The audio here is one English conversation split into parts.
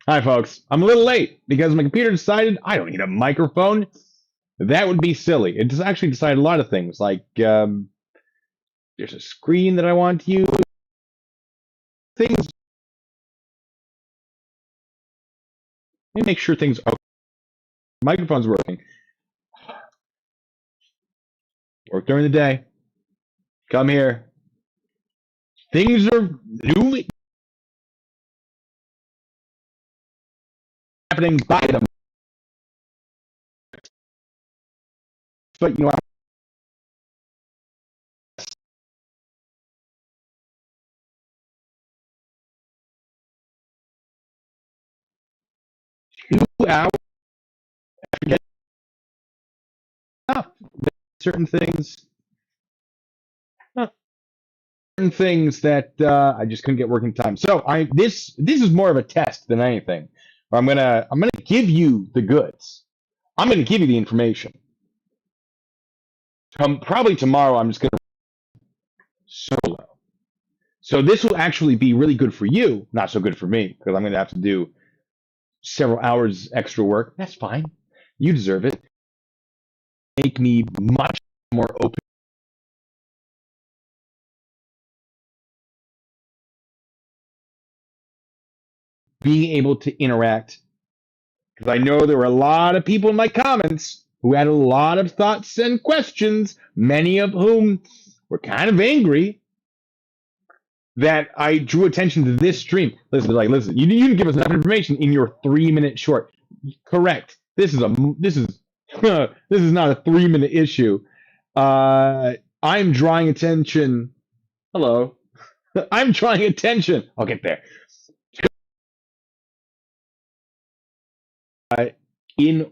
Hi, folks. I'm a little late because my computer decided I don't need a microphone. That would be silly. It just actually decided a lot of things, like there's a screen that I want to use. Things. Let me make sure things. Oh, microphone's working. Work during the day. Come here. Things are newly happening by them. But you know, 2 hours. I forget enough. Certain things. Certain things that I just couldn't get working time. So this is more of a test than anything. I'm gonna give you the goods. I'm gonna give you the information. Probably tomorrow I'm just gonna solo. So this will actually be really good for you, not so good for me because I'm gonna have to do several hours extra work. That's fine. You deserve it. Make me much more open. Being able to interact because I know there were a lot of people in my comments who had a lot of thoughts and questions, many of whom were kind of angry that I drew attention to this stream. Listen, you didn't give us enough information in your 3 minute short. Correct. This is not a 3 minute issue. I'm drawing attention. Hello. I'm drawing attention. I'll get there. In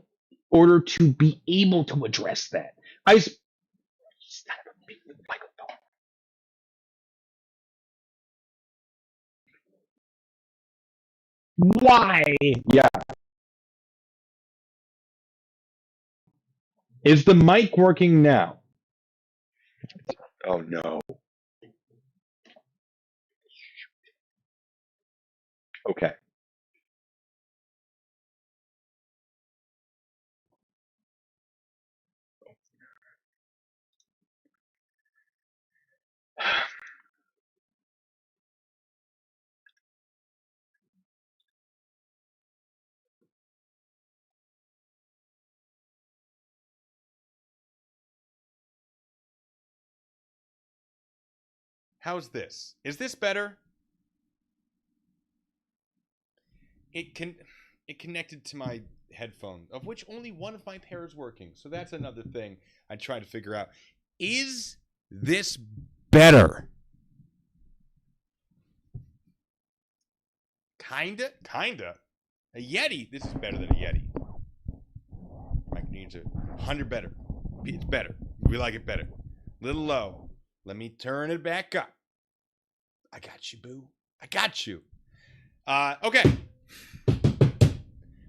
order to be able to address that. Why? Yeah. Is the mic working now? Oh no. Okay. How's this? Is this better? It connected to my headphone, of which only one of my pair is working. So that's another thing I try to figure out. Is this better? Kinda. A Yeti. This is better than a Yeti. Mic needs 100 better. It's better. We like it better. Little low. Let me turn it back up. I got you, boo. I got you. Okay.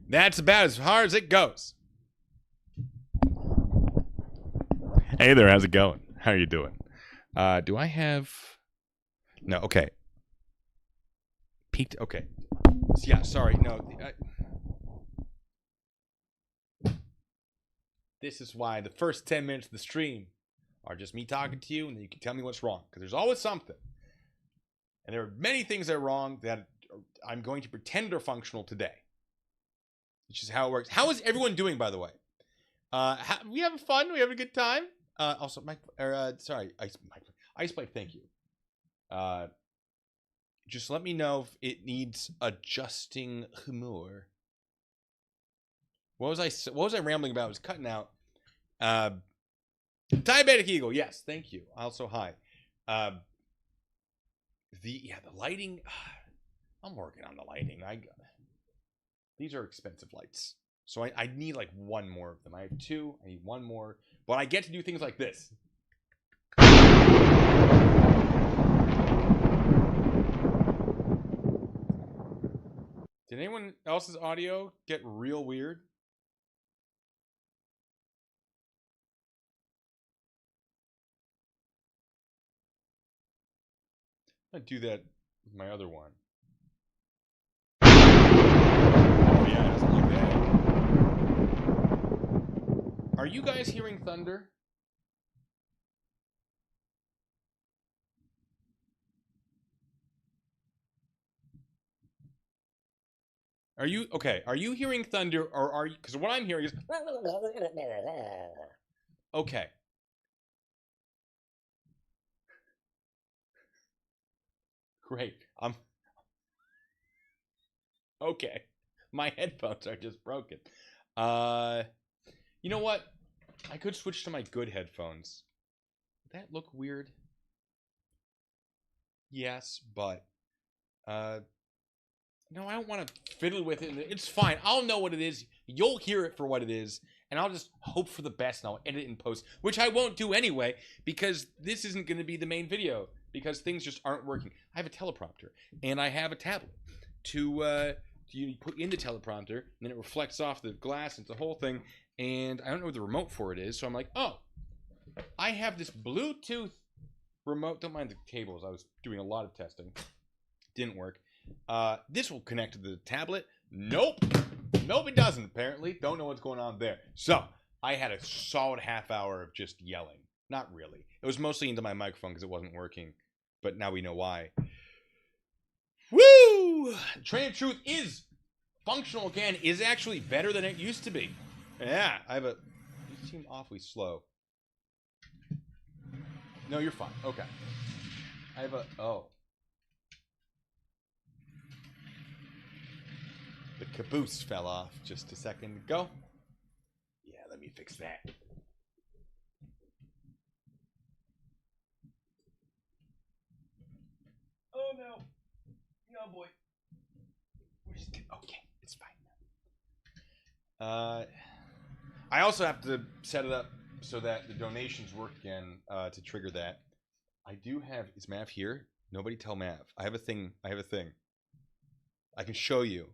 That's about as hard as it goes. Hey there, how's it going? How are you doing? Do I have... No, okay. Peaked, okay. Yeah, sorry, no. This is why the first 10 minutes of the stream are just me talking to you, and then you can tell me what's wrong, because there's always something. And there are many things that are wrong that I'm going to pretend are functional today. Which is how it works. How is everyone doing, by the way? We having fun? We having a good time? Also, Mike, sorry, Ice Pipe, thank you. Just let me know if it needs adjusting more. What was I rambling about? I was cutting out. Diabetic Eagle, yes, thank you. Also, hi. The lighting. I'm working on the lighting. These are expensive lights. So I need like one more of them. I have two. I need one more. But I get to do things like this. Did anyone else's audio get real weird? I'm going to do that with my other one. you guys hearing thunder? Are you okay? Are you hearing thunder, or are you? Because what I'm hearing is okay. Great. Okay. My headphones are just broken. You know what? I could switch to my good headphones. Would that look weird? Yes, but no, I don't want to fiddle with it. It's fine. I'll know what it is. You'll hear it for what it is, and I'll just hope for the best, and I'll edit it in post, which I won't do anyway, because this isn't going to be the main video, because things just aren't working. I have a teleprompter, and I have a tablet you put in the teleprompter, and then it reflects off the glass into the whole thing, and I don't know where the remote for it is, so I'm like, oh, I have this Bluetooth remote. Don't mind the cables. I was doing a lot of testing. Didn't work. This will connect to the tablet. Nope. Nope, it doesn't, apparently. Don't know what's going on there. So, I had a solid half hour of just yelling. Not really. It was mostly into my microphone because it wasn't working. But now we know why. Woo! Train of Truth is functional again. Is actually better than it used to be. Yeah, you seem awfully slow. No, you're fine. Okay. The caboose fell off just a second ago. Yeah, let me fix that. Oh no. Oh boy. Okay, it's fine. I also have to set it up so that the donations work again to trigger that. I do have. Is Mav here? Nobody tell Mav. I have a thing. I can show you.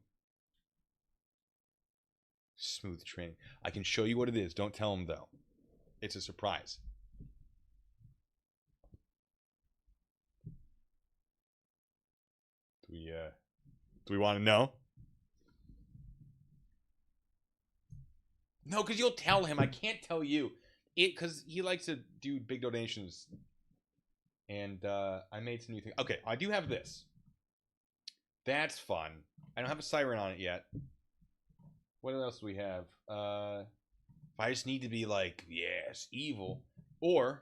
Smooth training. I can show you what it is. Don't tell him though. It's a surprise. Do we want to know? No, because you'll tell him. I can't tell you. Because he likes to do big donations. And I made some new things. Okay, I do have this. That's fun. I don't have a siren on it yet. What else do we have? If I just need to be like, yes, evil. Or...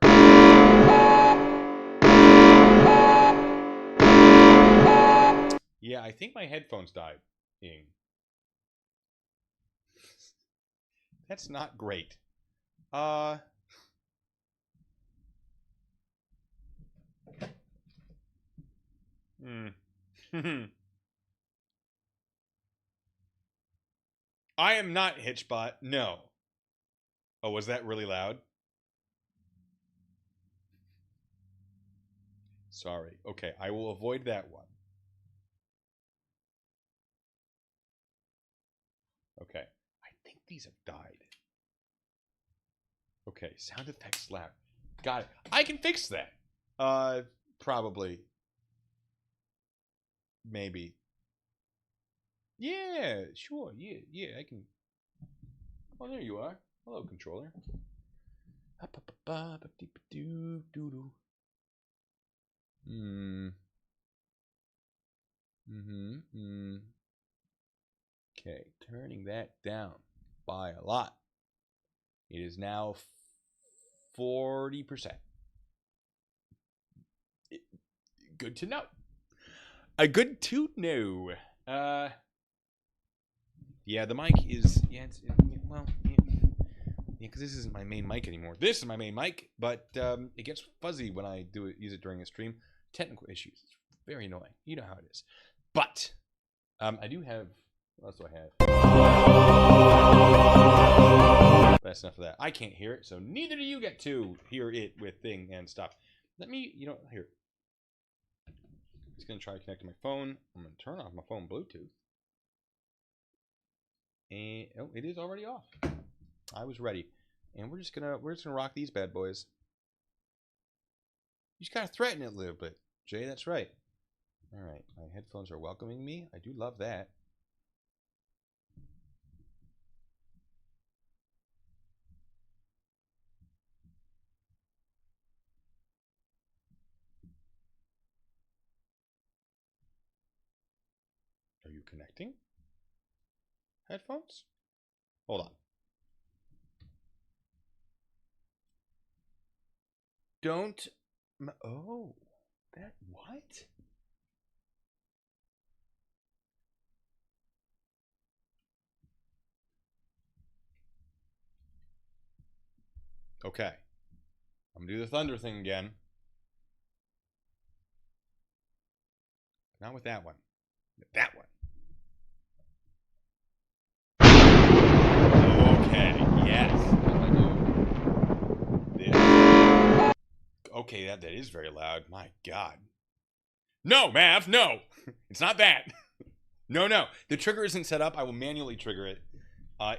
yeah, I think my headphones died. That's not great. I am not Hitchbot. No. Oh, was that really loud? Sorry. Okay, I will avoid that one. Okay. I think these have died. Okay, sound effects loud. Got it. I can fix that. Probably. Maybe. Yeah, sure. Yeah, I can. Oh, there you are. Hello, controller. Okay, turning that down by a lot. It is now 40%. Good to know. Good to know. Yeah, the mic is because this isn't my main mic anymore. This is my main mic, but it gets fuzzy when I use it during a stream. Technical issues. It's very annoying. You know how it is. But I do have. What else do I have? That's enough of that. I can't hear it, so neither do you get to hear it with thing and stuff. Let me, here. I'm just gonna try to connect to my phone. I'm gonna turn off my phone Bluetooth. And oh, it is already off. I was ready. And we're just gonna rock these bad boys. You just gotta threaten it a little bit, Jay. That's right. All right, my headphones are welcoming me. I do love that. you connecting headphones? Hold on. Don't. Oh, that what? Okay. I'm gonna do the thunder thing again. Not with that one. With that one. Okay. Yes. This. Okay, that is very loud. My God. No, Mav. No. It's not that. No. The trigger isn't set up. I will manually trigger it.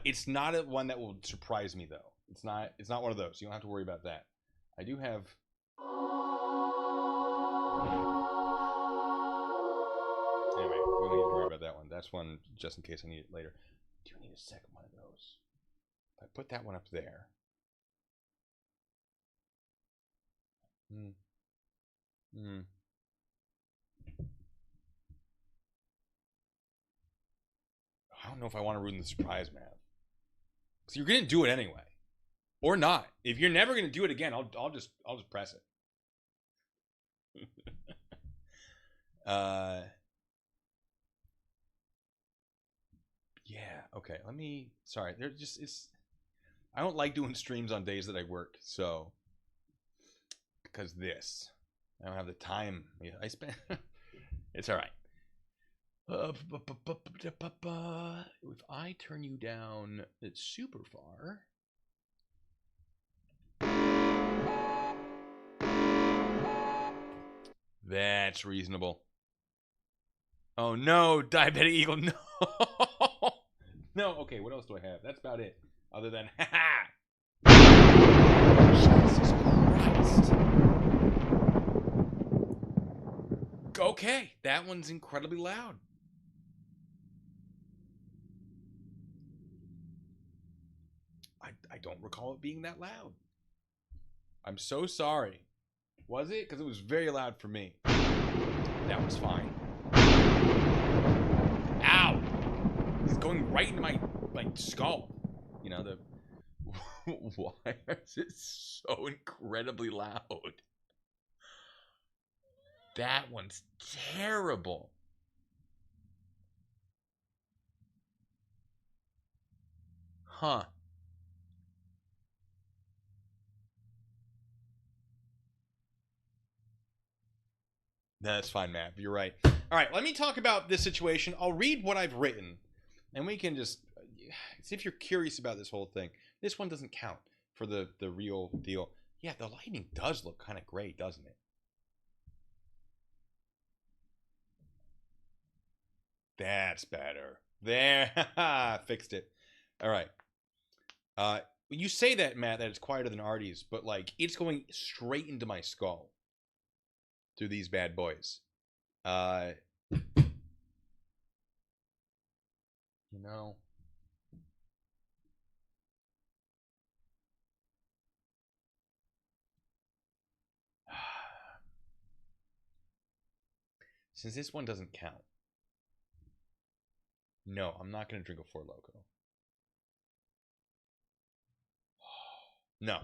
It's not one that will surprise me though. It's not one of those. You don't have to worry about that. I do have. Anyway, we don't need to worry about that one. That's one just in case I need it later. I do need a second one of those. If I put that one up there. I don't know if I want to ruin the surprise, man. Because you're gonna do it anyway, or not. If you're never gonna do it again, I'll just press it. Yeah. Okay. Let me. Sorry. There's just it's. I don't like doing streams on days that I work, so because this, I don't have the time. I spend. It's all right. If I turn you down, it's super far. That's reasonable. Oh no, diabetic eagle, no. No, okay, what else do I have? That's about it. Other than, haha. Jesus Christ. Okay, that one's incredibly loud. I don't recall it being that loud. I'm so sorry. Was it? Because it was very loud for me. That was fine. Ow! He's going right into my skull. You know, the... Why is it so incredibly loud? That one's terrible. Huh. That's fine, Matt. You're right. All right, let me talk about this situation. I'll read what I've written, and we can just see if you're curious about this whole thing. This one doesn't count for the real deal. Yeah, the lighting does look kind of great, doesn't it? That's better. There. Fixed it. All right. You say that, Matt, that it's quieter than Artie's, but like it's going straight into my skull through these bad boys. You know. Since this one doesn't count. No, I'm not going to drink a Four Loko. No.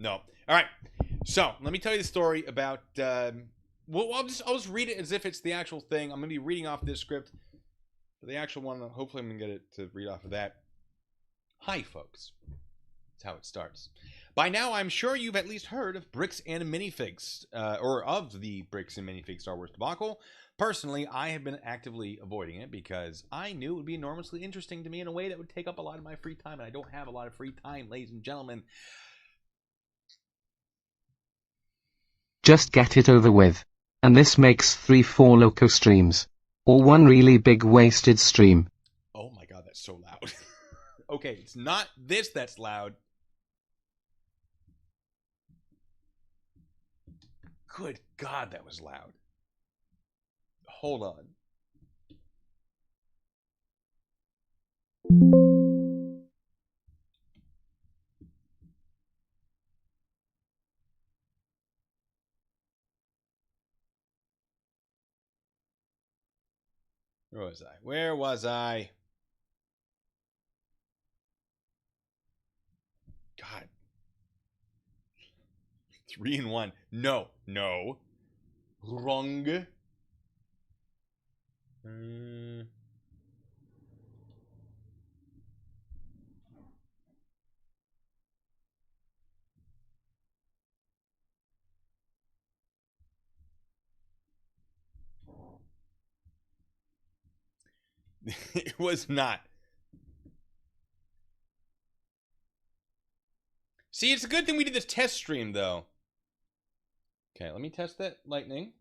All right. So let me tell you the story about. Well, I'll just read it as if it's the actual thing. I'm going to be reading off this script. For the actual one, hopefully I'm going to get it to read off of that. Hi, folks. That's how it starts. By now, I'm sure you've at least heard of Bricks and Minifigs, or of the Bricks and Minifigs Star Wars debacle. Personally, I have been actively avoiding it because I knew it would be enormously interesting to me in a way that would take up a lot of my free time, and I don't have a lot of free time, ladies and gentlemen. Just get it over with. And this makes 3 Four Loko streams. Or one really big wasted stream. Oh my god, that's so loud. Okay, it's not this that's loud. Good God, that was loud. Hold on. Where was I? Where was I? God. 3 and 1. No. No. Wrong. It was not. See, it's a good thing we did this test stream, though. Okay, let me test that lightning.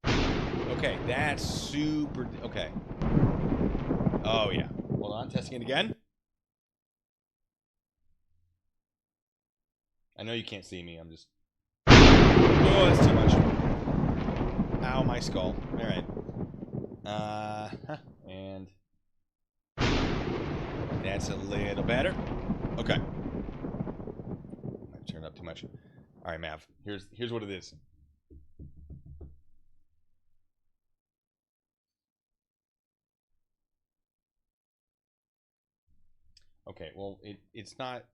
Okay, that's super... Okay. Oh, yeah. Hold on, testing it again. I know you can't see me, I'm just... Oh, that's too much. Ow, my skull. Alright. And... That's a little better. Okay. I turned up too much. Alright, Mav. Here's what it is. Okay, well, it's not...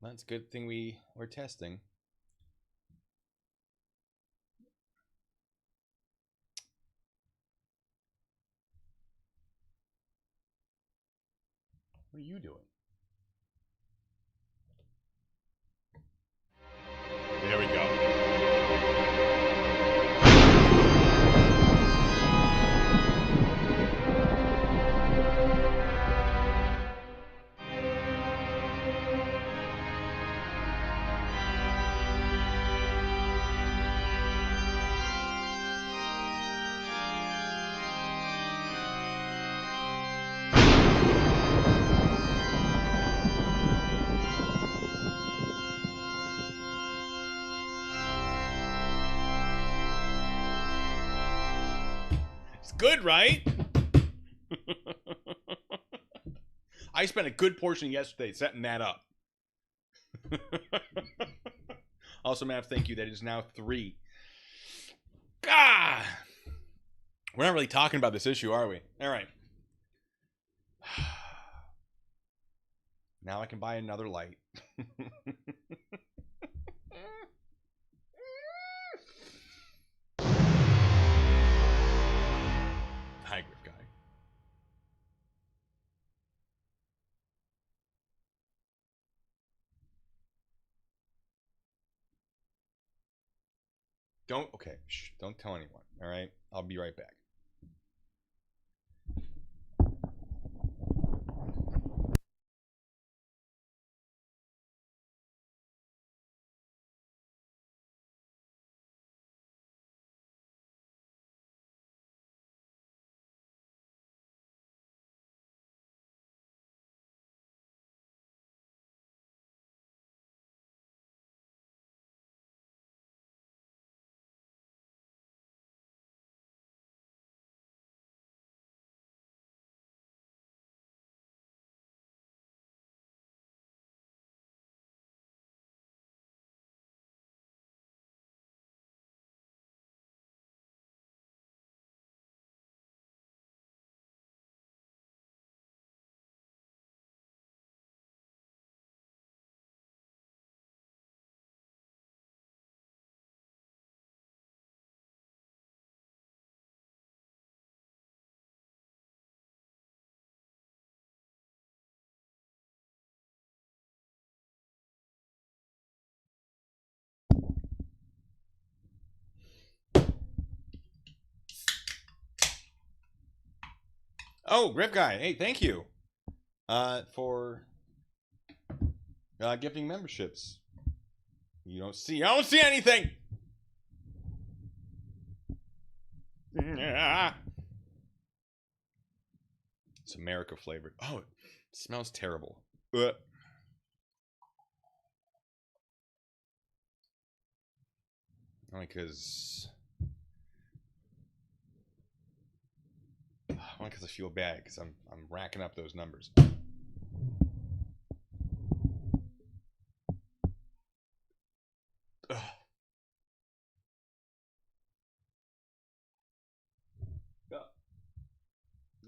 That's a good thing we're testing. What are you doing? There we go. It's good, right? I spent a good portion yesterday setting that up. Also, Mav, thank you. That is now 3. God! We're not really talking about this issue, are we? All right. Now I can buy another light. Hi, Griff Guy. Okay, shh, don't tell anyone, all right? I'll be right back. Oh, Griff Guy. Hey, thank you for gifting memberships. I don't see anything. It's America flavored. Oh, it smells terrible. Only because I feel bad because I'm racking up those numbers. Ugh.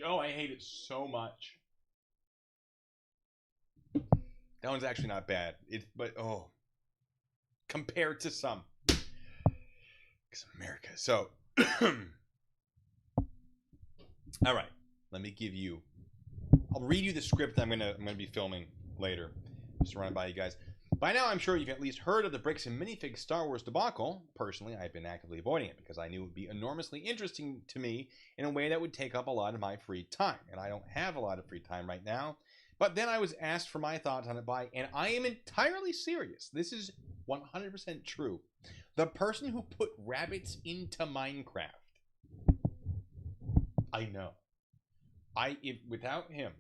Oh, I hate it so much. That one's actually not bad. But compared to some, because America. So, all right. Let me give you. I'll read you the script I'm gonna be filming later. Just run it by you guys. By now, I'm sure you've at least heard of the bricks and minifigs Star Wars debacle. Personally, I've been actively avoiding it because I knew it would be enormously interesting to me in a way that would take up a lot of my free time. And I don't have a lot of free time right now. But then I was asked for my thoughts on it by, and I am entirely serious. This is 100% true. The person who put rabbits into Minecraft. I know. Without him,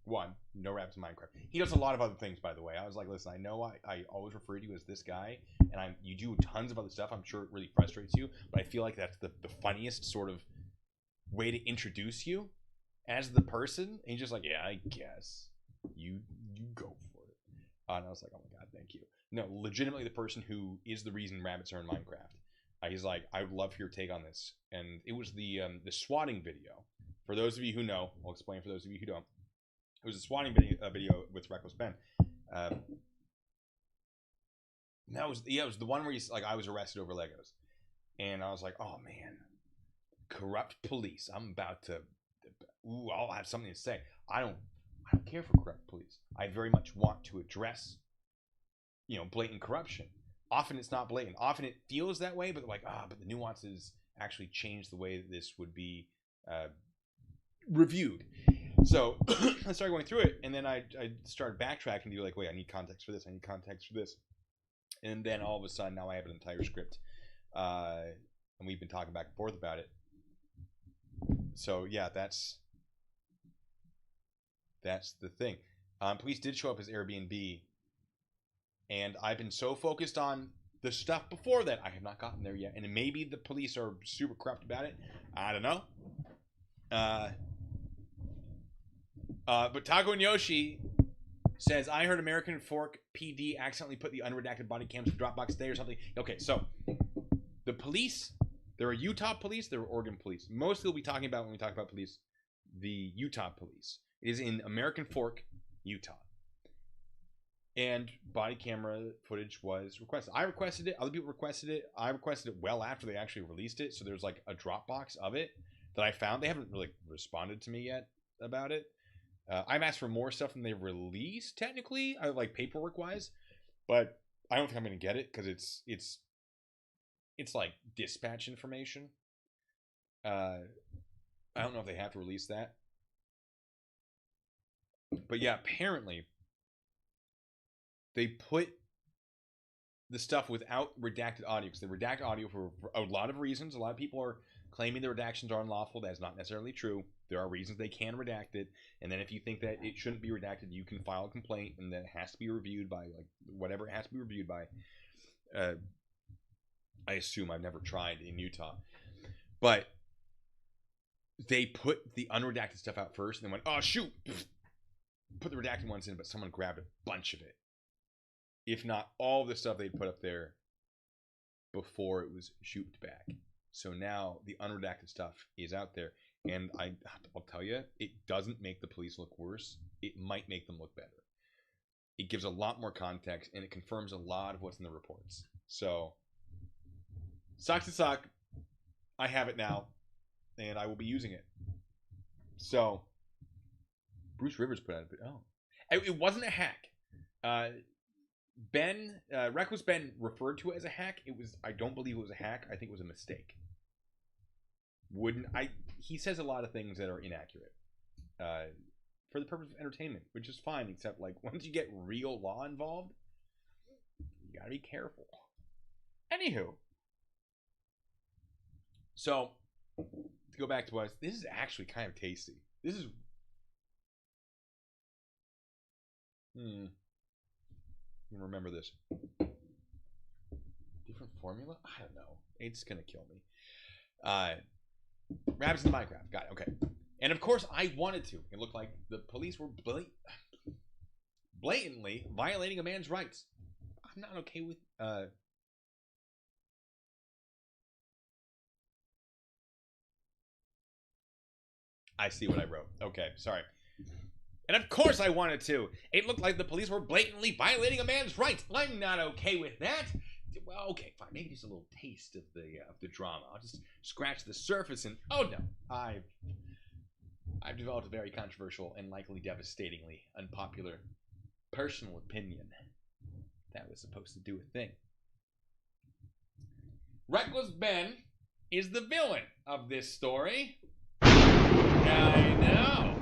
one, no rabbits in Minecraft. He does a lot of other things, by the way. I was like, listen, I know I always refer to you as this guy, and you do tons of other stuff. I'm sure it really frustrates you, but I feel like that's the funniest sort of way to introduce you as the person. And he's just like, yeah, I guess you go for it. And I was like, oh my god, thank you. No, legitimately, the person who is the reason rabbits are in Minecraft. He's like, I would love your take on this, and it was the swatting video. For those of you who know, I'll explain for those of you who don't. It was a swatting video with Reckless Ben. That was it was the one where he's like, I was arrested over Legos, and I was like, oh man, corrupt police. I'm about to. I'll have something to say. I don't care for corrupt police. I very much want to address, blatant corruption. Often it's not blatant. Often it feels that way, but like, but the nuances actually change the way that this would be reviewed. So I started going through it, and then I started backtracking to be like, wait, I need context for this. I need context for this. And then all of a sudden, now I have an entire script, and we've been talking back and forth about it. So yeah, that's the thing. Police did show up as Airbnb, and I've been so focused on the stuff before that I have not gotten there yet. And maybe the police are super corrupt about it. I don't know. But Taco and Yoshi says, I heard American Fork PD accidentally put the unredacted body cams for Dropbox today or something. Okay, so the police, there are Utah police, there are Oregon police. Mostly we'll be talking about, when we talk about police, the Utah police. It is in American Fork, Utah. And body camera footage was requested. I requested it. Other people requested it. I requested it well after they actually released it. So there's like a Dropbox of it that I found. They haven't really responded to me yet about it. I've asked for more stuff than they've released, technically, like paperwork-wise. But I don't think I'm going to get it because it's like dispatch information. I don't know if they have to release that. But yeah, apparently they put the stuff without redacted audio because they redact audio for a lot of reasons. A lot of people are claiming the redactions are unlawful. That's not necessarily true. There are reasons they can redact it, and then if you think that it shouldn't be redacted, you can file a complaint, and then it has to be reviewed by like whatever it has to be reviewed by. I assume. I've never tried in Utah, but they put the unredacted stuff out first, and then went, "Oh shoot!" Put the redacted ones in, but someone grabbed a bunch of it, if not all the stuff they'd put up there before it was shooped back. So now the unredacted stuff is out there, and I'll tell you, it doesn't make the police look worse. It might make them look better. It gives a lot more context, and it confirms a lot of what's in the reports. So, sucks to suck. I have it now, and I will be using it. So, Bruce Rivers put out a bit. Oh, it wasn't a hack. Reckless Ben referred to it as a hack. I don't believe it was a hack. I think it was a mistake. He says a lot of things that are inaccurate for the purpose of entertainment, which is fine, except like once you get real law involved, you gotta be careful. Anywho, so to go back to what this is actually kind of tasty. This is you remember this different formula? I don't know. It's gonna kill me. Rabbits in Minecraft. Got it. Okay. And of course, I wanted to. It looked like the police were blatantly violating a man's rights. I'm not okay with. I see what I wrote. Okay, sorry. And of course I wanted to. It looked like the police were blatantly violating a man's rights. I'm not okay with that. Well, okay, fine. Maybe just a little taste of the drama. I'll just scratch the surface and oh no, I've developed a very controversial and likely devastatingly unpopular personal opinion that was supposed to do a thing. Reckless Ben is the villain of this story. I know.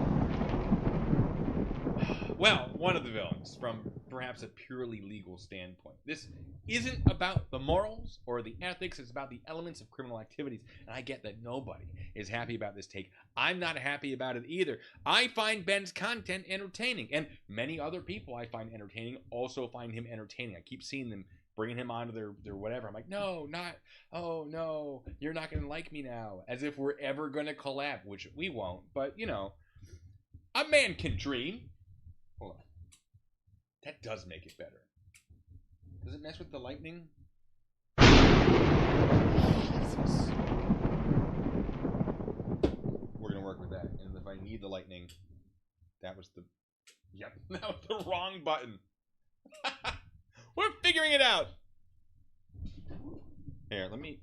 Well, one of the villains from perhaps a purely legal standpoint. This isn't about the morals or the ethics, it's about the elements of criminal activities. And I get that nobody is happy about this take. I'm not happy about it either. I find Ben's content entertaining, and many other people I find entertaining also find him entertaining. I keep seeing them bringing him onto their whatever. I'm like, no, not, oh no, you're not going to like me now. As if we're ever going to collab, which we won't. But, you know, a man can dream. Hold on. That does make it better. Does it mess with the lightning? Jesus. We're going to work with that. And if I need the lightning, that was the... Yep, that was the wrong button. We're figuring it out. Here, let me...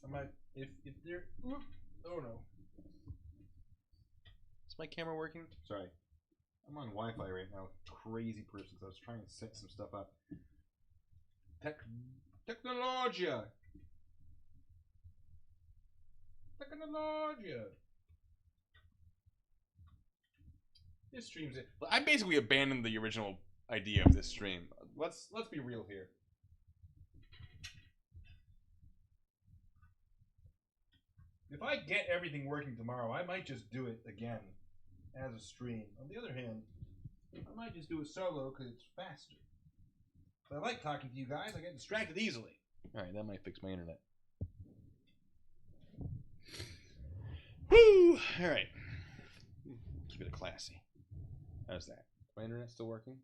I might... If there... Oh no. Is my camera working? Sorry. I'm on Wi-Fi right now. Crazy person. So I was trying to set some stuff up. Technologia. Technologia. This stream's it. I basically abandoned the original idea of this stream. Let's be real here. If I get everything working tomorrow, I might just do it again as a stream. On the other hand, I might just do it solo because it's faster. But I like talking to you guys. I get distracted easily. Alright, that might fix my internet. Woo! Alright. Keep it classy. How's that? Is my internet still working?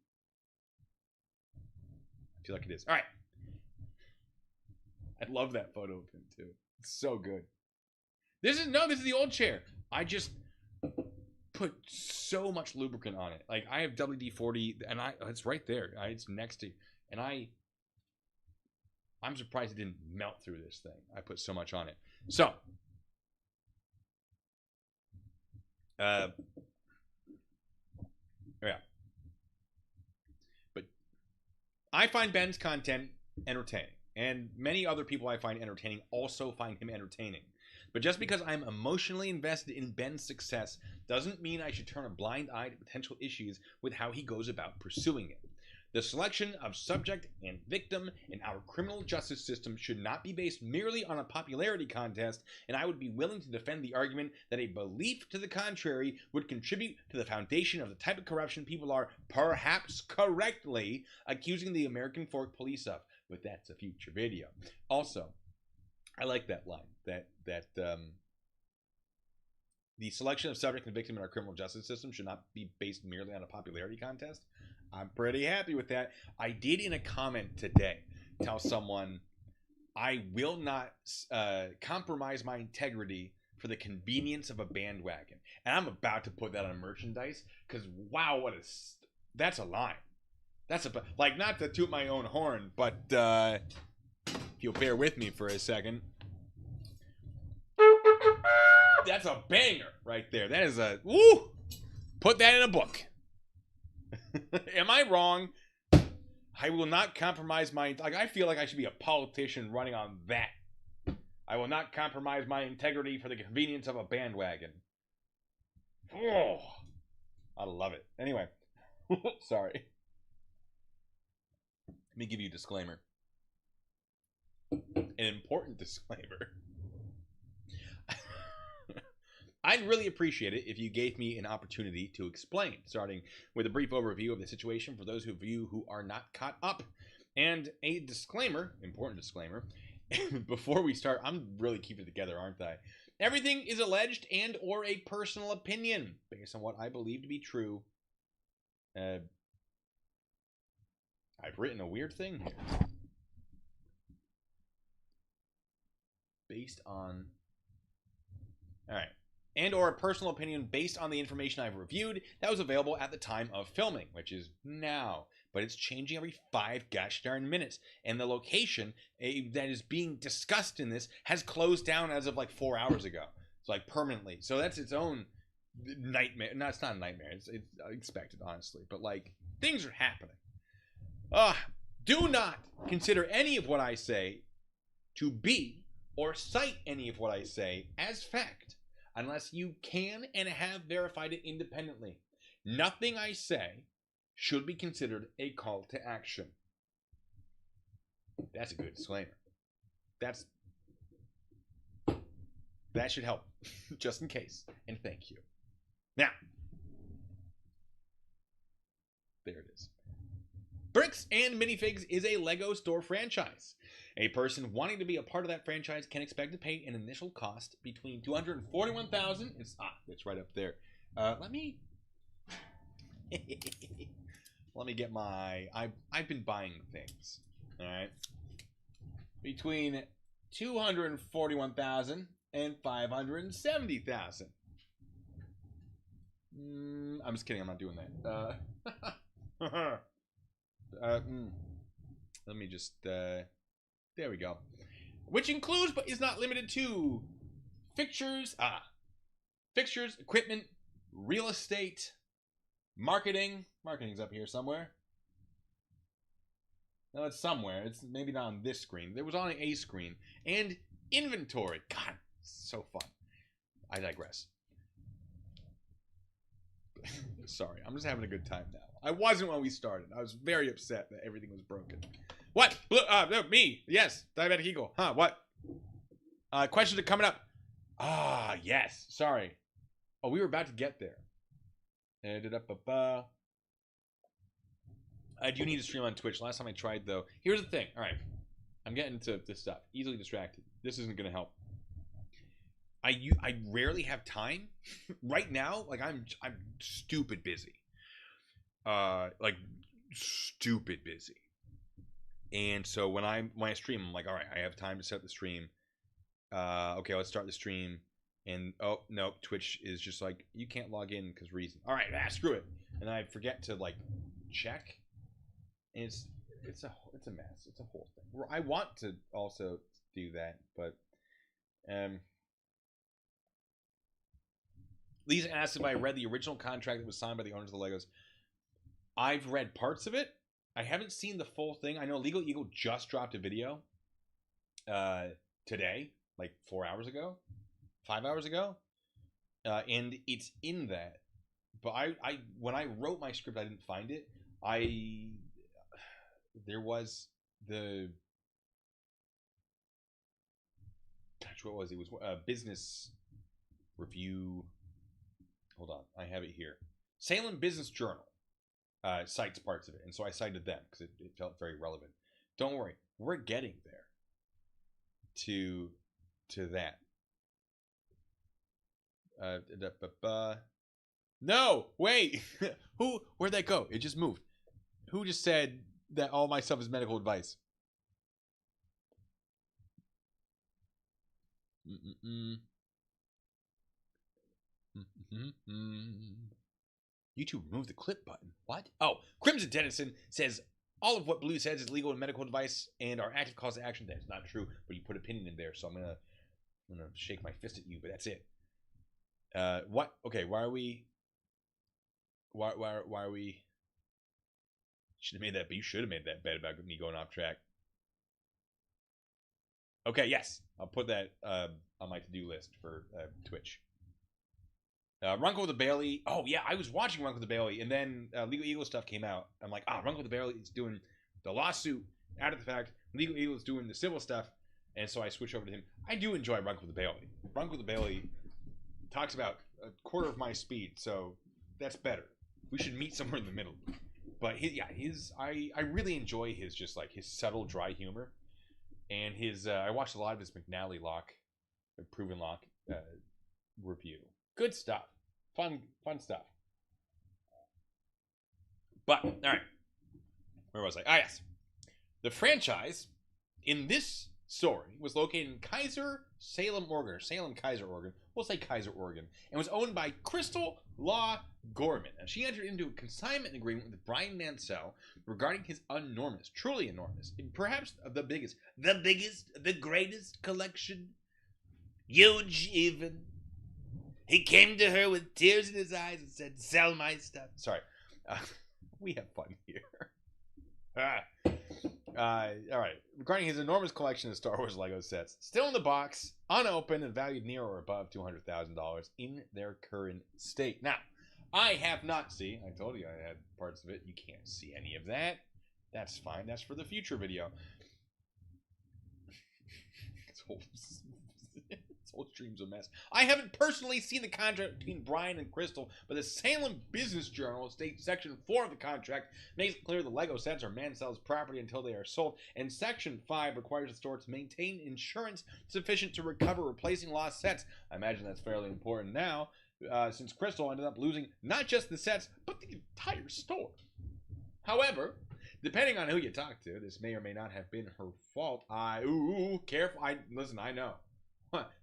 I feel like it is. Alright. I love that photo of him too. It's so good. This is the old chair. I just put so much lubricant on it. Like I have WD-40 and it's right there. It's next to, and I'm surprised it didn't melt through this thing. I put so much on it. So, yeah. But I find Ben's content entertaining, and many other people I find entertaining also find him entertaining. But just because I'm emotionally invested in Ben's success doesn't mean I should turn a blind eye to potential issues with how he goes about pursuing it. The selection of subject and victim in our criminal justice system should not be based merely on a popularity contest, and I would be willing to defend the argument that a belief to the contrary would contribute to the foundation of the type of corruption people are, perhaps correctly, accusing the American Fork Police of. But that's a future video. Also, I like that line, that the selection of subject and victim in our criminal justice system should not be based merely on a popularity contest. I'm pretty happy with that. I did in a comment today tell someone I will not compromise my integrity for the convenience of a bandwagon. And I'm about to put that on merchandise because, wow, that's a line. That's like, not to toot my own horn, but if you'll bear with me for a second. That's a banger right there. That is a, woo! Put that in a book. Am I wrong? I will not compromise my, like, I feel like I should be a politician running on that. I will not compromise my integrity for the convenience of a bandwagon. Oh, I love it. Anyway, sorry. Let me give you a disclaimer. An important disclaimer. I'd really appreciate it if you gave me an opportunity to explain, starting with a brief overview of the situation for those of you who are not caught up. And a disclaimer, important disclaimer, before we start. I'm really keeping it together, aren't I? Everything is alleged and or a personal opinion based on what I believe to be true. I've written a weird thing here. Based on All right. And or a personal opinion based on the information I've reviewed that was available at the time of filming, which is now. But it's changing every 5 gosh darn minutes. And the location that is being discussed in this has closed down as of like 4 hours ago. So like permanently. So that's its own nightmare. No, it's not a nightmare. It's expected, honestly. But like, things are happening. Do not consider any of what I say to be or cite any of what I say as fact unless you can and have verified it independently. Nothing I say should be considered a call to action. That's a good disclaimer. That should help, just in case. And thank you. Now, there it is. Bricks and Minifigs is a Lego store franchise. A person wanting to be a part of that franchise can expect to pay an initial cost between $241,000. It's right up there. Let me get my. I've been buying things. All right. Between $241,000 and $570,000. I'm just kidding. I'm not doing that. Let me just. There we go. Which includes, but is not limited to, fixtures, equipment, real estate, marketing. Marketing's up here somewhere. No, it's somewhere. It's maybe not on this screen. It was on a screen. And inventory. God, so fun. I digress. Sorry, I'm just having a good time now. I wasn't when we started. I was very upset that everything was broken. What? No, me. Yes. Diabetic Eagle. Huh, what? Questions are coming up. Yes. Sorry. Oh, we were about to get there. I do need to stream on Twitch. Last time I tried, though. Here's the thing. All right. I'm getting to this stuff. Easily distracted. This isn't going to help. I rarely have time. Right now, like, I'm stupid busy. Like, stupid busy. And so when I stream, I'm like, all right, I have time to set up the stream. Okay, let's start the stream. And oh no, Twitch is just like, you can't log in because reason. All right, screw it. And I forget to like check. And it's a mess. It's a whole thing. I want to also do that, but Lisa asked if I read the original contract that was signed by the owners of the Legos. I've read parts of it. I haven't seen the full thing. I know Legal Eagle just dropped a video today, like 4 hours ago, 5 hours ago, and it's in that. But I when I wrote my script, I didn't find it. There was the what was it? It was a business review. Hold on, I have it here. Salem Business Journal cites parts of it, and so I cited them because it felt very relevant. Don't worry, we're getting there to that. No, wait. Where'd that go? It just moved. Who just said that all my stuff is medical advice? YouTube removed the clip button. What? Oh, Crimson Tennyson says all of what Blue says is legal and medical advice and are active calls to action. That is not true, but you put opinion in there, so I'm gonna shake my fist at you, but that's it. What? Okay, why are we? Why are we? Should have made that. But you should have made that bet about me going off track. Okay, yes, I'll put that on my to-do list for Twitch. Runko the Bailey. Oh yeah, I was watching Runko the Bailey, and then Legal Eagle stuff came out. I'm like, Runko the Bailey is doing the lawsuit. Out of the fact, Legal Eagle is doing the civil stuff, and so I switch over to him. I do enjoy Runko the Bailey. Runko the Bailey talks about a quarter of my speed, so that's better. We should meet somewhere in the middle. But I really enjoy his just like his subtle dry humor, and his I watched a lot of his McNally Lock, Proven Lock review. Good stuff, fun stuff. But all right, where was I? Yes, the franchise in this store was located in Salem, Oregon, or Salem, Kaiser, Oregon. We'll say Kaiser, Oregon, and was owned by Crystal Law Gorman. And she entered into a consignment agreement with Brian Mansell regarding his truly enormous, perhaps the biggest, the greatest collection. Huge, even. He came to her with tears in his eyes and said, "Sell my stuff." Sorry. We have fun here. All right. Regarding his enormous collection of Star Wars Lego sets, still in the box, unopened, and valued near or above $200,000 in their current state. Now, I have not seen. I told you I had parts of it. You can't see any of that. That's fine. That's for the future video. This whole stream's a mess. I haven't personally seen the contract between Brian and Crystal, but the Salem Business Journal states Section 4 of the contract makes it clear the Lego sets are Mansell's property until they are sold, and Section 5 requires the store to maintain insurance sufficient to recover replacing lost sets. I imagine that's fairly important now, since Crystal ended up losing not just the sets, but the entire store. However, depending on who you talk to, this may or may not have been her fault. Careful. Listen, I know.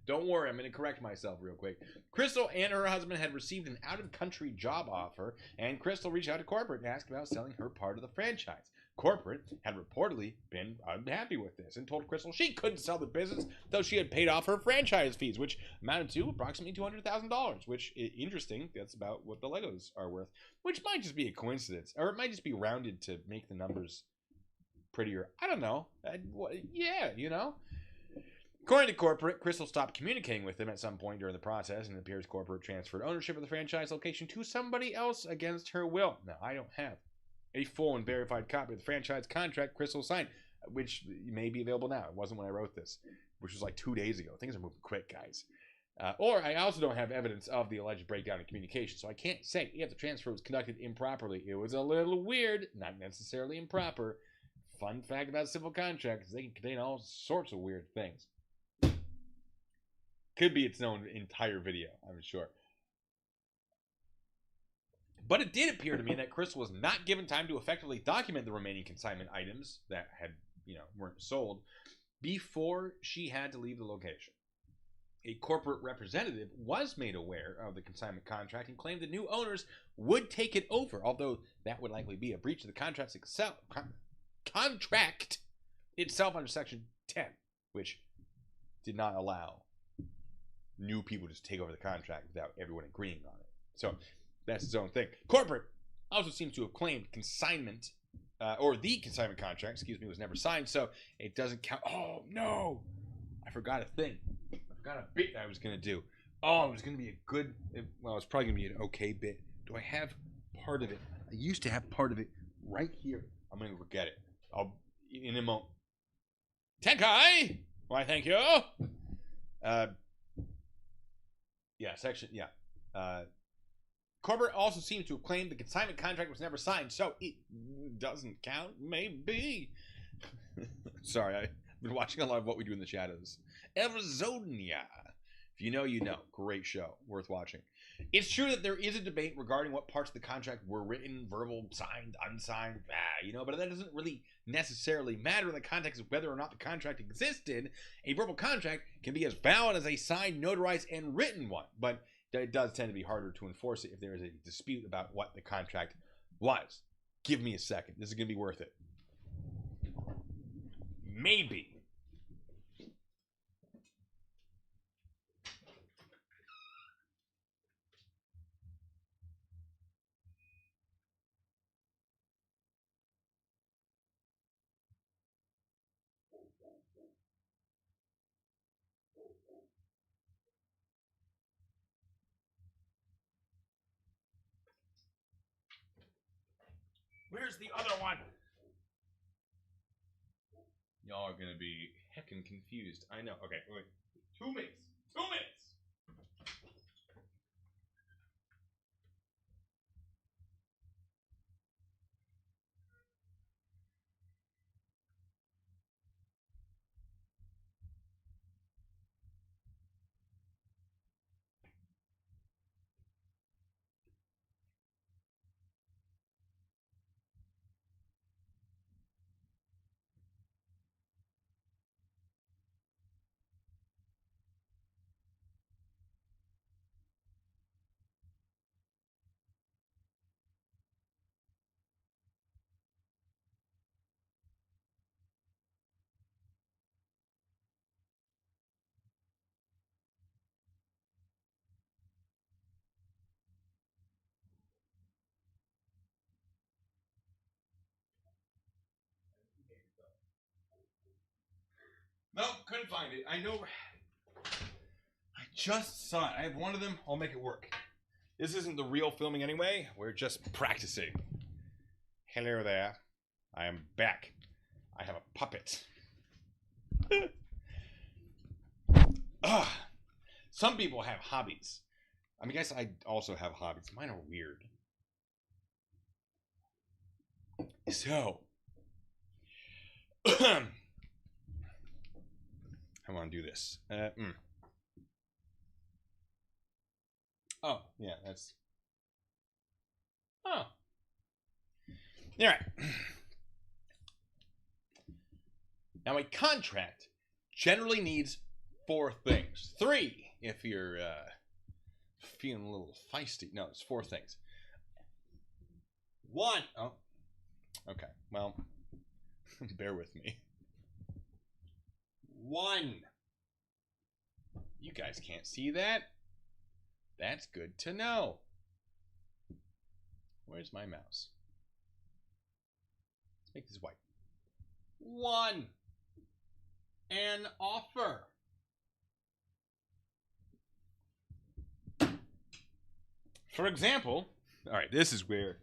Don't worry, I'm going to correct myself real quick. Crystal and her husband had received an out-of-country job offer, and Crystal reached out to corporate and asked about selling her part of the franchise. Corporate had reportedly been unhappy with this and told Crystal she couldn't sell the business, though she had paid off her franchise fees, which amounted to approximately $200,000, which is interesting. That's about what the Legos are worth, which might just be a coincidence, or it might just be rounded to make the numbers prettier. I don't know. Yeah, you know. According to corporate, Crystal stopped communicating with them at some point during the process, and it appears corporate transferred ownership of the franchise location to somebody else against her will. Now, I don't have a full and verified copy of the franchise contract Crystal signed, which may be available now. It wasn't when I wrote this, which was like 2 days ago. Things are moving quick, guys. Or I also don't have evidence of the alleged breakdown in communication, so I can't say if the transfer was conducted improperly. It was a little weird, not necessarily improper. Fun fact about civil contracts, they can contain all sorts of weird things. Could be its own entire video, I'm sure. But it did appear to me that Crystal was not given time to effectively document the remaining consignment items that had, weren't sold before she had to leave the location. A corporate representative was made aware of the consignment contract and claimed the new owners would take it over, although that would likely be a breach of the contract itself under Section 10, which did not allow new people just take over the contract without everyone agreeing on it. So that's its own thing. Corporate also seems to have claimed consignment, or the consignment contract, was never signed, so it doesn't count. Oh, no! I forgot a thing. I forgot a bit I was going to do. Oh, it was going to be a good, well, it's probably going to be an okay bit. Do I have part of it? I used to have part of it right here. I'm going to go get it. In a moment. Tenkai! Why, thank you. Corporate also seems to have claimed the consignment contract was never signed, so it doesn't count. Maybe. Sorry, I've been watching a lot of What We Do in the Shadows. Arizona. If you know, you know. Great show. Worth watching. It's true that there is a debate regarding what parts of the contract were written, verbal, signed, unsigned, but that doesn't really necessarily matter in the context of whether or not the contract existed. A verbal contract can be as valid as a signed, notarized, and written one, but it does tend to be harder to enforce it if there is a dispute about what the contract was. Give me a second. This is going to be worth it. Maybe. Where's the other one? Y'all are going to be heckin' confused. I know. Okay, wait. 2 minutes. 2 minutes! Nope, couldn't find it. I know. I just saw it. I have one of them. I'll make it work. This isn't the real filming anyway. We're just practicing. Hello there. I am back. I have a puppet. Some people have hobbies. I guess I also have hobbies. Mine are weird. So, I want to do this. Oh, yeah, that's... Oh. All right. Now, a contract generally needs 4 things. 3, if you're feeling a little feisty. No, it's 4 things. 1. Oh, okay. Well, bear with me. 1. You guys can't see that? That's good to know. Where's my mouse? Let's make this white. 1. An offer. For example, all right, this is where,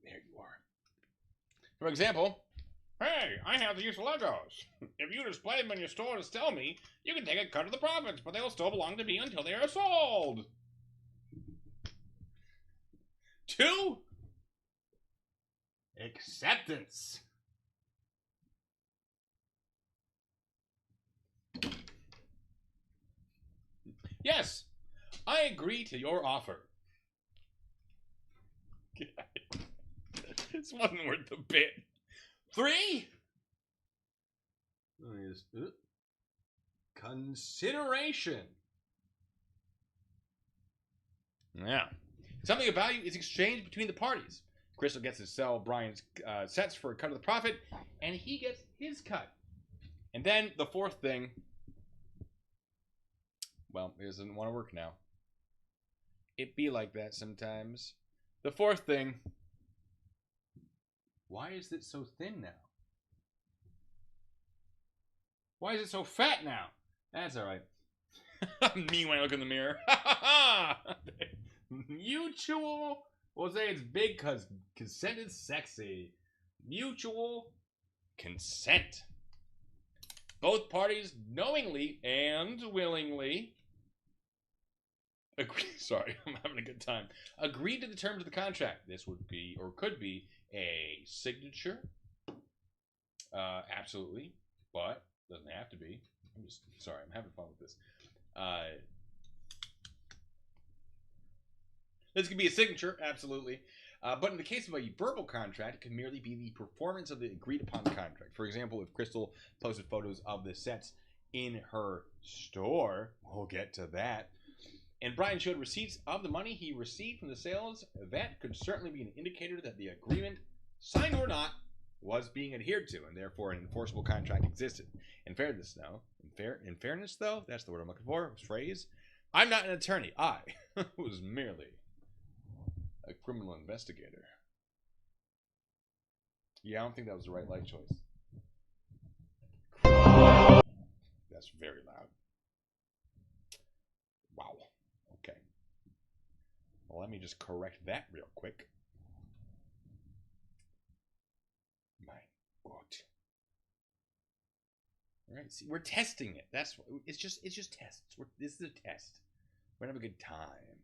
there you are. For example, hey, I have these Legos. If you display them in your store to sell me, you can take a cut of the profits, but they'll still belong to me until they are sold. 2, acceptance. Yes, I agree to your offer. This wasn't worth the bit. 3, consideration. Yeah. Something of value is exchanged between the parties. Crystal gets to sell Brian's sets for a cut of the profit, and he gets his cut. And then the 4th thing, well, it doesn't want to work now. It be like that sometimes. The 4th thing, why is it so thin now? Why is it so fat now? That's all right. Me when I look in the mirror. Mutual. We'll say it's big because consent is sexy. Mutual consent. Both parties knowingly and willingly agree. Sorry, I'm having a good time. Agreed to the terms of the contract. This would be, or could be, a signature. Absolutely, but doesn't have to be. I'm just sorry. I'm having fun with this. This could be a signature, absolutely. But in the case of a verbal contract, it can merely be the performance of the agreed upon contract. For example, if Crystal posted photos of the sets in her store, we'll get to that, and Brian showed receipts of the money he received from the sales, that could certainly be an indicator that the agreement, signed or not, was being adhered to, and therefore an enforceable contract existed. In fairness, though, that's the word I'm looking for, phrase. I'm not an attorney. I was merely a criminal investigator. Yeah, I don't think that was the right life choice. That's very loud. Wow. Okay. Well, let me just correct that real quick. My God. All right. See, we're testing it. That's it's just tests. This is a test. We're gonna have a good time.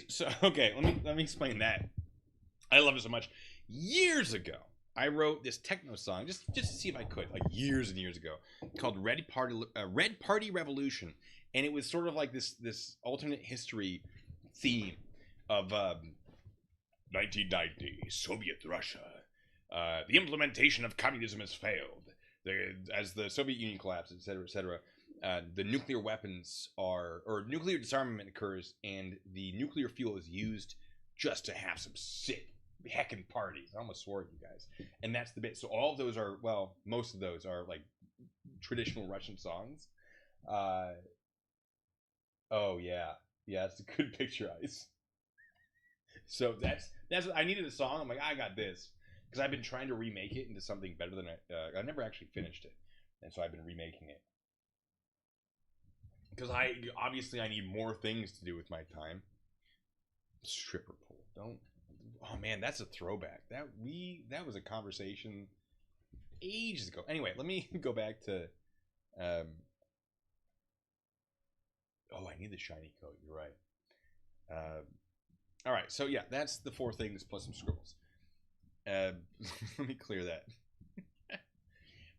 So okay, let me explain that. I love it so much. Years ago, I wrote this techno song just to see if I could, like years and years ago, called Red Party Revolution, and it was sort of like this alternate history theme of 1990 Soviet Russia. The implementation of communism has failed. As the Soviet Union collapsed, etc., etc. The nuclear weapons or nuclear disarmament occurs, and the nuclear fuel is used just to have some sick heckin' parties. I almost swore at you guys. And that's the bit. So all of those are, well, most of those are like traditional Russian songs. Oh yeah, it's a good picture, Ice. So that's I needed a song. I'm like, I got this because I've been trying to remake it into something better than I never actually finished it, and so I've been remaking it because I need more things to do with my time. Stripper pole, don't. Oh man, that's a throwback. That was a conversation ages ago. Anyway, let me go back to. Oh, I need the shiny coat. You're right. All right, so yeah, that's the 4 things plus some scribbles. Let me clear that.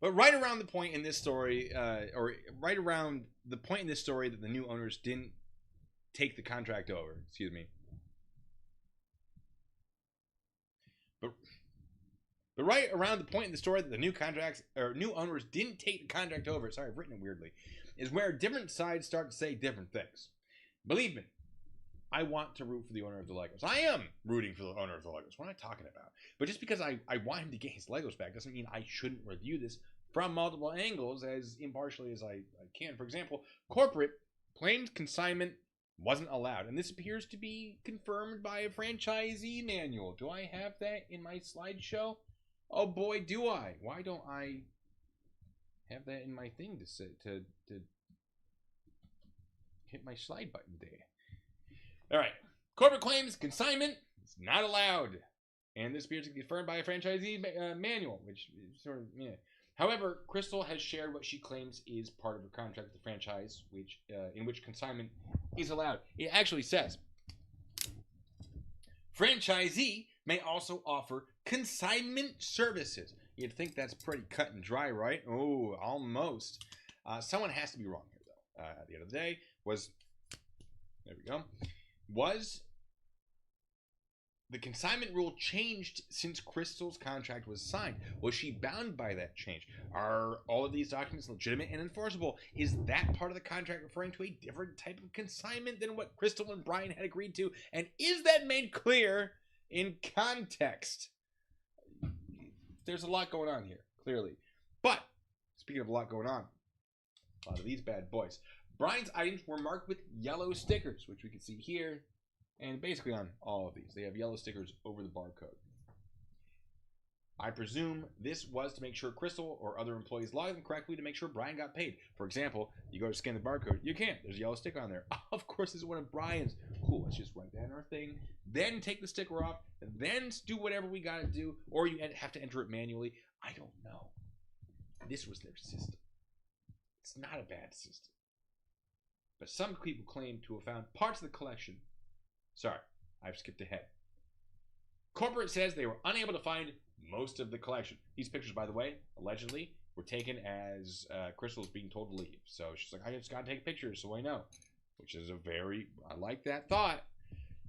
But right around the point in this story, or right around the point in this story that the new owners didn't take the contract over. Excuse me. But right around the point in the story that the new owners didn't take the contract over. Sorry, I've written it weirdly. Is where different sides start to say different things. Believe me, I want to root for the owner of the Legos. I am rooting for the owner of the Legos. What am I talking about? But just because I want him to get his Legos back doesn't mean I shouldn't review this from multiple angles as impartially as I can. For example, corporate claimed consignment wasn't allowed. And this appears to be confirmed by a franchisee manual. Do I have that in my slideshow? Oh boy, do I. Why don't I have that in my thing to hit my slide button there? All right. Corporate claims consignment is not allowed. And this appears to be confirmed by a franchisee manual, which is sort of, yeah. However, Crystal has shared what she claims is part of her contract with the franchise, in which consignment is allowed. It actually says, franchisee may also offer consignment services. You'd think that's pretty cut and dry, right? Oh, almost. Someone has to be wrong here, though. At the end of the day, there we go. Was the consignment rule changed since Crystal's contract was signed? Was she bound by that change? Are all of these documents legitimate and enforceable? Is that part of the contract referring to a different type of consignment than what Crystal and Brian had agreed to? And is that made clear in context? There's a lot going on here, clearly. But, speaking of a lot going on, a lot of these bad boys. Brian's items were marked with yellow stickers, which we can see here, and basically on all of these. They have yellow stickers over the barcode. I presume this was to make sure Crystal or other employees logged them correctly to make sure Brian got paid. For example, you go to scan the barcode, you can't. There's a yellow sticker on there. Of course, this is one of Brian's. Cool, let's just write that in our thing, then take the sticker off, and then do whatever we got to do, or you have to enter it manually. I don't know. This was their system. It's not a bad system. But some people claim to have found parts of the collection. Sorry, I've skipped ahead. Corporate says they were unable to find most of the collection. These pictures, by the way, allegedly, were taken as Crystal was being told to leave. So she's like, I just got to take pictures so I know. Which is I like that thought.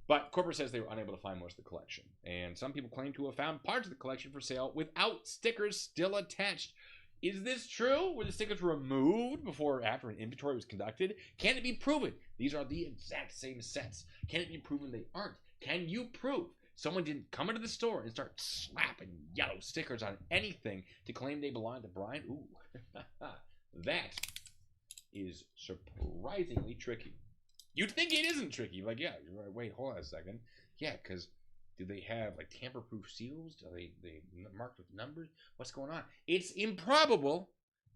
But corporate says they were unable to find most of the collection. And some people claim to have found parts of the collection for sale without stickers still attached. Is this true? Were the stickers removed before or after an inventory was conducted? Can it be proven these are the exact same sets? Can it be proven they aren't? Can you prove someone didn't come into the store and start slapping yellow stickers on anything to claim they belong to Brian? Ooh, that is surprisingly tricky. You'd think it isn't tricky. Like, yeah, you're right. Wait, hold on a second. Yeah, because do they have like tamper-proof seals? Do they marked with numbers? What's going on? It's improbable,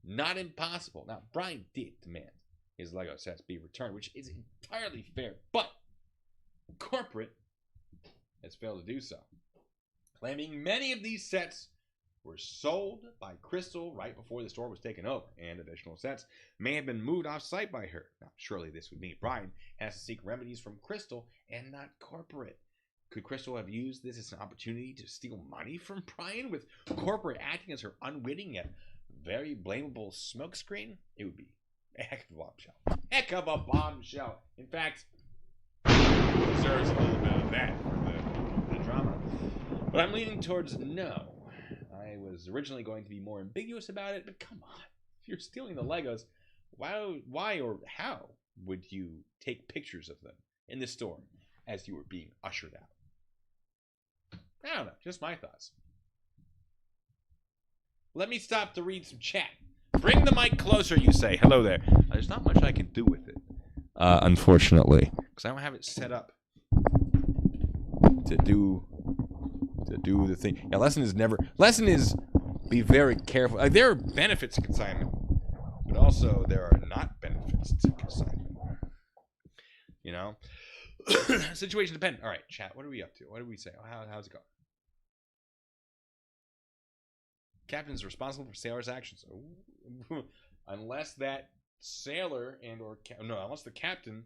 not impossible. Now, Brian did demand his Lego sets be returned, which is entirely fair, but corporate has failed to do so, claiming many of these sets were sold by Crystal right before the store was taken over, and additional sets may have been moved off-site by her. Now, surely this would mean Brian has to seek remedies from Crystal and not corporate. Could Crystal have used this as an opportunity to steal money from Brian, with corporate acting as her unwitting yet very blamable smokescreen? It would be a heck of a bombshell. Heck of a bombshell. In fact, it deserves a little bit of that for the drama. But I'm leaning towards no. I was originally going to be more ambiguous about it, but come on. If you're stealing the Legos, why or how would you take pictures of them in the store as you were being ushered out? I don't know. Just my thoughts. Let me stop to read some chat. Bring the mic closer, you say. Hello there. There's not much I can do with it, unfortunately, because I don't have it set up to do the thing. Now, lesson is be very careful. There are benefits to consignment, but also there are not benefits to consignment. You know, situation dependent. All right, chat. What are we up to? What do we say? How's it going? Captain's responsible for sailor's actions. Ooh. Unless that sailor unless the captain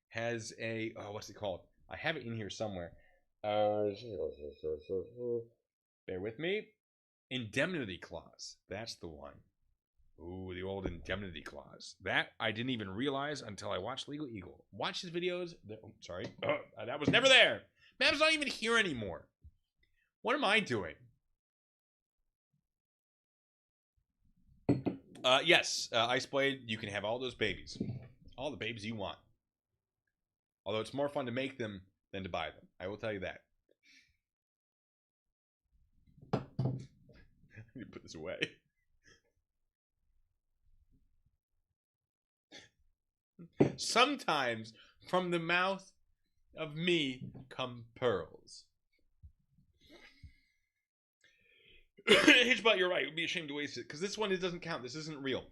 has a what's it called? I have it in here somewhere. Bear with me. Indemnity clause. That's the one. Ooh, the old indemnity clause. That I didn't even realize until I watched Legal Eagle. Watch his videos. That was never there. Mav's not even here anymore. What am I doing? Yes, Iceblade, you can have all those babies. All the babies you want. Although it's more fun to make them than to buy them. I will tell you that. Let me put this away. Sometimes from the mouth of me come pearls. Hitchbot, you're right. It would be a shame to waste it, because this one, it doesn't count. This isn't real.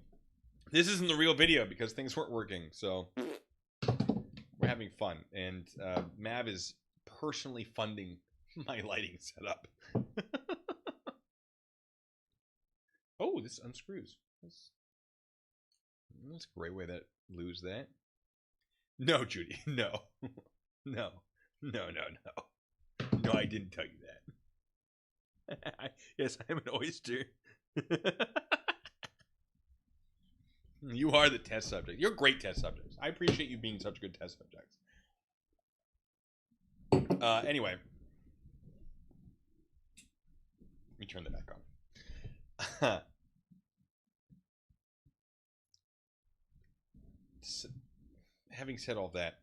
This isn't the real video because things weren't working. So we're having fun, and Mav is personally funding my lighting setup. Oh, this unscrews. That's a great way to lose that. No, Judy. No. No. No, I didn't tell you that. Yes, I'm an oyster. You are the test subject. You're great test subjects. I appreciate you being such good test subjects. Anyway. Let me turn that back on. So, having said all that,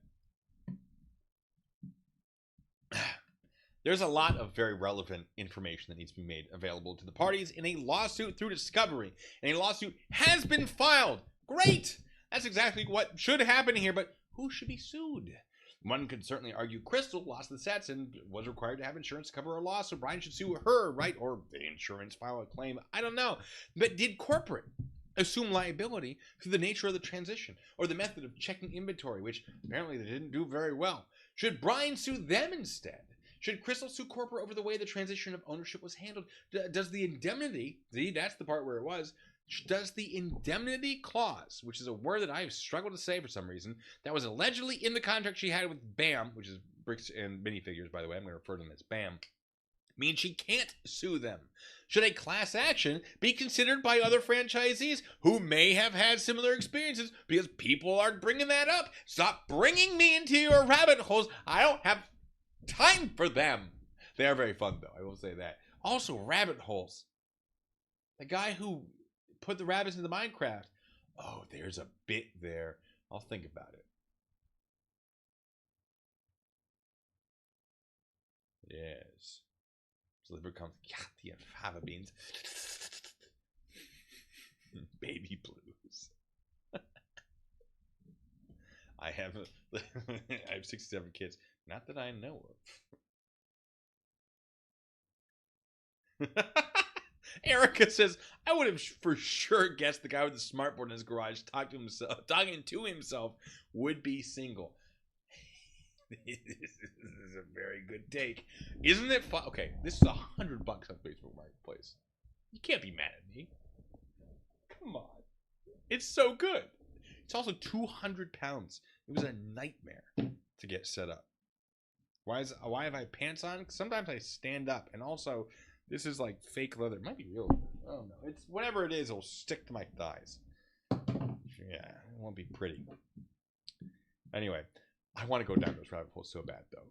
there's a lot of very relevant information that needs to be made available to the parties in a lawsuit through discovery. And a lawsuit has been filed. Great! That's exactly what should happen here, but who should be sued? One could certainly argue Crystal lost the sets and was required to have insurance cover her loss, so Brian should sue her, right? Or the insurance file a claim. I don't know. But did corporate assume liability through the nature of the transition or the method of checking inventory, which apparently they didn't do very well? Should Brian sue them instead? Should Crystal sue corporate over the way the transition of ownership was handled? Does the indemnity, see, that's the part where it was, does the indemnity clause, which is a word that I have struggled to say for some reason, that was allegedly in the contract she had with BAM, which is Bricks and Minifigures, by the way, I'm going to refer to them as BAM, means she can't sue them? Should a class action be considered by other franchisees who may have had similar experiences, because people are bringing that up? Stop bringing me into your rabbit holes. I don't have time for them. They are very fun, though. I will say that. Also, rabbit holes. The guy who put the rabbits into Minecraft. Oh, there's a bit there. I'll think about it. Yes. Sliver comes. Yeah, the fava beans. Baby blues. I have 67 kids. Not that I know of. Erica says, I would have for sure guessed the guy with the smartboard in his garage talking to himself would be single. This is a very good take. Isn't it fun? Okay, this is $100 on Facebook Marketplace. can't be mad at me. Come on. It's so good. It's also 200 pounds. It was a nightmare to get set up. Why have I pants on? Sometimes I stand up, and also this is like fake leather. It might be real. I don't know. It's whatever it is. It'll stick to my thighs. Yeah, it won't be pretty. Anyway, I want to go down those rabbit holes so bad, though.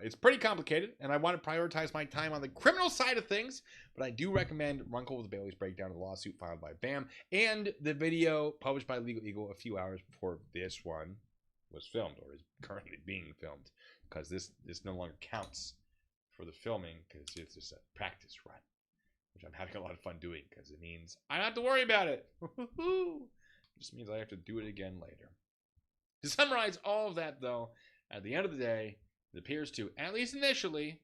It's pretty complicated, and I want to prioritize my time on the criminal side of things, but I do recommend Runkle with Bailey's breakdown of the lawsuit filed by BAM and the video published by Legal Eagle a few hours before this one was filmed, or is currently being filmed, because this no longer counts for the filming, because it's just a practice run, which I'm having a lot of fun doing, because it means I don't have to worry about it. Just means I have to do it again later. To summarize all of that, though, at the end of the day, it appears to, at least initially,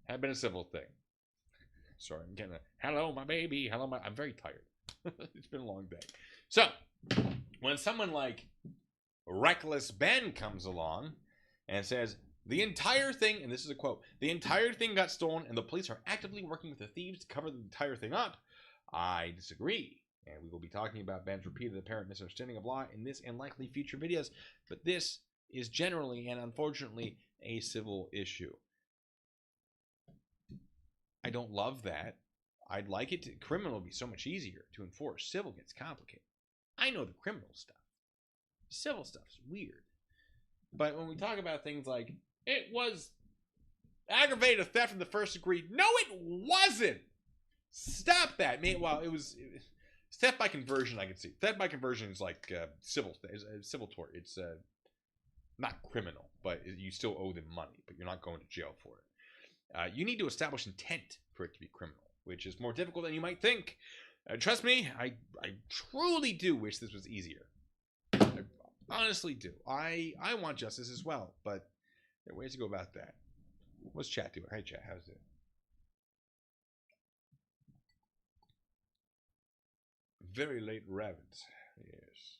have been a civil thing. Sorry, I'm getting a hello, my baby. Hello, my. I'm very tired. It's been a long day. So, when someone like Reckless Ben comes along and says, the entire thing, and this is a quote, the entire thing got stolen and the police are actively working with the thieves to cover the entire thing up, I disagree. And we will be talking about Ben's repeated apparent misunderstanding of law in this and likely future videos. But this is generally and unfortunately a civil issue. I don't love that. I'd like it to. Criminal would be so much easier to enforce. Civil gets complicated. I know the criminal stuff. Civil stuff's weird. But when we talk about things like, it was aggravated theft in the first degree. No, it wasn't. Stop that. Well, it was theft by conversion. I can see theft by conversion is like civil tort. It's not criminal, but you still owe them money, but you're not going to jail for it. You need to establish intent for it to be criminal, which is more difficult than you might think. Trust me, I truly do wish this was easier. I honestly do. I want justice as well, but there are ways to go about that. What's chat doing? Hey chat, how's it? Very late rabbits. Yes.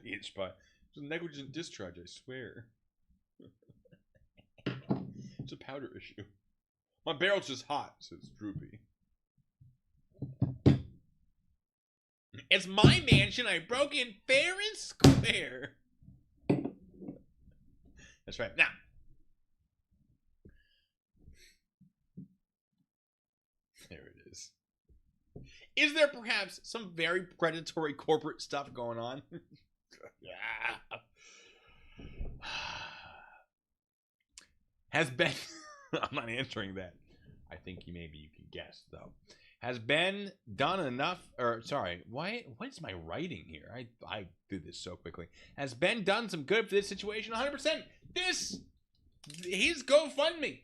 It's a negligent discharge, I swear. It's a powder issue. My barrel's just hot, so it's droopy. It's my mansion. I broke in fair and square. That's right. Now, there it is. Is there perhaps some very predatory corporate stuff going on? Yeah. Has Ben... I'm not answering that. I think maybe you can guess, though. Has Ben done enough... Or, sorry, what is my writing here? I did this so quickly. Has Ben done some good for this situation? 100%. His GoFundMe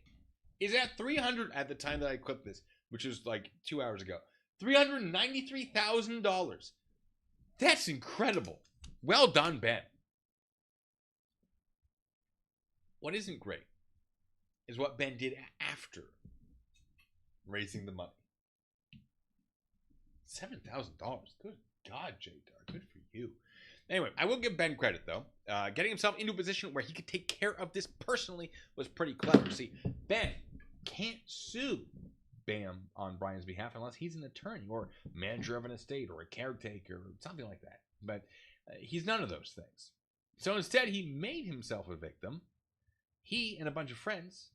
is at 300 at the time that I clipped this, which is like 2 hours ago. $393,000. That's incredible. Well done, Ben. What isn't great is what Ben did after raising the money. $7,000. Good God, J-Dar. Good for you. Anyway, I will give Ben credit, though. Getting himself into a position where he could take care of this personally was pretty clever. See, Ben can't sue BAM on Brian's behalf unless he's an attorney or manager of an estate or a caretaker or something like that. But he's none of those things. So instead, he made himself a victim. He and a bunch of friends...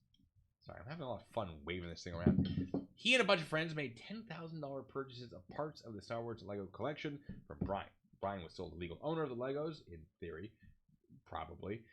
Sorry, I'm having a lot of fun waving this thing around. He and a bunch of friends made $10,000 purchases of parts of the Star Wars Lego collection from Brian. Brian was still the legal owner of the Legos, in theory, probably.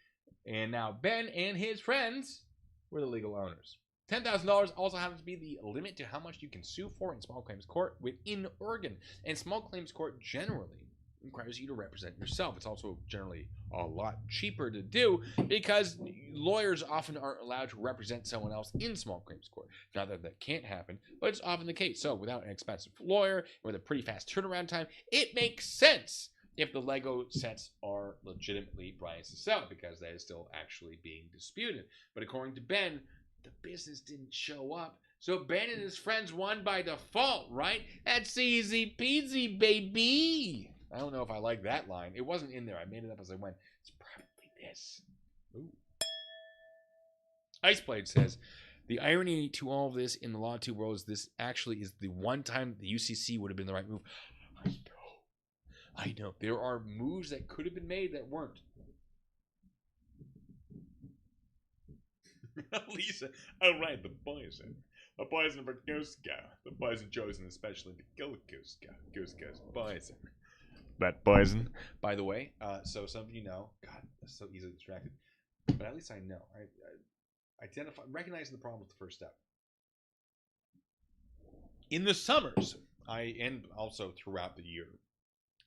And now Ben and his friends were the legal owners. $10,000 also happens to be the limit to how much you can sue for in small claims court within Oregon. And small claims court generally requires you to represent yourself. It's also generally a lot cheaper to do because lawyers often aren't allowed to represent someone else in small claims court. Not that that can't happen, but it's often the case. So without an expensive lawyer, with a pretty fast turnaround time, it makes sense if the Lego sets are legitimately Brian's to sell because that is still actually being disputed. But according to Ben, the business didn't show up. So Ben and his friends won by default, right? That's easy peasy, baby. I don't know if I like that line. It wasn't in there. I made it up as I went. It's probably this. Ooh. Iceblade says, The irony to all of this in the Law 2 world is this actually is the one time the UCC would have been the right move. I know. There are moves that could have been made that weren't. Lisa, oh right, the poison. A poison for Cusco. The poison chosen especially to kill Cusco. Cusco's poison. That poison. By the way, so some of you know, God, I'm so easily distracted. But at least I know. I identify, recognizing the problem with the first step. In the summers, and also throughout the year,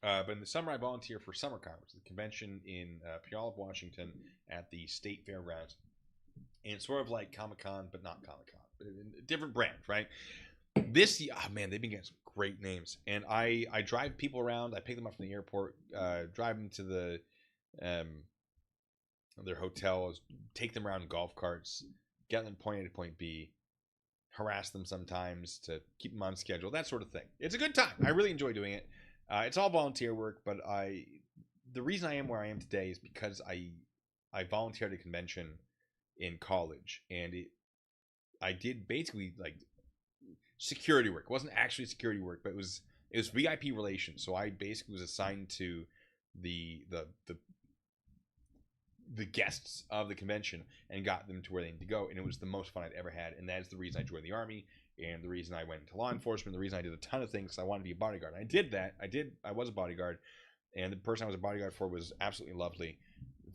but in the summer I volunteer for Summer Conference, the convention in Puyallup, Washington, at the State Fairgrounds. And it's sort of like Comic-Con, but not Comic-Con. But a different brand, right? This year, oh man, they've been getting some great names. And I drive people around. I pick them up from the airport, drive them to their hotels, take them around in golf carts, get them point A to point B, harass them sometimes to keep them on schedule, that sort of thing. It's a good time. I really enjoy doing it. It's all volunteer work, but the reason I am where I am today is because I volunteered at a convention in college, and I did basically like security work. It wasn't actually security work, but it was VIP relations. So I basically was assigned to the guests of the convention and got them to where they need to go, and it was the most fun I'd ever had. And that is the reason I joined the Army, and the reason I went into law enforcement, the reason I did a ton of things, because I wanted to be a bodyguard. And I did that. I was a bodyguard, and the person I was a bodyguard for was absolutely lovely,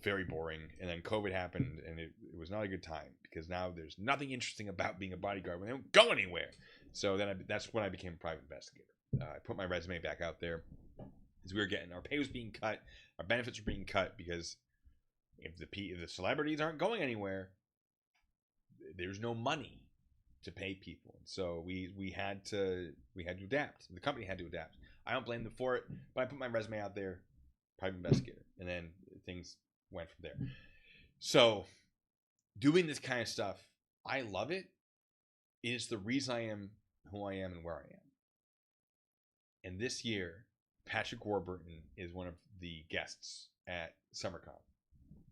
very boring. And then COVID happened, and it was not a good time, because now there's nothing interesting about being a bodyguard when they don't go anywhere. So then that's when I became a private investigator. I put my resume back out there, as we were getting, our pay was being cut, our benefits were being cut, because if the celebrities aren't going anywhere, there's no money to pay people. And so we had to adapt. The company had to adapt. I don't blame them for it, but I put my resume out there, private investigator, and then things went from there. So doing this kind of stuff, I love it. It's the reason I am who I am and where I am. And this year, Patrick Warburton is one of the guests at SummerCon.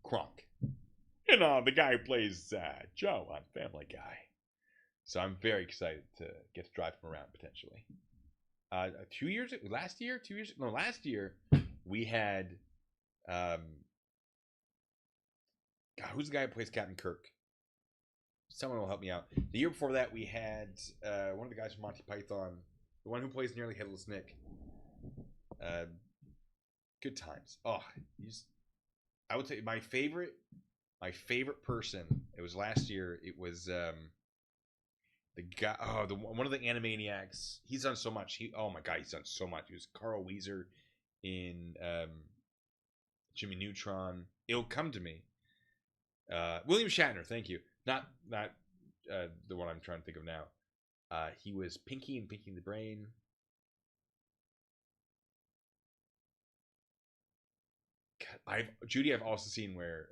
Kronk. You know, the guy who plays Joe on Family Guy. So I'm very excited to get to drive him around potentially. Last year, we had, God, who's the guy who plays Captain Kirk? Someone will help me out. The year before that, we had one of the guys from Monty Python, the one who plays Nearly Headless Nick. Good times. Oh, I would say my favorite person. It was last year. It was the guy. Oh, one of the Animaniacs. He's done so much. Oh my God, he's done so much. He was Carl Weezer in Jimmy Neutron. It'll Come to Me. William Shatner. Thank you. Not the one I'm trying to think of now. He was Pinky in Pinky and the Brain. God, I've also seen where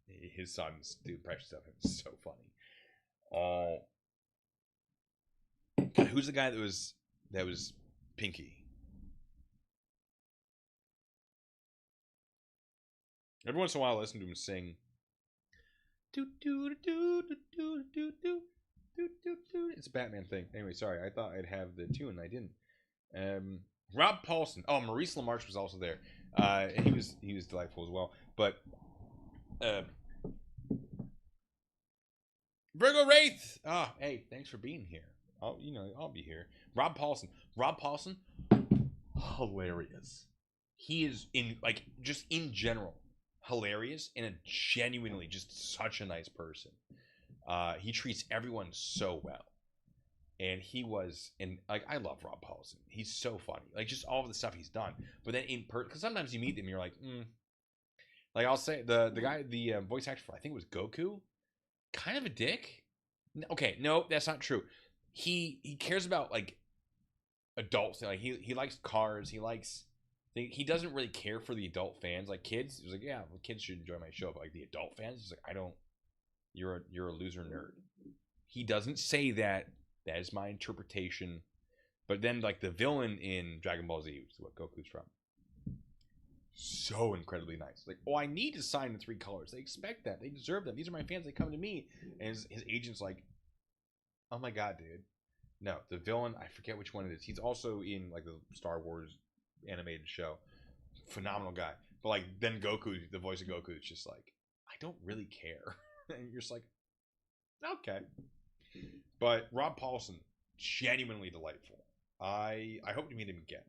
his sons do impressions of him. It's so funny. God, who's the guy that was Pinky? Every once in a while, I listen to him sing. It's a Batman thing. Anyway, sorry. I thought I'd have the tune. I didn't. Rob Paulson. Oh, Maurice LaMarche was also there. And he was delightful as well. But Virgo Wraith. Oh, hey, thanks for being here. I'll be here. Rob Paulson, hilarious. He is just in general hilarious and a genuinely just such a nice person. He treats everyone so well. And I love Rob Paulson. He's so funny. Like, just all of the stuff he's done. But then because sometimes you meet him, you're like, Like, I'll say, the guy, the voice actor for, I think it was Goku, kind of a dick. Okay, no, that's not true. He cares about, like, adults. Like, he likes cars. He doesn't really care for the adult fans. Like, kids, he's like, yeah, well, kids should enjoy my show. But, like, the adult fans, he's like, you're a loser nerd. He doesn't say that. That is my interpretation. But then, like, the villain in Dragon Ball Z, which is what Goku's from, so incredibly nice. Like, oh, I need to sign the 3 colors. They expect that. They deserve that. These are my fans. They come to me. And his agent's like, Oh my god, dude. No, the villain, I forget which one it is. He's also in like the Star Wars animated show. Phenomenal guy. But like then Goku, the voice of Goku is just like, I don't really care. And you're just like, okay. But Rob Paulson, genuinely delightful. I hope to meet him again.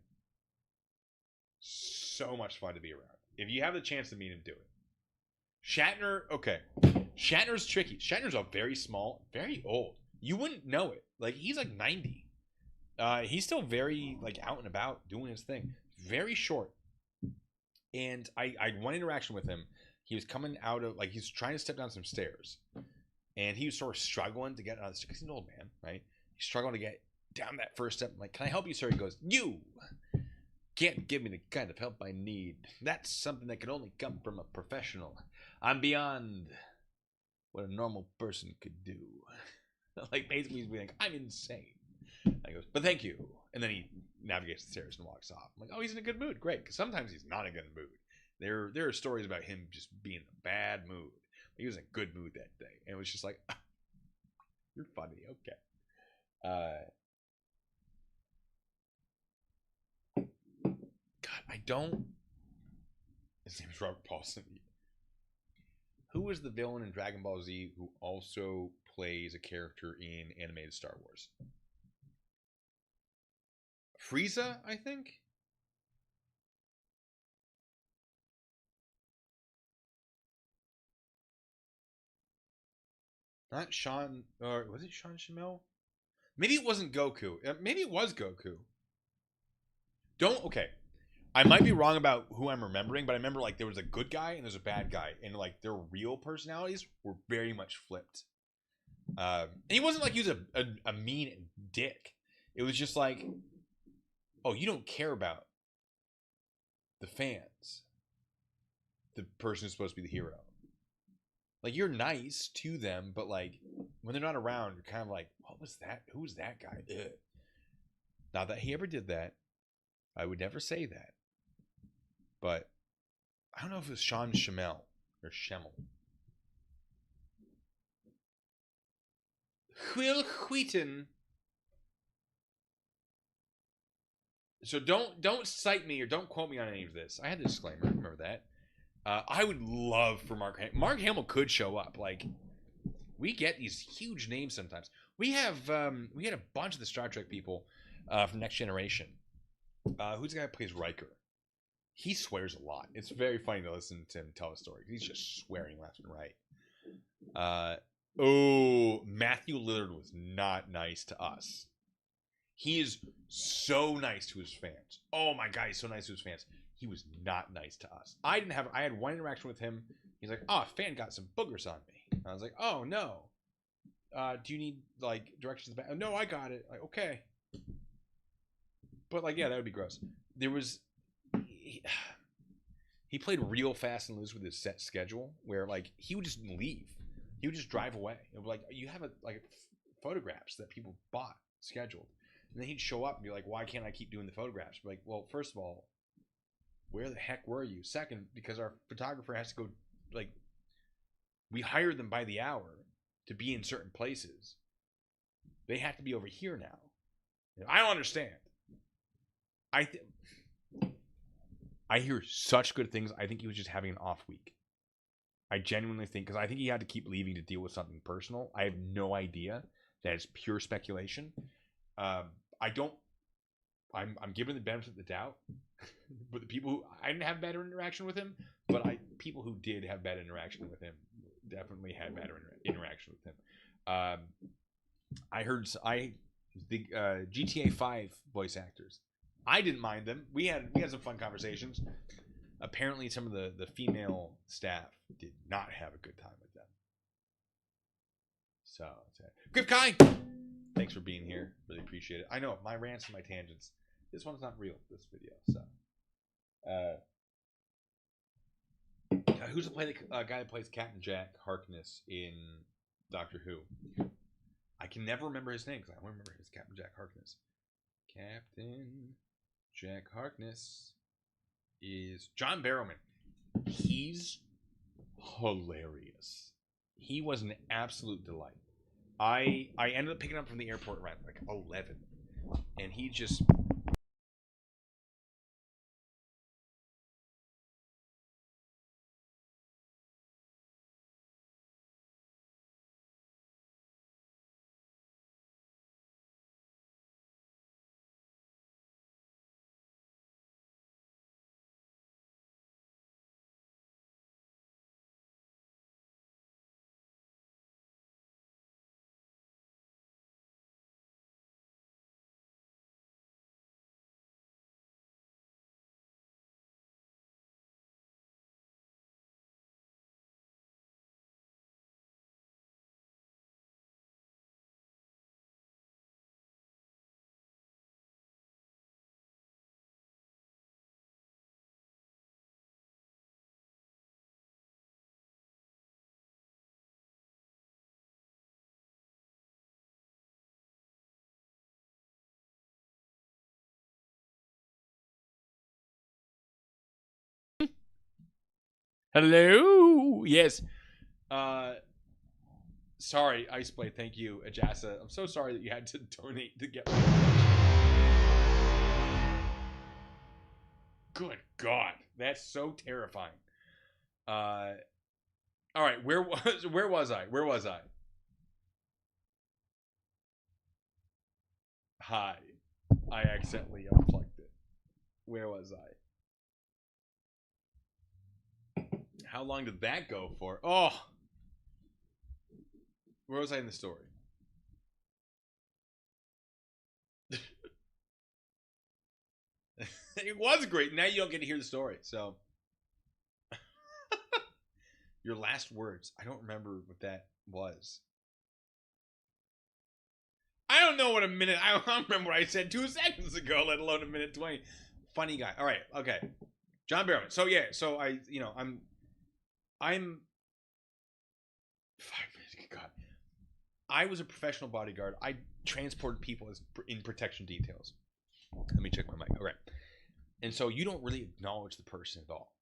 So much fun to be around. If you have the chance to meet him, do it. Shatner, okay. Shatner's tricky. Shatner's a very small, very old. You wouldn't know it. Like he's like 90. He's still very like out and about doing his thing. Very short. And I had one interaction with him. He was coming out of like he's trying to step down some stairs, and he was sort of struggling to get out of the stairs because he's an old man, right? He's struggling to get down that first step. I'm like, can I help you, sir? He goes, you can't give me the kind of help I need. That's something that can only come from a professional. I'm beyond what a normal person could do. Like basically he's being like, I'm insane. I goes, but thank you. And then he navigates the stairs and walks off. I'm like, oh, he's in a good mood. Great. Because sometimes he's not in a good mood. There are stories about him just being in a bad mood. He was in a good mood that day. And it was just like, ah, you're funny. Okay. God, I don't. His name's Robert Paulson. Who is the villain in Dragon Ball Z who also plays a character in animated Star Wars? Frieza, I think? Not Sean, or was it Sean Shamel? Maybe it wasn't Goku. Maybe it was Goku. Okay. I might be wrong about who I'm remembering, but I remember like there was a good guy and there's a bad guy, and like their real personalities were very much flipped. And he wasn't like he was a mean dick. It was just like, oh, you don't care about the fans. The person who's supposed to be the hero. Like you're nice to them, but like when they're not around, you're kind of like, what was that? Who was that guy? Ugh. Not that he ever did that. I would never say that. But I don't know if it was Sean Schemmel or Schemmel. Will Wheaton. So don't cite me or don't quote me on any of this. I had the disclaimer. Remember that. I would love for Mark Hamill could show up. Like we get these huge names sometimes. We had a bunch of the Star Trek people from Next Generation. Who's the guy who plays Riker? He swears a lot. It's very funny to listen to him tell a story. He's just swearing left and right. Matthew Lillard was not nice to us. He is so nice to his fans. Oh my God, he's so nice to his fans. He was not nice to us. I had one interaction with him. He's like, oh, a fan got some boogers on me. And I was like, oh no. Do you need like directions back? No, I got it. Like, okay. But like, yeah, that would be gross. There was he played real fast and loose with his set schedule where like he would just leave. He would just drive away. It was like you have photographs that people bought scheduled. And then he'd show up and be like, why can't I keep doing the photographs? Like, well, first of all, where the heck were you? Second, because our photographer has to go, like, we hire them by the hour to be in certain places. They have to be over here now. I don't understand. I hear such good things. I think he was just having an off week. I genuinely think, because I think he had to keep leaving to deal with something personal. I have no idea. That is pure speculation. I'm giving the benefit of the doubt, but the people who I didn't have better interaction with him, but people who did have bad interaction with him definitely had better interaction with him. I heard the GTA 5 voice actors. I didn't mind them. We had some fun conversations. Apparently, some of the female staff did not have a good time with them. So, Griff Kai, thanks for being here. Really appreciate it. I know my rants and my tangents. This one's not real. This video. So, who's the guy that plays Captain Jack Harkness in Doctor Who? I can never remember his name because I don't remember his Captain Jack Harkness. Captain Jack Harkness is John Barrowman. He's hilarious. He was an absolute delight. I ended up picking him up from the airport around like 11, and he just. Hello. Yes. Uh, sorry, Iceblade. Thank you, Ajasa. I'm so sorry that you had to donate to get my Good God, that's so terrifying. Uh, all right, where was I? Where was I? Hi, I accidentally unplugged it. Where was I? How long did that go for? Oh, where was I in the story? It was great. Now you don't get to hear the story. So, your last words. I don't remember what that was. I don't know what a minute. I don't remember what I said 2 seconds ago, let alone a minute 20. Funny guy. All right. Okay. John Barrowman. So yeah. So I'm. 5 minutes. God. I was a professional bodyguard. I transported people as in protection details. Let me check my mic. All right. And so you don't really acknowledge the person at all.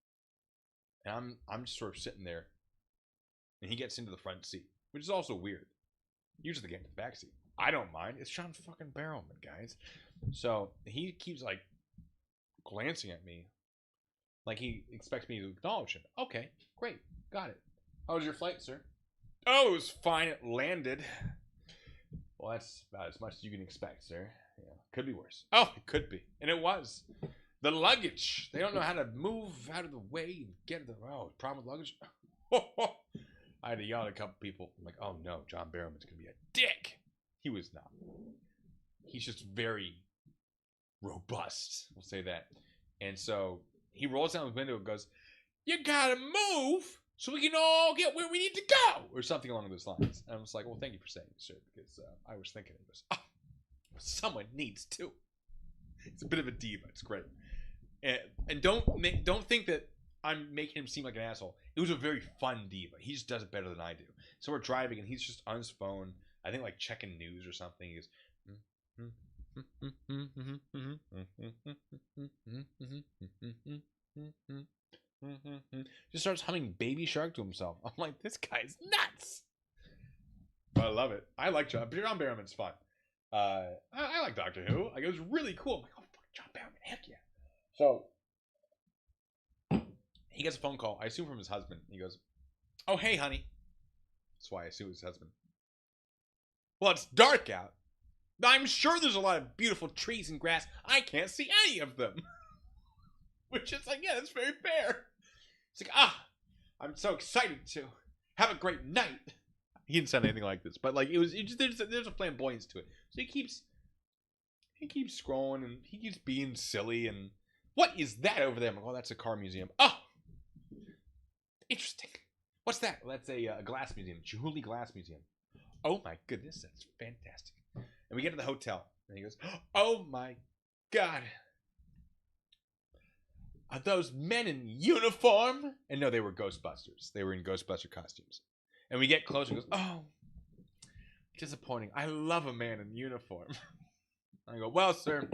And I'm just sort of sitting there, and he gets into the front seat, which is also weird. Usually they get into the back seat. I don't mind. It's John fucking Barrowman, guys. So he keeps like glancing at me, like he expects me to acknowledge him. Okay, great, got it. How was your flight, sir? Oh, it was fine. It landed. Well, that's about as much as you can expect, sir. Yeah, could be worse. Oh, it could be, and it was. The luggage. They don't know how to move out of the way and get the problem with luggage. I had to yell at a couple people. I'm like, oh no, John Barrowman's gonna be a dick. He was not. He's just very robust. We'll say that. And so he rolls down the window and goes, "You gotta move so we can all get where we need to go," or something along those lines. And I was like, "Well, thank you for saying it, sir, because I was thinking it was. Oh, someone needs to." It's a bit of a diva. It's great. And don't think that I'm making him seem like an asshole. It was a very fun diva. He just does it better than I do. So we're driving, and he's just on his phone. I think like checking news or something. He goes, just starts humming Baby Shark to himself. I'm like, this guy's nuts. But I love it. I like John Barrowman's fun. I like Doctor Who. Like, it was really cool. I'm like, oh fuck, John Barrowman, heck yeah. So he gets a phone call. I assume from his husband. He goes, "Oh hey, honey." That's why I assume it's his husband. "Well, it's dark out. I'm sure there's a lot of beautiful trees and grass. I can't see any of them." Which is like, yeah, that's very fair. It's like, I'm so excited to have a great night. He didn't sound anything like this, but like there's a flamboyance to it. So he keeps scrolling and he keeps being silly. And what is that over there? I'm like, oh, that's a car museum. Oh, interesting. What's that? Well, that's a glass museum, Chihuly Glass Museum. Oh my goodness, that's fantastic. And we get to the hotel, and he goes, "Oh my god, are those men in uniform?" And no, they were Ghostbusters. They were in Ghostbuster costumes. And we get closer and goes, "Oh, disappointing. I love a man in uniform." I go, "Well, sir,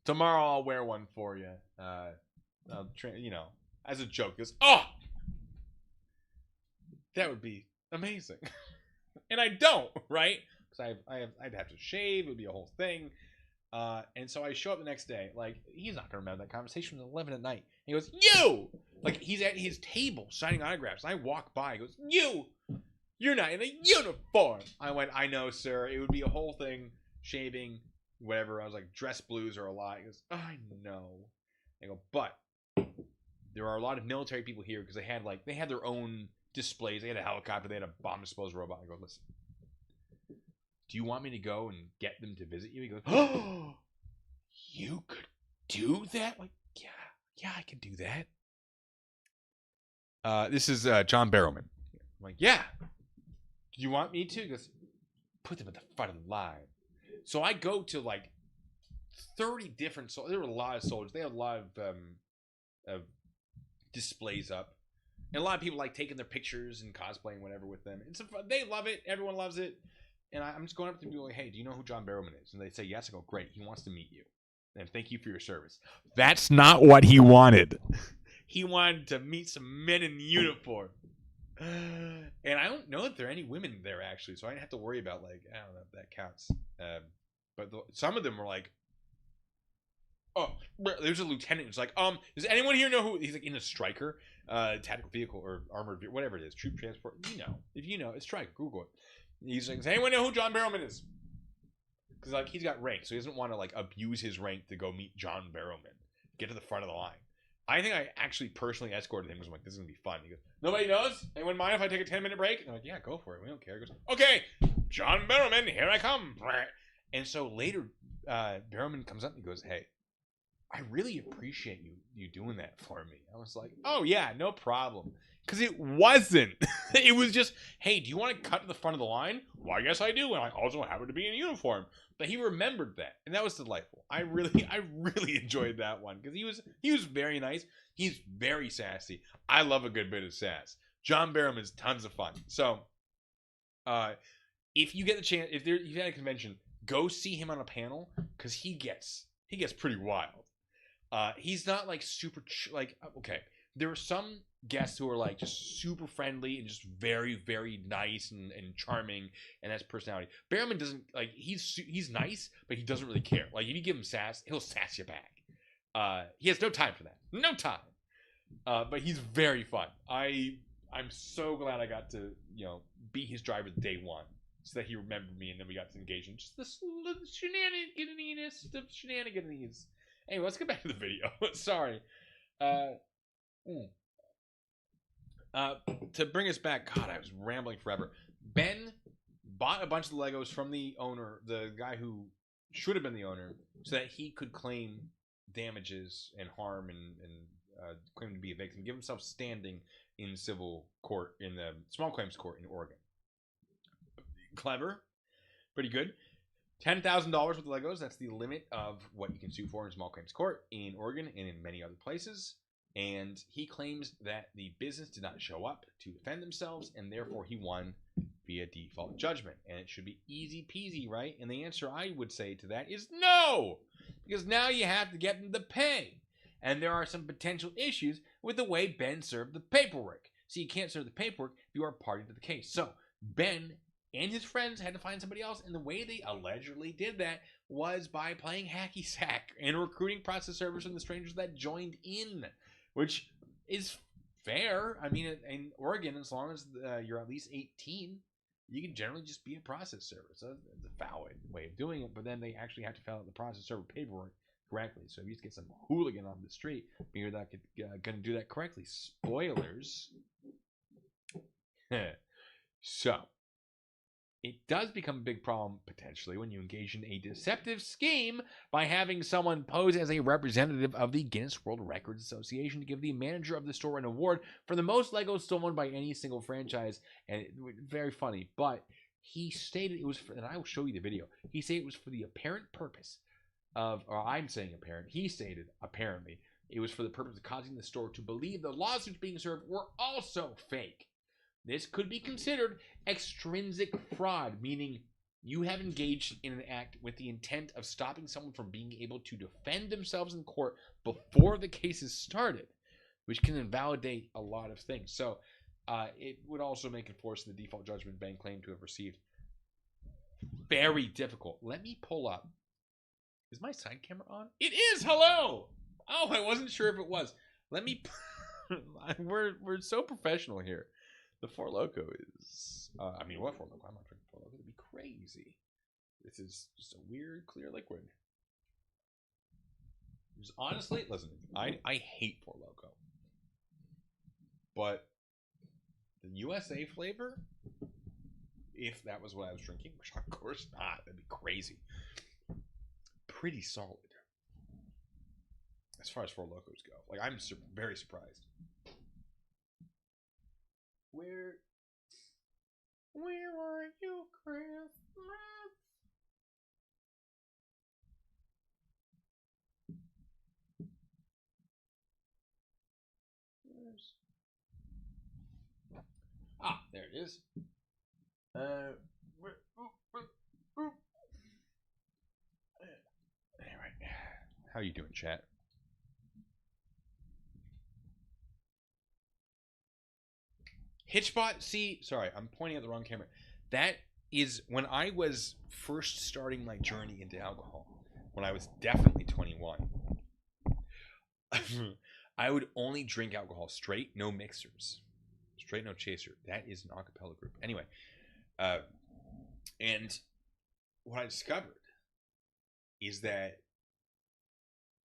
tomorrow I'll wear one for you. As a joke." He goes, "Oh, that would be amazing." And I don't, right? Because I'd have to shave. It would be a whole thing. And so I show up the next day. Like, he's not going to remember that conversation. It was 11 at night. And he goes, you! Like, he's at his table signing autographs. And I walk by. He goes, you're not in a uniform. I went, I know, sir. It would be a whole thing. Shaving, whatever. I was like, dress blues are a lie. He goes, I know. I go, but there are a lot of military people here because they had their own displays. They had a helicopter. They had a bomb disposal robot. I go, listen. Do you want me to go and get them to visit you? He goes, oh, you could do that? Like, yeah, I can do that. This is John Barrowman. I'm like, yeah. Do you want me to? He goes, put them at the front of the line. So I go to like 30 different soldiers. There were a lot of soldiers. They had a lot of displays up. And a lot of people like taking their pictures and cosplaying whatever with them. They love it. Everyone loves it. And I'm just going up to them and like, hey, do you know who John Barrowman is? And they say, yes. I go, great. He wants to meet you. And thank you for your service. That's not what he wanted. He wanted to meet some men in uniform. And I don't know if there are any women there, actually. So I didn't have to worry about, like, I don't know if that counts. But some of them were like, oh, there's a lieutenant who's like, does anyone here know who? He's like in a Stryker, tactical vehicle or armored vehicle, whatever it is, troop transport. You know. If you know, it's Stryker. Google it. He's like, does anyone know who John Barrowman is? Because like he's got rank, so he doesn't want to like abuse his rank to go meet John Barrowman. Get to the front of the line. I think I actually personally escorted him because I'm like, this is gonna be fun. He goes, nobody knows? Anyone mind if I take a 10-minute break? And I'm like, yeah, go for it. We don't care. He goes, okay, John Barrowman, here I come. And so later, Barrowman comes up and he goes, hey, I really appreciate you doing that for me. I was like, oh yeah, no problem. Because it wasn't. It was just, hey, do you want to cut to the front of the line? Why, yes, I do. And I also happen to be in uniform. But he remembered that. And that was delightful. I really enjoyed that one. Because he was very nice. He's very sassy. I love a good bit of sass. John Barrowman's tons of fun. So, if you get the chance, if you're at a convention, go see him on a panel. Because he gets pretty wild. He's not like super, okay. There are some guests who are like just super friendly and just very, very nice and charming, and that's personality. Barrowman doesn't like he's nice, but he doesn't really care. Like if you give him sass, he'll sass you back. He has no time for that. No time. But he's very fun. I'm so glad I got to be his driver day one, so that he remembered me, and then we got to engage in just the shenanigans. Anyway, let's get back to the video. Sorry. To bring us back, God, I was rambling forever. Ben bought a bunch of the Legos from the owner, the guy who should have been the owner, so that he could claim damages and harm and claim to be a victim, give himself standing in civil court, in the small claims court in Oregon. Clever. Pretty good. $10,000 with the Legos. That's the limit of what you can sue for in small claims court in Oregon and in many other places. And he claims that the business did not show up to defend themselves, and therefore he won via default judgment. And it should be easy peasy, right? And the answer I would say to that is no! Because now you have to get them to pay. And there are some potential issues with the way Ben served the paperwork. So you can't serve the paperwork if you are party to the case. So Ben and his friends had to find somebody else, and the way they allegedly did that was by playing hacky sack and recruiting process servers from the strangers that joined in, which is fair. I mean, in Oregon, as long as you're at least 18, you can generally just be a process server. So it's a valid way of doing it, but then they actually have to fill out the process server paperwork correctly. So if you just get some hooligan off the street, you're not going to do that correctly. Spoilers. So it does become a big problem, potentially, when you engage in a deceptive scheme by having someone pose as a representative of the Guinness World Records Association to give the manager of the store an award for the most Legos stolen by any single franchise. And very funny, but he stated it was for, and I will show you the video, he said it was for the apparent purpose of, or I'm saying apparent, he stated apparently, it was for the purpose of causing the store to believe the lawsuits being served were also fake. This could be considered extrinsic fraud, meaning you have engaged in an act with the intent of stopping someone from being able to defend themselves in court before the case is started, which can invalidate a lot of things. So It would also make enforcing the default judgment bank claimed to have received very difficult. Let me pull up. Is my side camera on? It is. Hello. Oh, I wasn't sure if it was. Let me. we're so professional here. The Four Loko is. I mean, what Four Loko? I'm not drinking Four Loko. It'd be crazy. This is just a weird, clear liquid. Just honestly, listen. I hate Four Loko, but the USA flavor, if that was what I was drinking, which of course not, that'd be crazy. Pretty solid as far as Four Locos go. Like, I'm very surprised. Where are you, Christmas? There it is. Anyway, how you doing, chat? Hitchbot, see, sorry, I'm pointing at the wrong camera. That is when I was first starting my journey into alcohol, when I was definitely 21. I would only drink alcohol straight, no mixers. Straight, no chaser. That is an acapella group. Anyway, and what I discovered is that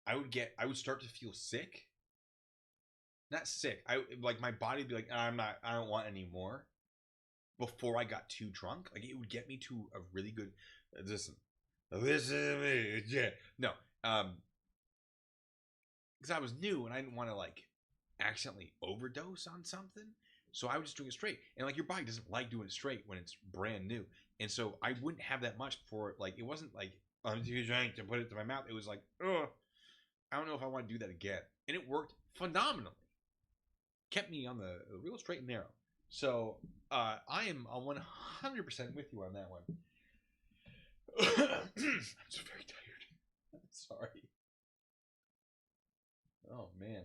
I would start to feel sick. Not sick. Like my body would be like, I don't want any more. Before I got too drunk, like it would get me to a really good. Listen to me, yeah. No, because I was new and I didn't want to like accidentally overdose on something. So I was just doing it straight, and like your body doesn't like doing it straight when it's brand new, and so I wouldn't have that much before. Like it wasn't like I'm too drunk to put it to my mouth. It was like, oh, I don't know if I want to do that again, and it worked phenomenally. Kept me on the real straight and narrow. So I am 100% with you on that one. I'm so very tired. I'm sorry. Oh man,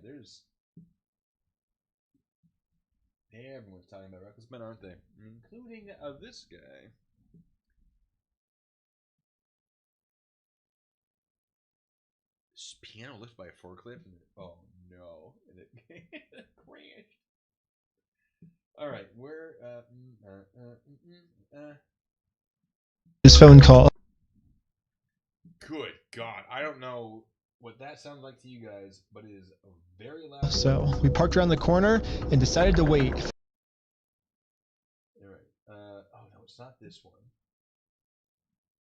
everyone's talking about reckless men, aren't they? Including this guy. This piano lifted by a forklift, and oh no, and it crashed. All right, where? This phone call. Good God, I don't know what that sounds like to you guys, but it is very loud. So we parked around the corner and decided to wait. All right. Oh no, it's not this one.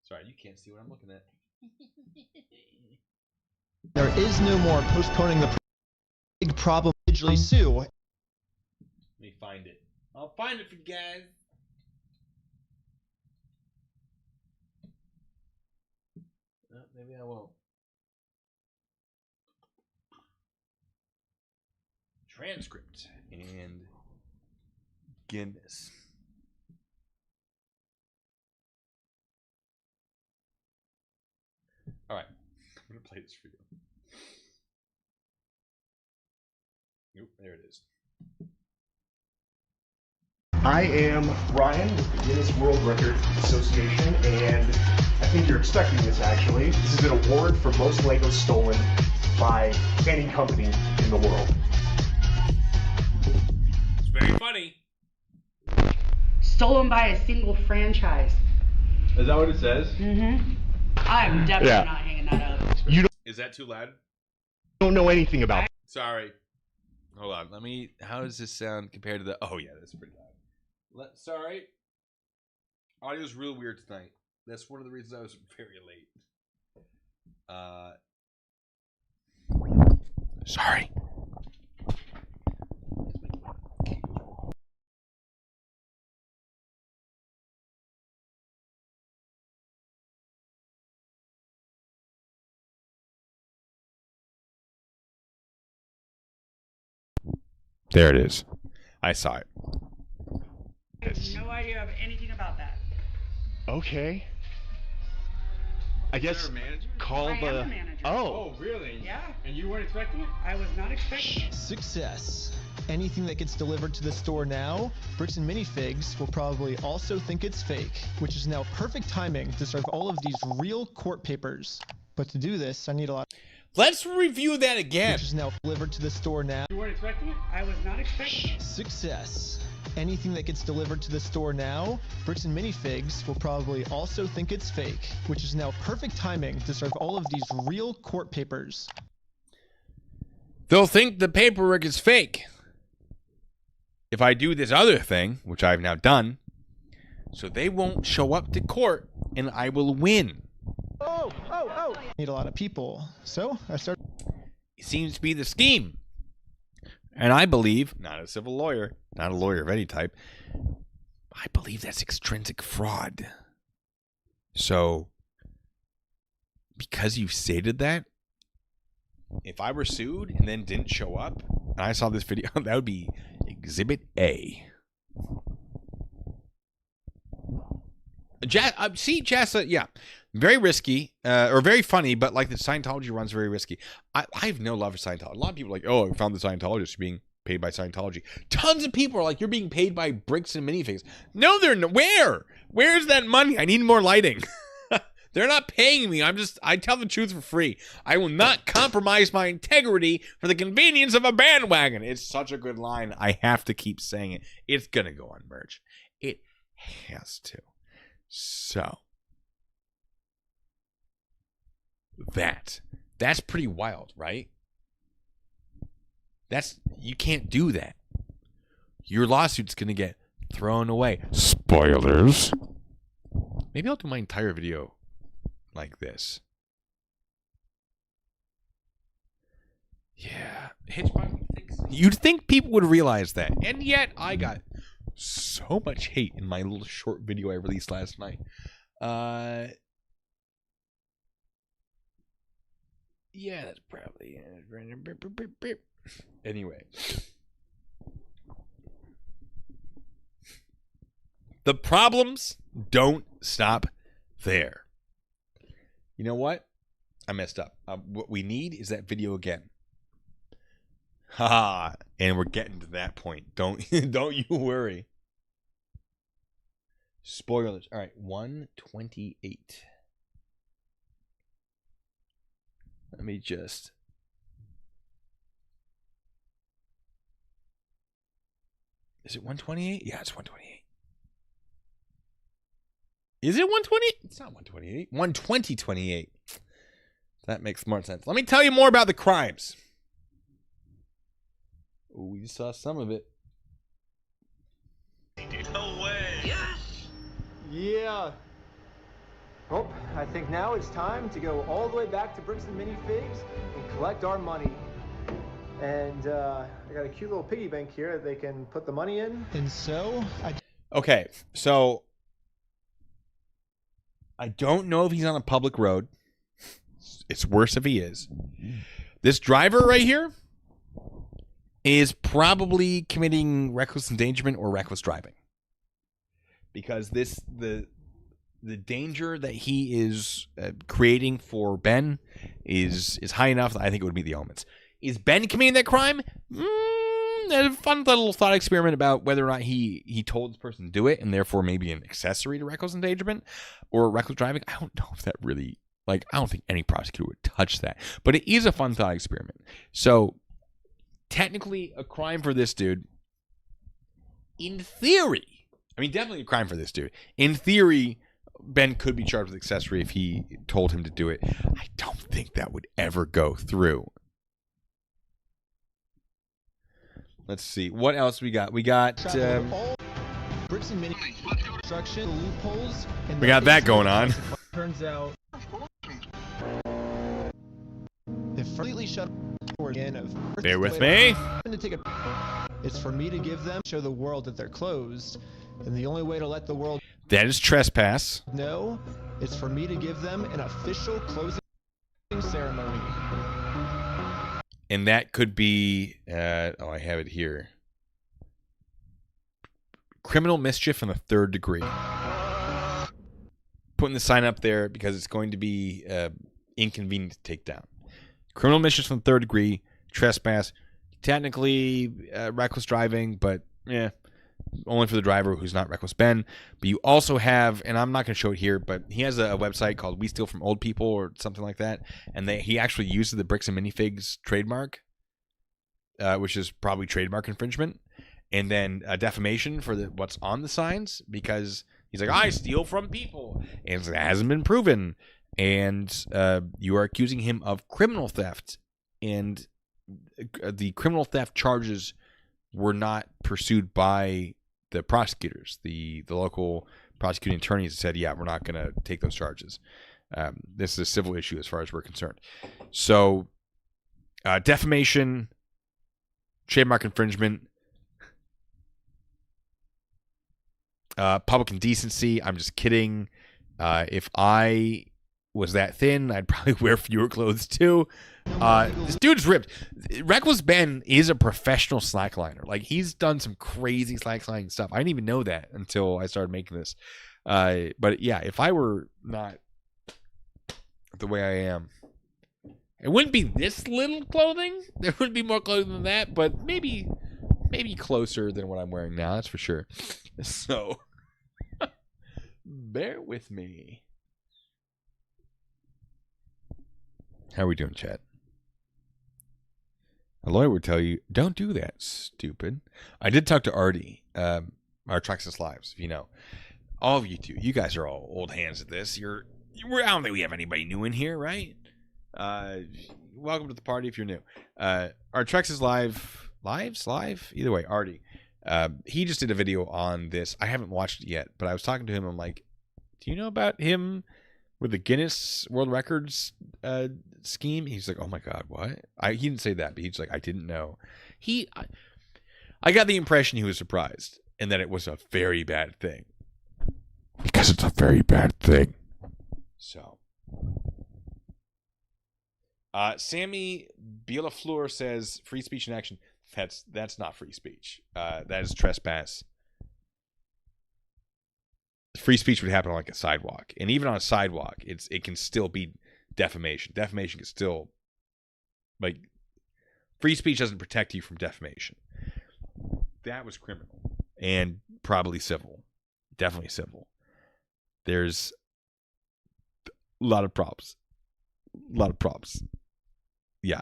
Sorry, you can't see what I'm looking at. There is no more postponing the big problem. Digitally sue. Let me find it. I'll find it for you guys. Maybe I won't. Transcript and Guinness. All right, I'm gonna play this for you. Nope, there it is. I am Ryan with the Guinness World Record Association, and I think you're expecting this actually. This is an award for most Legos stolen by any company in the world. It's very funny. Stolen by a single franchise. Is that what it says? Mm-hmm. I'm definitely not hanging that up. You Is that too loud? don't know anything about it. Sorry. Hold on. Let me. How does this sound compared to the? Oh yeah, that's pretty loud. Sorry. Audio's real weird tonight. That's one of the reasons I was very late. Sorry. There it is. I saw it. I have no idea of anything about that. Okay. I guess call I am the. a manager. Oh. really? Yeah. And you weren't expecting it? I was not expecting it. Success. Anything that gets delivered to the store now, Bricks and Minifigs will probably also think it's fake, which is now perfect timing to serve all of these real court papers. But to do this, I need a lot. Let's review that again. Which is now delivered to the store now. You weren't expecting it? I was not expecting it. Success. Anything that gets delivered to the store now, Bricks and Minifigs will probably also think it's fake, which is now perfect timing to serve all of these real court papers. They'll think the paperwork is fake. If I do this other thing, which I've now done, so they won't show up to court and I will win. Oh! Need a lot of people. So I started. It seems to be the scheme. And I believe, not a civil lawyer, not a lawyer of any type, I believe that's extrinsic fraud. So, because you stated that, if I were sued and then didn't show up, and I saw this video, that would be Exhibit A. See, Jessa, yeah, very risky, or very funny, but like the Scientology run's very risky. I have no love for Scientology. A lot of people are like, oh, I found the Scientologists being paid by Scientology. Tons of people are like, you're being paid by Bricks and Minifigs. No, they're not. Where's that money? I need more lighting. They're not paying me. I tell the truth for free. I will not compromise my integrity for the convenience of a bandwagon. It's such a good line. I have to keep saying it. It's going to go on merch. It has to. So, that's pretty wild, right? You can't do that. Your lawsuit's going to get thrown away. Spoilers. Maybe I'll do my entire video like this. Yeah. You'd think people would realize that. And yet, I got so much hate in my little short video I released last night. Yeah, that's probably it. Anyway. The problems don't stop there. You know what? I messed up. What we need is that video again. Ha! And we're getting to that point. Don't you worry. Spoilers. All right, 128. Let me just. Is it 128? Yeah, it's 128. Is it 128? It's not 128. 120.28. That makes more sense. Let me tell you more about the crimes. Ooh, we saw some of it. No way. Yes. Yeah. Well, I think now it's time to go all the way back to Bricks and Minifigs and collect our money. And I got a cute little piggy bank here that they can put the money in. And so Okay, so I don't know if he's on a public road. It's worse if he is. This driver right here is probably committing reckless endangerment or reckless driving. Because the danger that he is creating for Ben is high enough that I think it would meet the elements. Is Ben committing that crime? A fun little thought experiment about whether or not he told this person to do it and therefore maybe an accessory to reckless endangerment or reckless driving. I don't know if that really, I don't think any prosecutor would touch that. But it is a fun thought experiment. So, technically a crime for this dude. In theory, definitely a crime for this dude. In theory, Ben could be charged with accessory if he told him to do it. I don't think that would ever go through. Let's see. What else we got? We got Bricks and Mini construction loopholes. We got that going on. Turns out they completely shut again of. Bear with me. It's for me to give them, show the world that they're closed, and the only way to let the world that is trespass. know is for me to give them an official closing ceremony. And that could be, I have it here. Criminal mischief in the third degree. putting the sign up there because it's going to be inconvenient to take down. Criminal missions from the third degree, trespass, technically reckless driving, but only for the driver who's not reckless Ben. But you also have, and I'm not going to show it here, but he has a website called We Steal From Old People or something like that, and he actually uses the Bricks and Minifigs trademark, which is probably trademark infringement, and then defamation for what's on the signs, because he's like, I steal from people, and it hasn't been proven, and you are accusing him of criminal theft, and the criminal theft charges were not pursued by the prosecutors. The local prosecuting attorneys said, yeah, we're not going to take those charges. This is a civil issue as far as we're concerned. So defamation, trademark infringement, public indecency. I'm just kidding. If I was that thin, I'd probably wear fewer clothes too. This dude's ripped. Reckless Ben is a professional slackliner. Like, he's done some crazy slacklining stuff. I didn't even know that until I started making this. But yeah, if I were not the way I am, it wouldn't be this little clothing. There would be more clothing than that, but maybe closer than what I'm wearing now. That's for sure. So bear with me. How are we doing, chat? A lawyer would tell you, don't do that, stupid. I did talk to Artie, our Trexas Lives, if you know. All of you two, you guys are all old hands at this. I don't think we have anybody new in here, right? Welcome to the party if you're new. Our Trexas Live, either way, Artie. He just did a video on this. I haven't watched it yet, but I was talking to him. I'm like, do you know about him with the Guinness World Records scheme? He's like, oh my God, what? He didn't say that, but he's like, I didn't know. I got the impression he was surprised and that it was a very bad thing. Because it's a very bad thing. So. Sammy Bielafleur says, free speech in action. That's not free speech. That is trespass. Free speech would happen on like a sidewalk, and even on a sidewalk, it can still be defamation. Defamation can still, like, free speech doesn't protect you from defamation. That was criminal and probably civil, definitely civil. There's a lot of props, Yeah,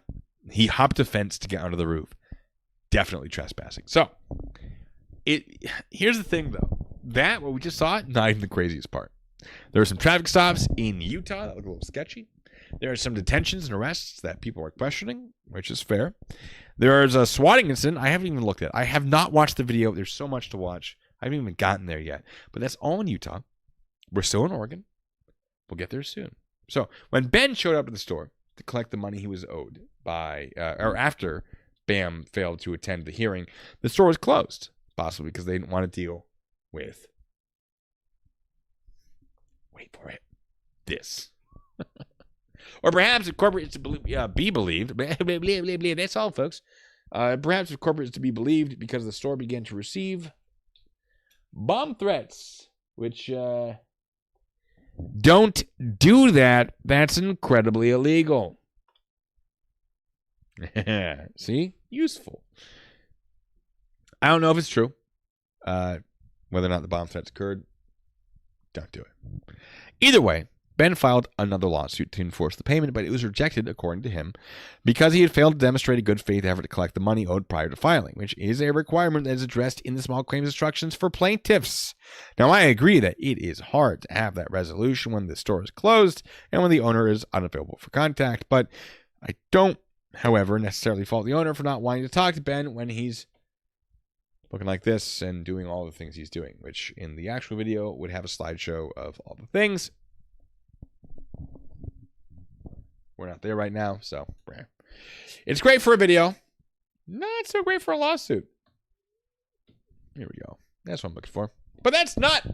he hopped a fence to get onto the roof. Definitely trespassing. So, here's the thing though. That, what we just saw, not even the craziest part. There are some traffic stops in Utah that look a little sketchy. There are some detentions and arrests that people are questioning, which is fair. There's a swatting incident I haven't even looked at. I have not watched the video. There's so much to watch. I haven't even gotten there yet. But that's all in Utah. We're still in Oregon. We'll get there soon. So when Ben showed up at the store to collect the money he was owed or after Bam failed to attend the hearing, the store was closed, possibly because they didn't want to deal with, wait for it, this. Or perhaps if corporate is to be believed, that's all, folks. Perhaps if corporate is to be believed, because the store began to receive bomb threats, which don't do that. That's incredibly illegal. See? Useful. I don't know if it's true. Whether or not the bomb threats occurred, don't do it. Either way, Ben filed another lawsuit to enforce the payment, but it was rejected, according to him, because he had failed to demonstrate a good faith effort to collect the money owed prior to filing, which is a requirement that is addressed in the small claims instructions for plaintiffs. Now, I agree that it is hard to have that resolution when the store is closed and when the owner is unavailable for contact, but I don't, however, necessarily fault the owner for not wanting to talk to Ben when he's looking like this and doing all the things he's doing, which in the actual video would have a slideshow of all the things. We're not there right now, so it's great for a video. Not so great for a lawsuit. Here we go. That's what I'm looking for. But that's not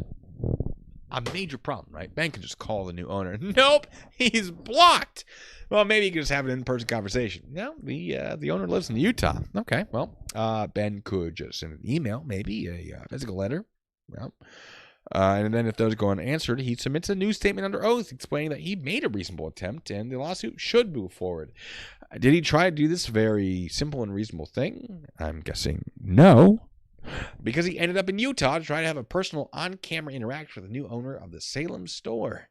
a major problem, right? Ben can just call the new owner. Nope, he's blocked. Well, maybe you can just have an in-person conversation. No, the owner lives in Utah. Okay, well, Ben could just send an email, maybe a physical letter. Well, And then if those go unanswered, he submits a new statement under oath explaining that he made a reasonable attempt and the lawsuit should move forward. Did he try to do this very simple and reasonable thing? I'm guessing no, because he ended up in Utah to try to have a personal on-camera interaction with the new owner of the Salem store.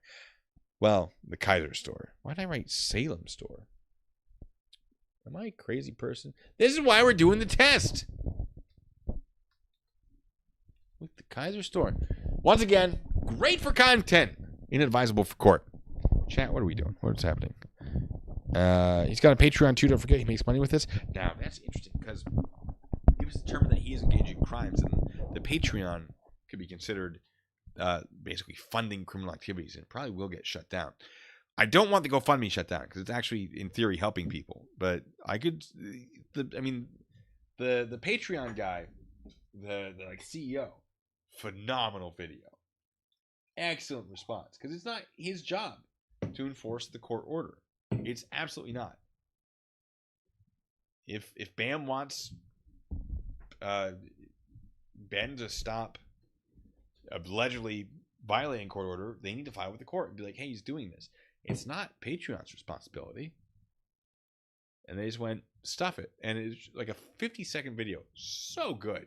Well, the Kaiser store. Why did I write Salem store? Am I a crazy person? This is why we're doing the test. With the Kaiser store. Once again, great for content. Inadvisable for court. Chat, what are we doing? What's happening? He's got a Patreon too. Don't forget he makes money with this. Now, that's interesting because it was determined that he is engaging in crimes, and the Patreon could be considered basically funding criminal activities, and it probably will get shut down. I don't want the GoFundMe shut down because it's actually, in theory, helping people. But I could, the Patreon guy, the like CEO, phenomenal video, excellent response because it's not his job to enforce the court order. It's absolutely not. If Bam wants Ben to stop allegedly violating court order, they need to file with the court and be like, hey, he's doing this. It's not Patreon's responsibility. And they just went, stuff it. And it's like a 50-second video. So good.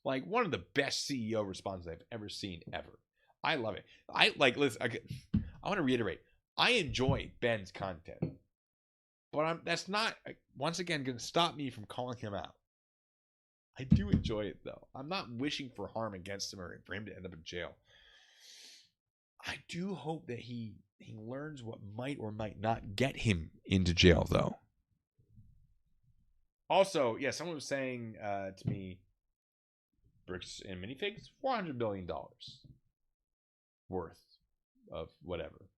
Like one of the best CEO responses I've ever seen ever. I love it. I want to reiterate. I enjoy Ben's content. But that's not, once again, going to stop me from calling him out. I do enjoy it, though. I'm not wishing for harm against him or for him to end up in jail. I do hope that he learns what might or might not get him into jail, though. Also, yeah, someone was saying to me, bricks and minifigs, $400 billion worth of whatever.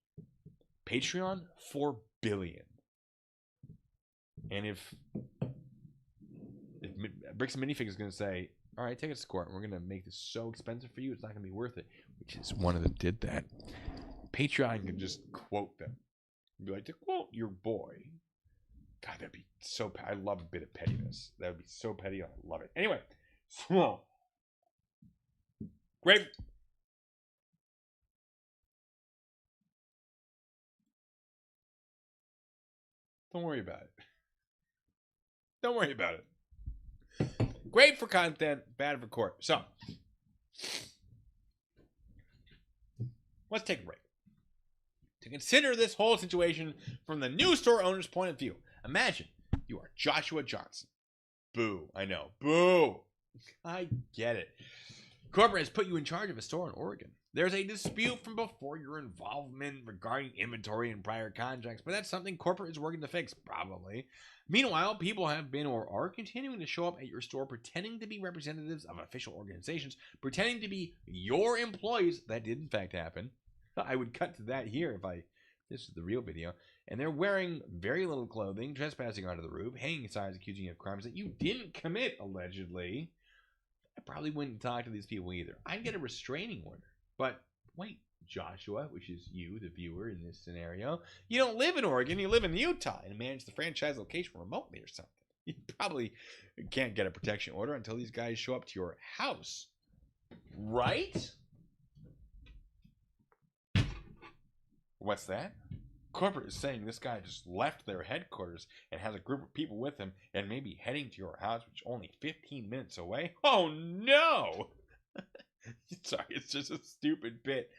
Patreon, $4 billion. And if Bricks and Minifigs is going to say, all right, take us to court, and we're going to make this so expensive for you, it's not going to be worth it, which is one of them did that. Patreon can just quote them. Be like, to quote your boy. God, that'd be so I love a bit of pettiness. That would be so petty. I love it. Anyway, so great. Don't worry about it. Don't worry about it. Great for content, bad for court. So, let's take a break to consider this whole situation from the new store owner's point of view. Imagine you are Joshua Johnson. Boo. I know. Boo. I get it. Corporate has put you in charge of a store in Oregon. There's a dispute from before your involvement regarding inventory and prior contracts, but that's something corporate is working to fix, probably. Meanwhile, people have been or are continuing to show up at your store pretending to be representatives of official organizations, pretending to be your employees. That did, in fact, happen. I would cut to that here if this is the real video. And they're wearing very little clothing, trespassing onto the roof, hanging signs accusing you of crimes that you didn't commit, allegedly. I probably wouldn't talk to these people either. I'd get a restraining order. But wait, Joshua, which is you, the viewer in this scenario, you don't live in Oregon, you live in Utah and manage the franchise location remotely or something. You probably can't get a protection order until these guys show up to your house. Right? What's that? Corporate is saying this guy just left their headquarters and has a group of people with him and may be heading to your house, which is only 15 minutes away. Oh, no! Sorry, it's just a stupid bit.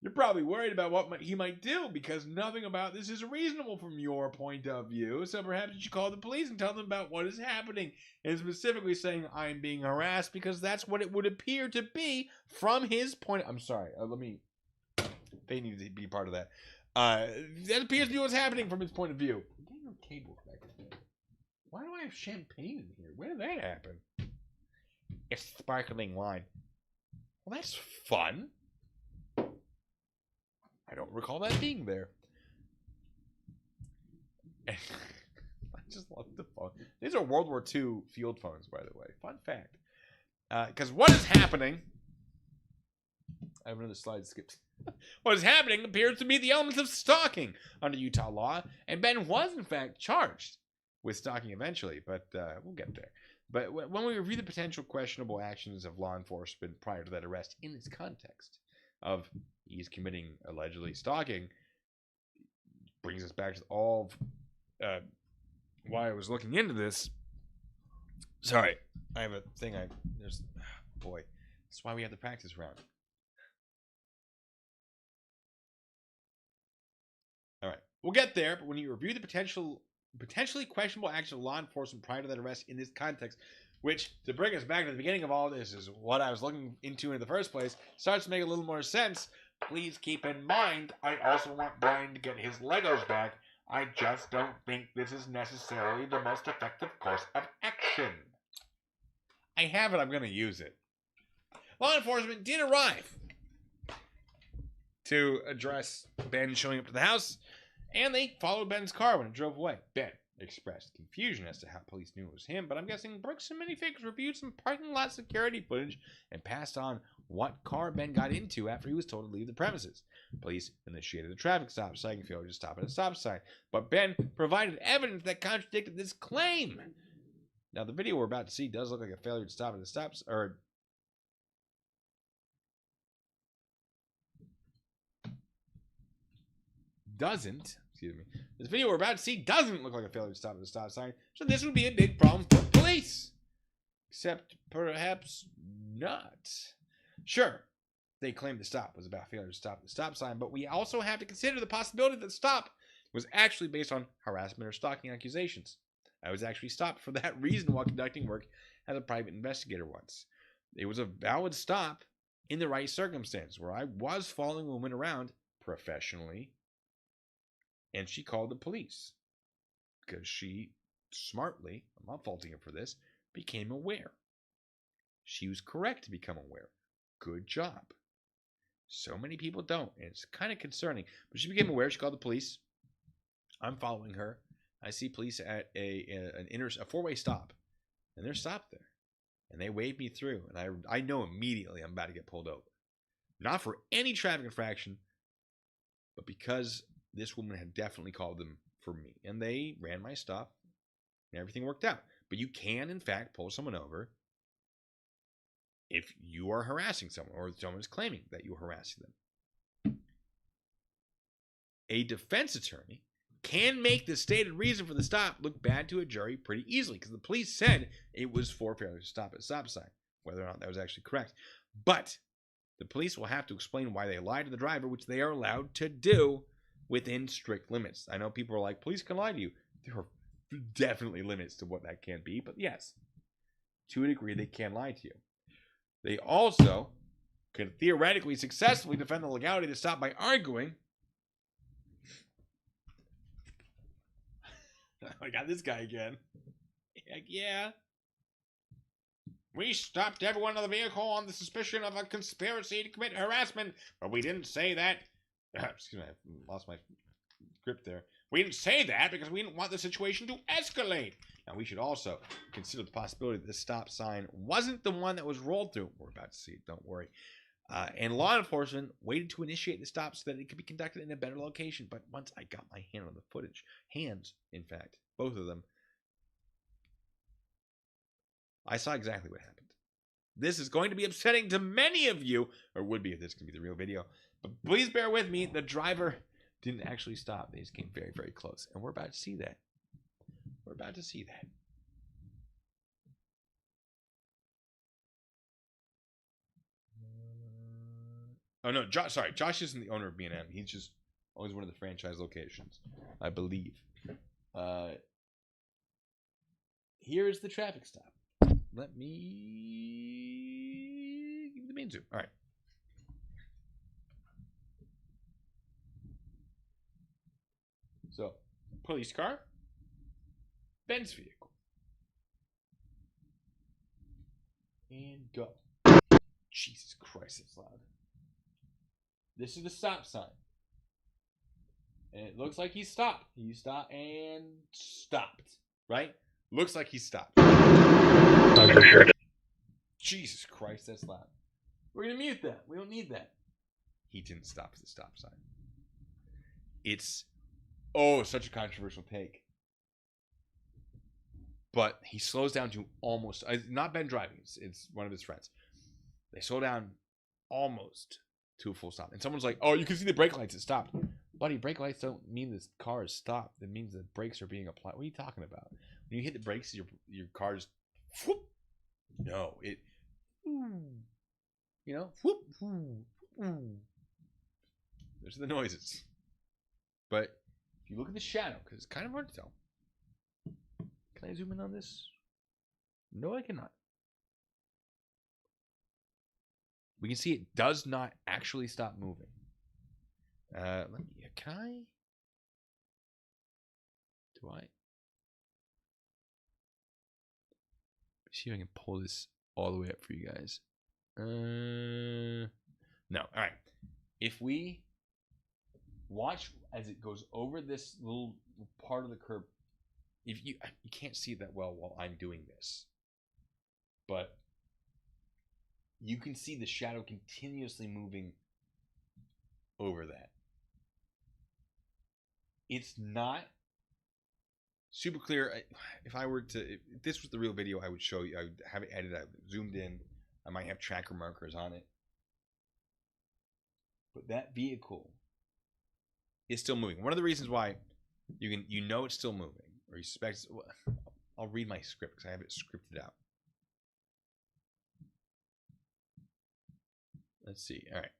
You're probably worried about what he might do because nothing about this is reasonable from your point of view. So perhaps you should call the police and tell them about what is happening. And specifically saying I'm being harassed because that's what it would appear to be from his point. I'm sorry. They need to be part of that. That appears to be what's happening from his point of view. I'm getting a cable back there. Why do I have champagne in here? Where did that happen? It's sparkling wine. Well, that's fun. I don't recall that being there. I just love the phone. These are World War II field phones, by the way. Fun fact. Because what is happening... I have another slide skipped. What is happening appears to be the elements of stalking under Utah law, and Ben was, in fact, charged with stalking eventually, but we'll get there. But when we review the potential questionable actions of law enforcement prior to that arrest in this context of he's committing allegedly stalking, brings us back to all of why I was looking into this. Sorry, I have a thing. Boy, that's why we have the practice round. All right, we'll get there. But when you review the potentially questionable action of law enforcement prior to that arrest in this context, which, to bring us back to the beginning of all this, is what I was looking into in the first place, starts to make a little more sense. Please keep in mind, I also want Brian to get his Legos back. I just don't think this is necessarily the most effective course of action. I have it. I'm going to use it. Law enforcement did arrive to address Ben showing up to the house, and they followed Ben's car when it drove away. Ben expressed confusion as to how police knew it was him, but I'm guessing Brooks and Minifigs reviewed some parking lot security footage and passed on what car Ben got into after he was told to leave the premises. Police initiated a traffic stop, citing failure to stop at a stop sign, but Ben provided evidence that contradicted this claim. Now, the video we're about to see does look like a failure to stop at a stop sign, or doesn't. Excuse me. This video we're about to see doesn't look like a failure to stop at a stop sign, so this would be a big problem for police. Except perhaps not. Sure, they claimed the stop was about failure to stop at the stop sign, but we also have to consider the possibility that the stop was actually based on harassment or stalking accusations. I was actually stopped for that reason while conducting work as a private investigator once. It was a valid stop in the right circumstance, where I was following a woman around professionally, and she called the police because she smartly, I'm not faulting her for this, became aware. She was correct to become aware. Good job. So many people don't, and it's kind of concerning. But she became aware. She called the police. I'm following her. I see police at a four-way stop, and they're stopped there, and they wave me through, and I know immediately I'm about to get pulled over. Not for any traffic infraction, but because this woman had definitely called them for me, and they ran my stop, and everything worked out. But you can, in fact, pull someone over if you are harassing someone, or someone is claiming that you're harassing them. A defense attorney can make the stated reason for the stop look bad to a jury pretty easily, because the police said it was for failure to stop at a stop sign, whether or not that was actually correct. But the police will have to explain why they lied to the driver, which they are allowed to do within strict limits. I know people are like, police can lie to you. There are definitely limits to what that can be, but yes, to a degree, they can lie to you. They also can theoretically successfully defend the legality of the stop by arguing, I got this guy again. Heck yeah. We stopped everyone in the vehicle on the suspicion of a conspiracy to commit harassment, but we didn't say that. Excuse me, I lost my grip there. We didn't say that because we didn't want the situation to escalate. Now, we should also consider the possibility that this stop sign wasn't the one that was rolled through. We're about to see it, don't worry. And law enforcement waited to initiate the stop so that it could be conducted in a better location. But once I got my hand on the footage, hands, in fact, both of them, I saw exactly what happened. This is going to be upsetting to many of you, or would be if this can be the real video. But please bear with me. The driver didn't actually stop. They just came very, very close. And we're about to see that. We're about to see that. Oh, no. Josh isn't the owner of B&M. He's just always one of the franchise locations, I believe. Here is the traffic stop. Let me give you the main zoom. All right. So, police car, Ben's vehicle, and go. Jesus Christ, it's loud. This is the stop sign. And it looks like he stopped. He stopped and stopped, right? Looks like he stopped. For sure. Jesus Christ, that's loud. We're going to mute that. We don't need that. He didn't stop at the stop sign. It's such a controversial take. But he slows down to almost, not Ben driving, it's one of his friends. They slow down almost to a full stop. And someone's like, oh, you can see the brake lights, it stopped. Buddy, brake lights don't mean this car is stopped. It means the brakes are being applied. What are you talking about? When you hit the brakes, your car's, whoop. No, it, you know, whoop. Those are the noises. But if you look at the shadow, because it's kind of hard to tell. Can I zoom in on this? No, I cannot. We can see it does not actually stop moving. Let me, can I? Do I? See if I can pull this all the way up for you guys. No. All right. If we watch as it goes over this little part of the curb, if you can't see it that well while I'm doing this, but you can see the shadow continuously moving over that. It's not super clear. If I were to, if this was the real video, I would show you. I would have it edited. I would zoomed in. I might have tracker markers on it. But that vehicle is still moving. One of the reasons why you know it's still moving, or you suspect. Well, I'll read my script because I have it scripted out. Let's see. All right.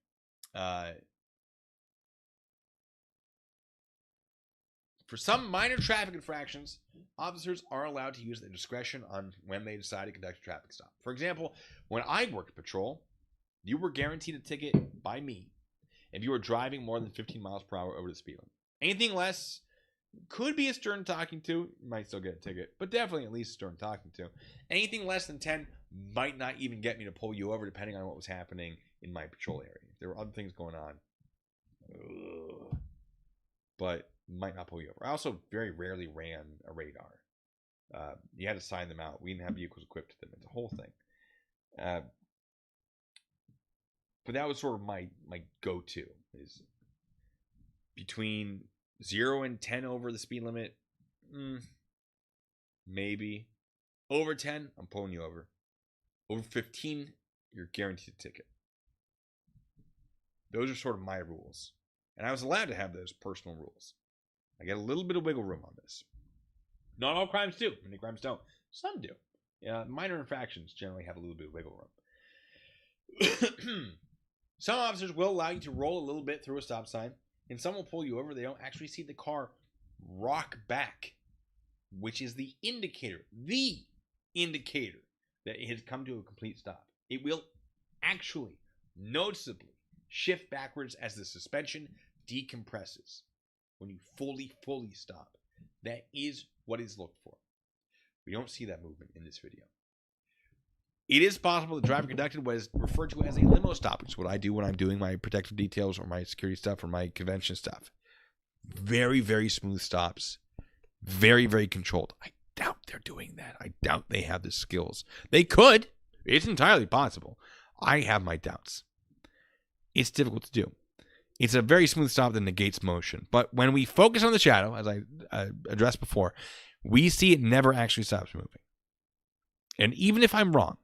For some minor traffic infractions, officers are allowed to use their discretion on when they decide to conduct a traffic stop. For example, when I worked patrol, you were guaranteed a ticket by me if you were driving more than 15 miles per hour over the speed limit. Anything less could be a stern talking to. You might still get a ticket, but definitely at least a stern talking to. Anything less than 10 might not even get me to pull you over, depending on what was happening in my patrol area. If there were other things going on, but might not pull you over. I also very rarely ran a radar. You had to sign them out. We didn't have vehicles equipped to them. It's a whole thing. But that was sort of my go-to, is between 0 and 10 over the speed limit. Maybe. Over 10, I'm pulling you over. Over 15, you're guaranteed a ticket. Those are sort of my rules. And I was allowed to have those personal rules. I get a little bit of wiggle room on this. Not all crimes do. Many crimes don't. Some do. Minor infractions generally have a little bit of wiggle room. Some officers will allow you to roll a little bit through a stop sign, and some will pull you over. They don't actually see the car rock back, which is the indicator that it has come to a complete stop. It will actually noticeably shift backwards as the suspension decompresses. When you fully stop. That is what is looked for. We don't see that movement in this video. It is possible the driver conducted what is referred to as a limo stop, which is what I do when I'm doing my protective details or my security stuff or my convention stuff. Very, very smooth stops. Very, very controlled. I doubt they're doing that. I doubt they have the skills. They could. It's entirely possible. I have my doubts. It's difficult to do. It's a very smooth stop that negates motion. But when we focus on the shadow, as I addressed before, we see it never actually stops moving. And even if I'm wrong,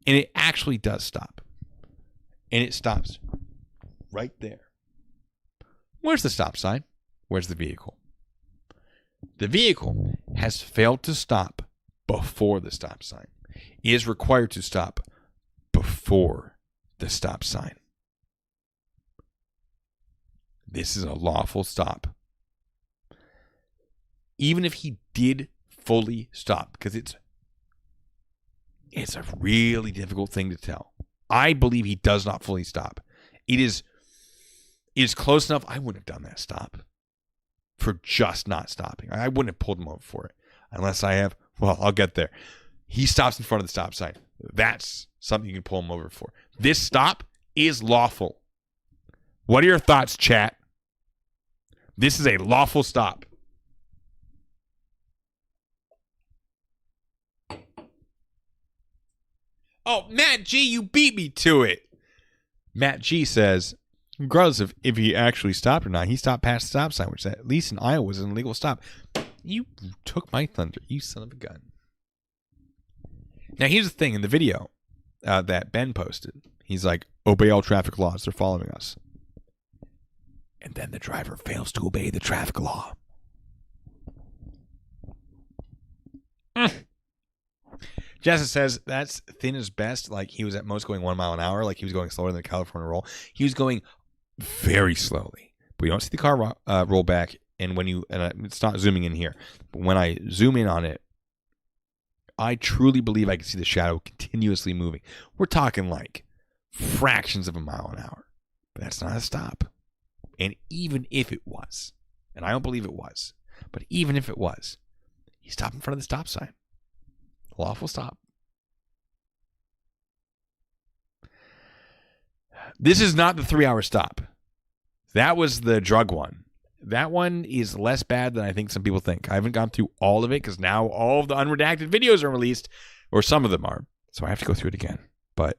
and it actually does stop, and it stops right there. Where's the stop sign? Where's the vehicle? The vehicle has failed to stop before the stop sign. It is required to stop before the stop sign. This is a lawful stop. Even if he did fully stop, because it's a really difficult thing to tell. I believe he does not fully stop. It is close enough. I wouldn't have done that stop for just not stopping. I wouldn't have pulled him over for it unless I have. Well, I'll get there. He stops in front of the stop sign. That's something you can pull him over for. This stop is lawful. What are your thoughts, chat? This is a lawful stop. Oh, Matt G, you beat me to it. Matt G says, regardless of if he actually stopped or not, he stopped past the stop sign, which at least in Iowa was an illegal stop. You took my thunder, you son of a gun. Now, here's the thing. In the video that Ben posted, he's like, obey all traffic laws. They're following us. And then the driver fails to obey the traffic law. Jessica says that's thin as best. Like, he was at most going 1 mile an hour. Like, he was going slower than the California roll. He was going very slowly. But you don't see the car roll back. And when you, it's not zooming in here, but when I zoom in on it, I truly believe I can see the shadow continuously moving. We're talking like fractions of a mile an hour. But that's not a stop. And even if it was, and I don't believe it was, but even if it was, he stopped in front of the stop sign. Lawful stop. This is not the 3-hour stop. That was the drug one. That one is less bad than I think some people think. I haven't gone through all of it because now all of the unredacted videos are released, or some of them are. So I have to go through it again. But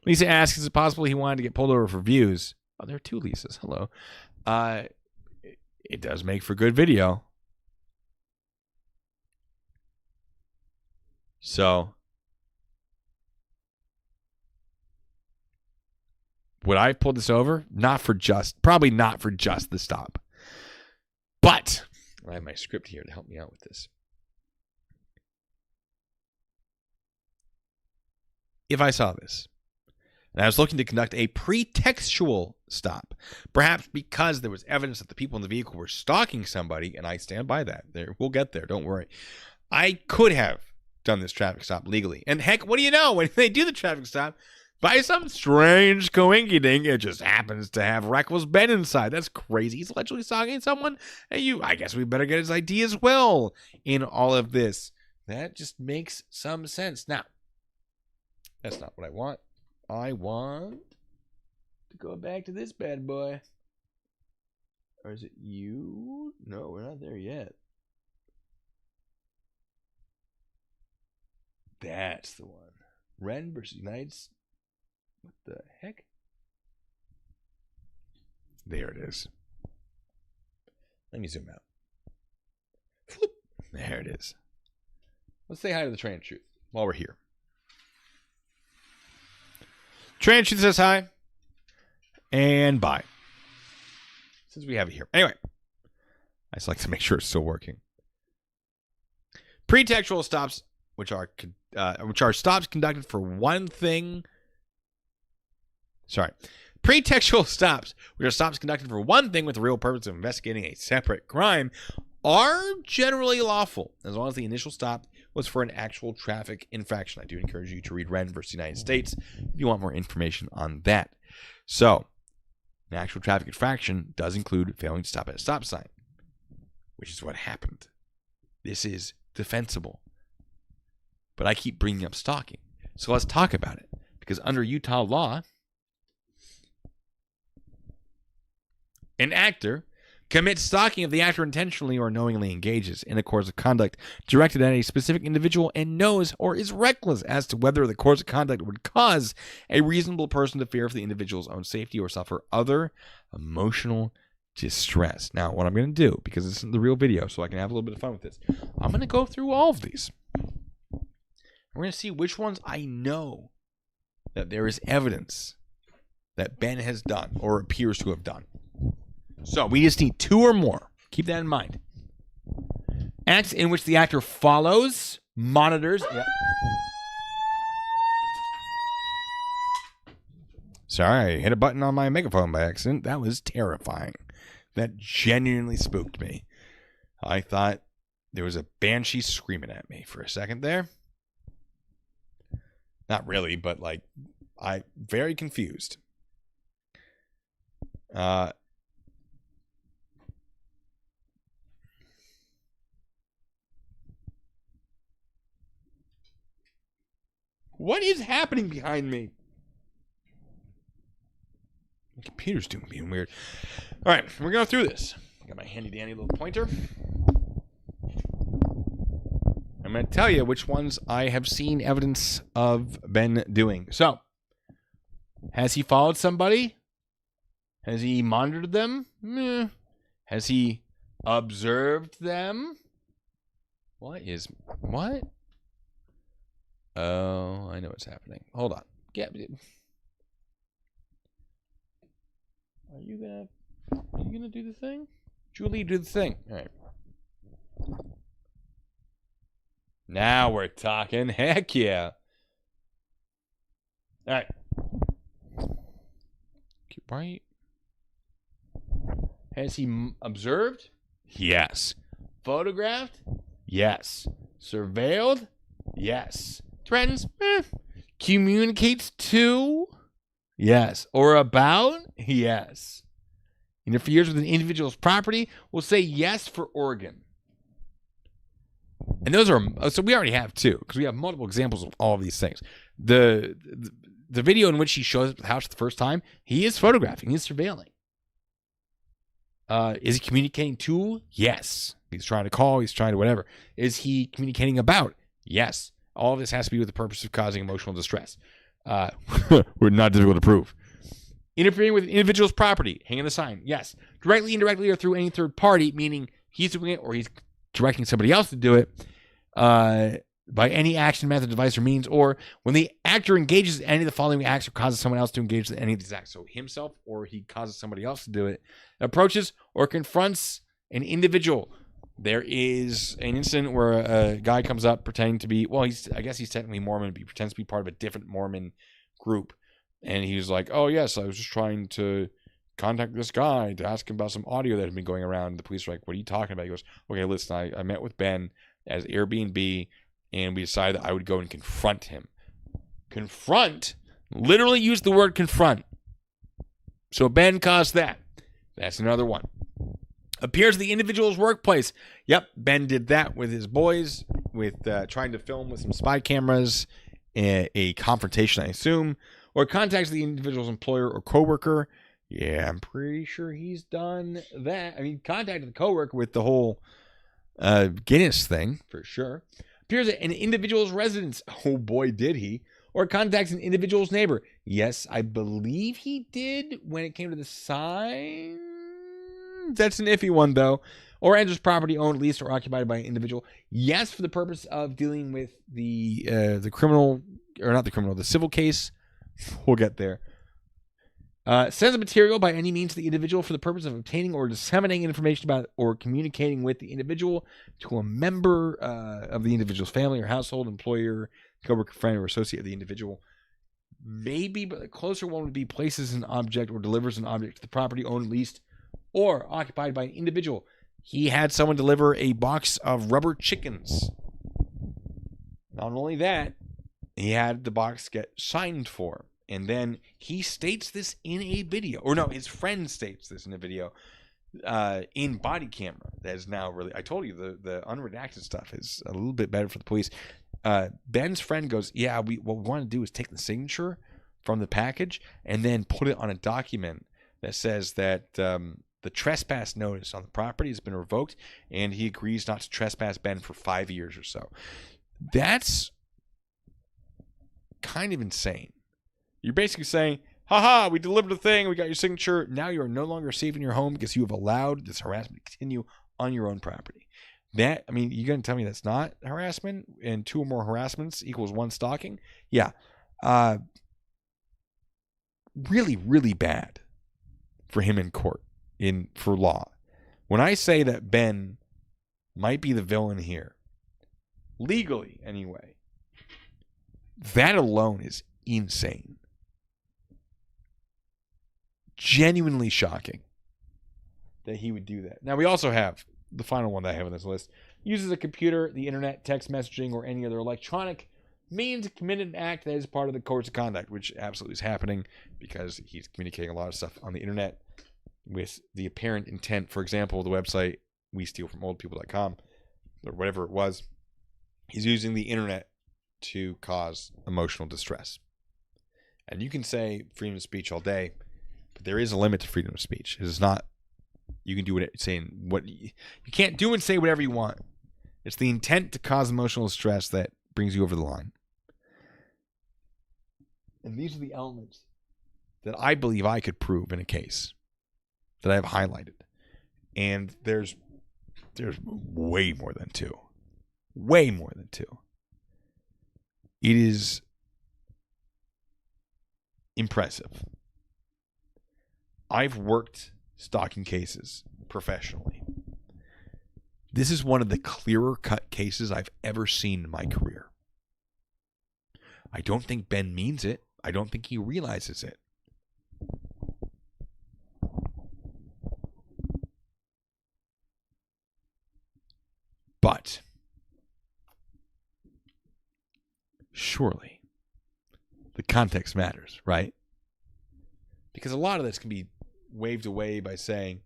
Lisa asks, is it possible he wanted to get pulled over for views? Oh, there are 2 Lisas. Hello. It does make for good video. So, would I have pulled this over? Probably not for just the stop. But, I have my script here to help me out with this. If I saw this, and I was looking to conduct a pretextual stop, perhaps because there was evidence that the people in the vehicle were stalking somebody, and I stand by that. We'll get there, don't worry. I could have done this traffic stop legally. And heck, what do you know? When they do the traffic stop, by some strange coinky-dink, it just happens to have Reckless Ben inside. That's crazy. He's allegedly stalking someone, and I guess we better get his ID as well in all of this. That just makes some sense. Now, that's not what I want. I want to go back to this bad boy. Or is it you? No, we're not there yet. That's the one. Ren versus United States. What the heck? There it is. Let me zoom out. Whoop. There it is. Let's say hi to the Train of Truth while we're here. Train of Truth says hi. And bye. Since we have it here. Anyway. I just like to make sure it's still working. Pretextual stops, which are stops conducted for one thing. Sorry. Pretextual stops, which are stops conducted for one thing with the real purpose of investigating a separate crime, are generally lawful, as long as the initial stop was for an actual traffic infraction. I do encourage you to read Ren versus United States if you want more information on that. So, an actual traffic infraction does include failing to stop at a stop sign, which is what happened. This is defensible. But I keep bringing up stalking. So let's talk about it. Because under Utah law, an actor commits stalking if the actor intentionally or knowingly engages in a course of conduct directed at a specific individual and knows or is reckless as to whether the course of conduct would cause a reasonable person to fear for the individual's own safety or suffer other emotional distress. Now, what I'm going to do, because this is the real video, so I can have a little bit of fun with this, I'm going to go through all of these. We're going to see which ones I know that there is evidence that Ben has done or appears to have done. So we just need 2 or more. Keep that in mind. Acts in which the actor follows, monitors. Yeah. Sorry, I hit a button on my megaphone by accident. That was terrifying. That genuinely spooked me. I thought there was a banshee screaming at me for a second there. Not really, but like, I very confused. What is happening behind me? My computer's being weird. All right, we're going through this. I got my handy dandy little pointer. I'm going to tell you which ones I have seen evidence of Ben doing. So, has he followed somebody? Has he monitored them? Meh. Has he observed them? What? Oh, I know what's happening. Hold on. Are you gonna do the thing? Julie, do the thing. All right. Now we're talking. Heck yeah. All right. Right. Has he observed? Yes. Photographed? Yes. Surveilled? Yes. Threatens? Communicates to? Yes. Or about? Yes. Interferes with an individual's property? We'll say yes for Oregon. And those are, so we already have two, because we have multiple examples of all of these things. The video in which he shows up at the house the first time, he is photographing, he's surveilling. Is he communicating to? Yes. He's trying to call, he's trying to whatever. Is he communicating about? Yes. All of this has to be with the purpose of causing emotional distress. We're not difficult to prove. Interfering with an individual's property, hanging the sign, yes. Directly, indirectly, or through any third party, meaning he's doing it or he's directing somebody else to do it, by any action, method, device, or means, or when the actor engages in any of the following acts or causes someone else to engage in any of these acts, so himself or he causes somebody else to do it, approaches or confronts an individual. There is an incident where a guy comes up pretending to be, well, I guess he's technically Mormon, but he pretends to be part of a different Mormon group. And he's like, oh, yes, I was just trying to contact this guy to ask him about some audio that had been going around. The police are like, what are you talking about? He goes, okay, listen, I met with Ben as Airbnb, and we decided that I would go and confront him. Confront? Literally use the word confront. So Ben caused that. That's another one. Appears at the individual's workplace. Yep, Ben did that with his boys, with trying to film with some spy cameras, a confrontation, I assume, or contacts the individual's employer or coworker. Yeah, I'm pretty sure he's done that. I mean, contacted the coworker with the whole Guinness thing, for sure. Appears at an individual's residence. Oh boy, did he. Or contacts an individual's neighbor. Yes, I believe he did when it came to the sign. That's an iffy one, though. Or enters property owned, leased, or occupied by an individual. Yes, for the purpose of dealing with the criminal, or not the criminal, the civil case. We'll get there. Sends a material by any means to the individual for the purpose of obtaining or disseminating information about or communicating with the individual to a member of the individual's family or household, employer, coworker, friend, or associate of the individual. Maybe, but the closer one would be places an object or delivers an object to the property owned, leased, or occupied by an individual. He had someone deliver a box of rubber chickens. Not only that, he had the box get signed for. And then he states this in a video. Or no, his friend states this in a video in body camera. That is now really... I told you, the unredacted stuff is a little bit better for the police. Ben's friend goes, yeah, what we want to do is take the signature from the package and then put it on a document that says that the trespass notice on the property has been revoked and he agrees not to trespass Ben for 5 years or so. That's kind of insane. You're basically saying, haha, we delivered the thing, we got your signature, now you are no longer safe in your home because you have allowed this harassment to continue on your own property. That, I mean, you're going to tell me that's not harassment and 2 or more harassments equals 1 stalking? Yeah. Really, really bad for him in court, for law. When I say that Ben might be the villain here, legally anyway, that alone is insane. Genuinely shocking that he would do that. Now, we also have the final one that I have on this list. Uses a computer, the internet, text messaging, or any other electronic means to commit an act that is part of the course of conduct, which absolutely is happening because he's communicating a lot of stuff on the internet with the apparent intent. For example, the website we steal from oldpeople.com or whatever it was, he's using the internet to cause emotional distress. And you can say freedom of speech all day, but there is a limit to freedom of speech. It is not, you can do what you can't do and say whatever you want. It's the intent to cause emotional distress that brings you over the line. And these are the elements that I believe I could prove in a case. that I've highlighted. And there's way more than two. Way more than two. It is impressive. I've worked stalking cases professionally. This is one of the clearer cut cases I've ever seen in my career. I don't think Ben means it. I don't think he realizes it. But surely the context matters, right? Because a lot of this can be waved away by saying,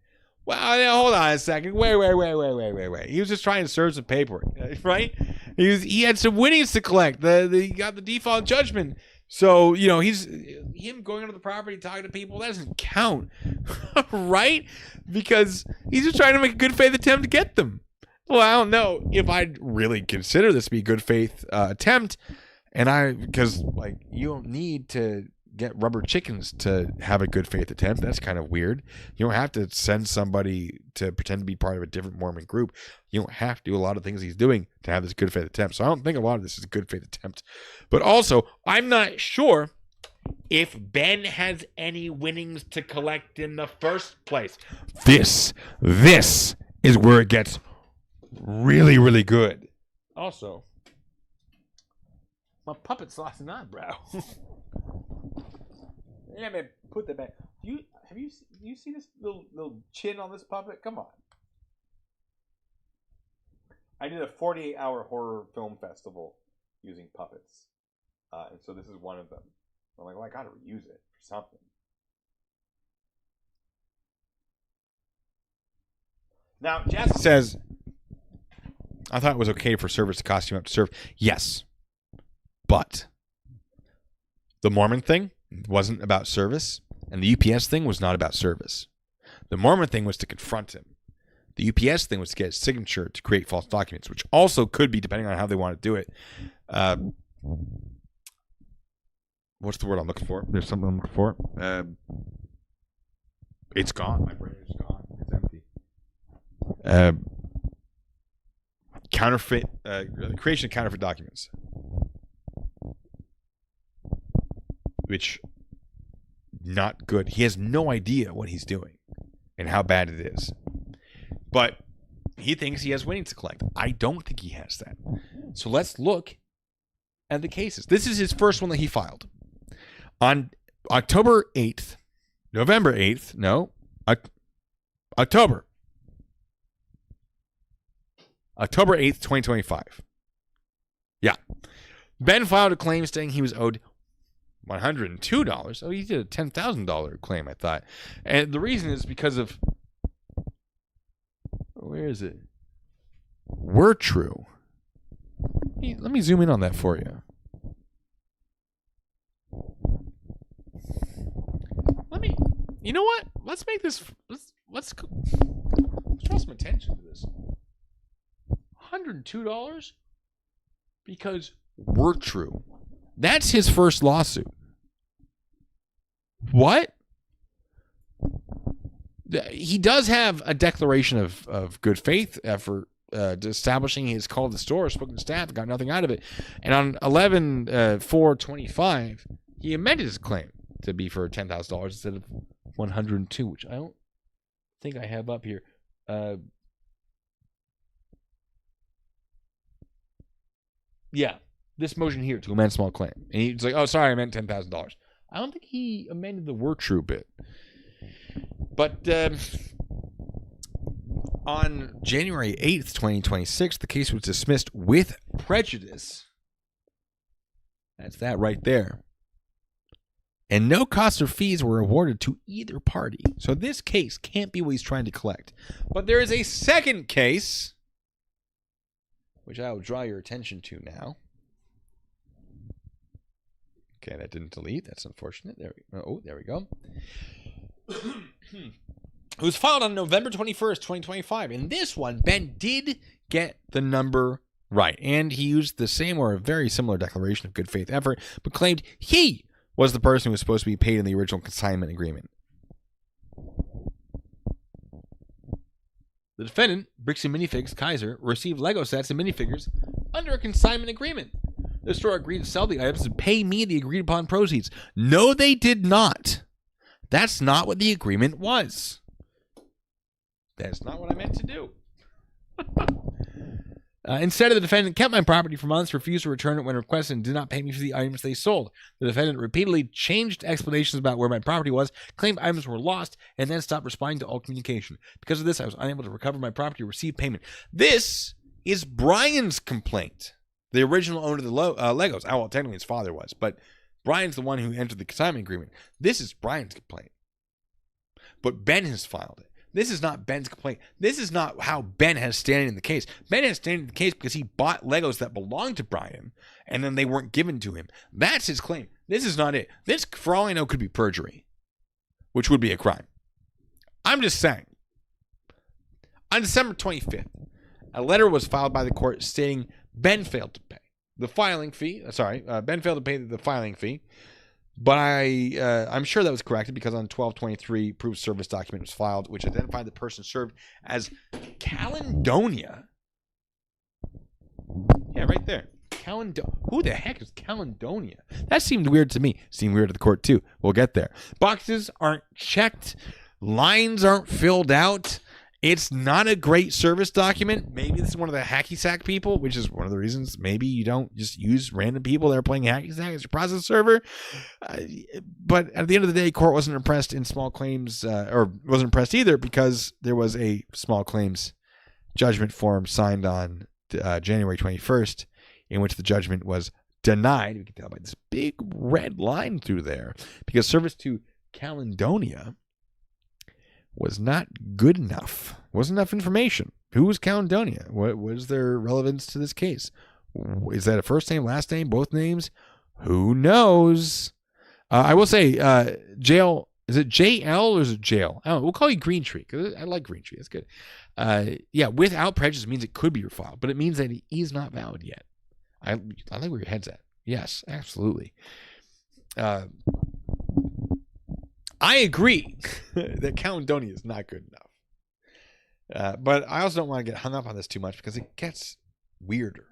well, hold on a second. Wait. He was just trying to serve some paperwork, right? He had some winnings to collect. He got the default judgment. So, him going onto the property, talking to people, that doesn't count, right? Because he's just trying to make a good faith attempt to get them. Well, I don't know if I'd really consider this to be a good faith attempt. Because you don't need to get rubber chickens to have a good faith attempt. That's kind of weird. You don't have to send somebody to pretend to be part of a different Mormon group. You don't have to do a lot of things he's doing to have this good faith attempt. So I don't think a lot of this is a good faith attempt. But also, I'm not sure if Ben has any winnings to collect in the first place. This is where it gets really, really good. Also, my puppet's lost an eyebrow. Yeah, man, put that back. You see this little chin on this puppet? Come on. I did a 48-hour horror film festival using puppets, and so this is one of them. I'm like, well, I gotta reuse it for something. Now, Jess says, I thought it was okay for servers to costume up to serve. Yes, but the Mormon thing wasn't about service, and the UPS thing was not about service. The Mormon thing was to confront him. The UPS thing was to get his signature to create false documents, which also could be, depending on how they want to do it. What's the word I'm looking for? There's something I'm looking for. It's gone. My brain is gone. It's empty. Counterfeit, creation of counterfeit documents. Which, not good. He has no idea what he's doing and how bad it is. But he thinks he has winnings to collect. I don't think he has that. So let's look at the cases. This is his first one that he filed. On October 8th, November 8th, no, October 8th, 2025. Yeah. Ben filed a claim saying he was owed $102. Oh, he did a $10,000 claim, I thought. And the reason is because of... Where is it? Were true. Let me zoom in on that for you. You know what? Let's make this... Let's draw some attention to this. $102? Because were true. That's his first lawsuit. What? He does have a declaration of good faith effort establishing his call to the store, spoken to staff, got nothing out of it. And on 11/4/25, he amended his claim to be for $10,000 instead of $102, which I don't think I have up here. Yeah. This motion here to amend small claim. And he's like, oh, sorry, I meant $10,000. I don't think he amended the were true bit. But on January 8th, 2026, the case was dismissed with prejudice. That's that right there. And no costs or fees were awarded to either party. So this case can't be what he's trying to collect. But there is a second case, which I will draw your attention to now. Okay, that didn't delete. That's unfortunate. There we go. It was filed on November 21st, 2025. In this one, Ben did get the number right. And he used the same or a very similar declaration of good faith effort, but claimed he was the person who was supposed to be paid in the original consignment agreement. The defendant, Brixton Minifigs Kaiser, received Lego sets and minifigures under a consignment agreement. The store agreed to sell the items and pay me the agreed upon proceeds. No, they did not. That's not what the agreement was. That's not what I meant to do. Instead, the defendant kept my property for months, refused to return it when requested, and did not pay me for the items they sold. The defendant repeatedly changed explanations about where my property was, claimed items were lost, and then stopped responding to all communication. Because of this, I was unable to recover my property or receive payment. This is Brian's complaint. The original owner of the Legos. Oh, well, technically his father was, but Brian's the one who entered the consignment agreement. This is Brian's complaint. But Ben has filed it. This is not Ben's complaint. This is not how Ben has standing in the case. Ben has standing in the case because he bought Legos that belonged to Brian, and then they weren't given to him. That's his claim. This is not it. This, for all I know, could be perjury, which would be a crime. I'm just saying. On December 25th, a letter was filed by the court stating Ben failed to pay the filing fee. Ben failed to pay the filing fee. But I'm sure that was corrected because on 12/23, proof of service document was filed, which identified the person served as Caledonia. Yeah, right there. Who the heck is Caledonia? That seemed weird to me. Seemed weird to the court too. We'll get there. Boxes aren't checked. Lines aren't filled out. It's not a great service document. Maybe this is one of the hacky sack people, which is one of the reasons maybe you don't just use random people that are playing hacky sack as your process server. But at the end of the day, court wasn't impressed in small claims, or wasn't impressed either because there was a small claims judgment form signed on January 21st in which the judgment was denied. We can tell by this big red line through there because service to Caledonia was not good enough. Wasn't enough information. Who was Caledonia? What was their relevance to this case? Is that a first name, last name, both names? Who knows? I will say, jail. Is it JL or is it jail? I don't know. We'll call you Green Tree because I like Green Tree. That's good. Yeah, without prejudice means it could be refiled, but it means that he is not valid yet. I like where your head's at. Yes, absolutely. I agree that Caledonia is not good enough. But I also don't want to get hung up on this too much because it gets weirder.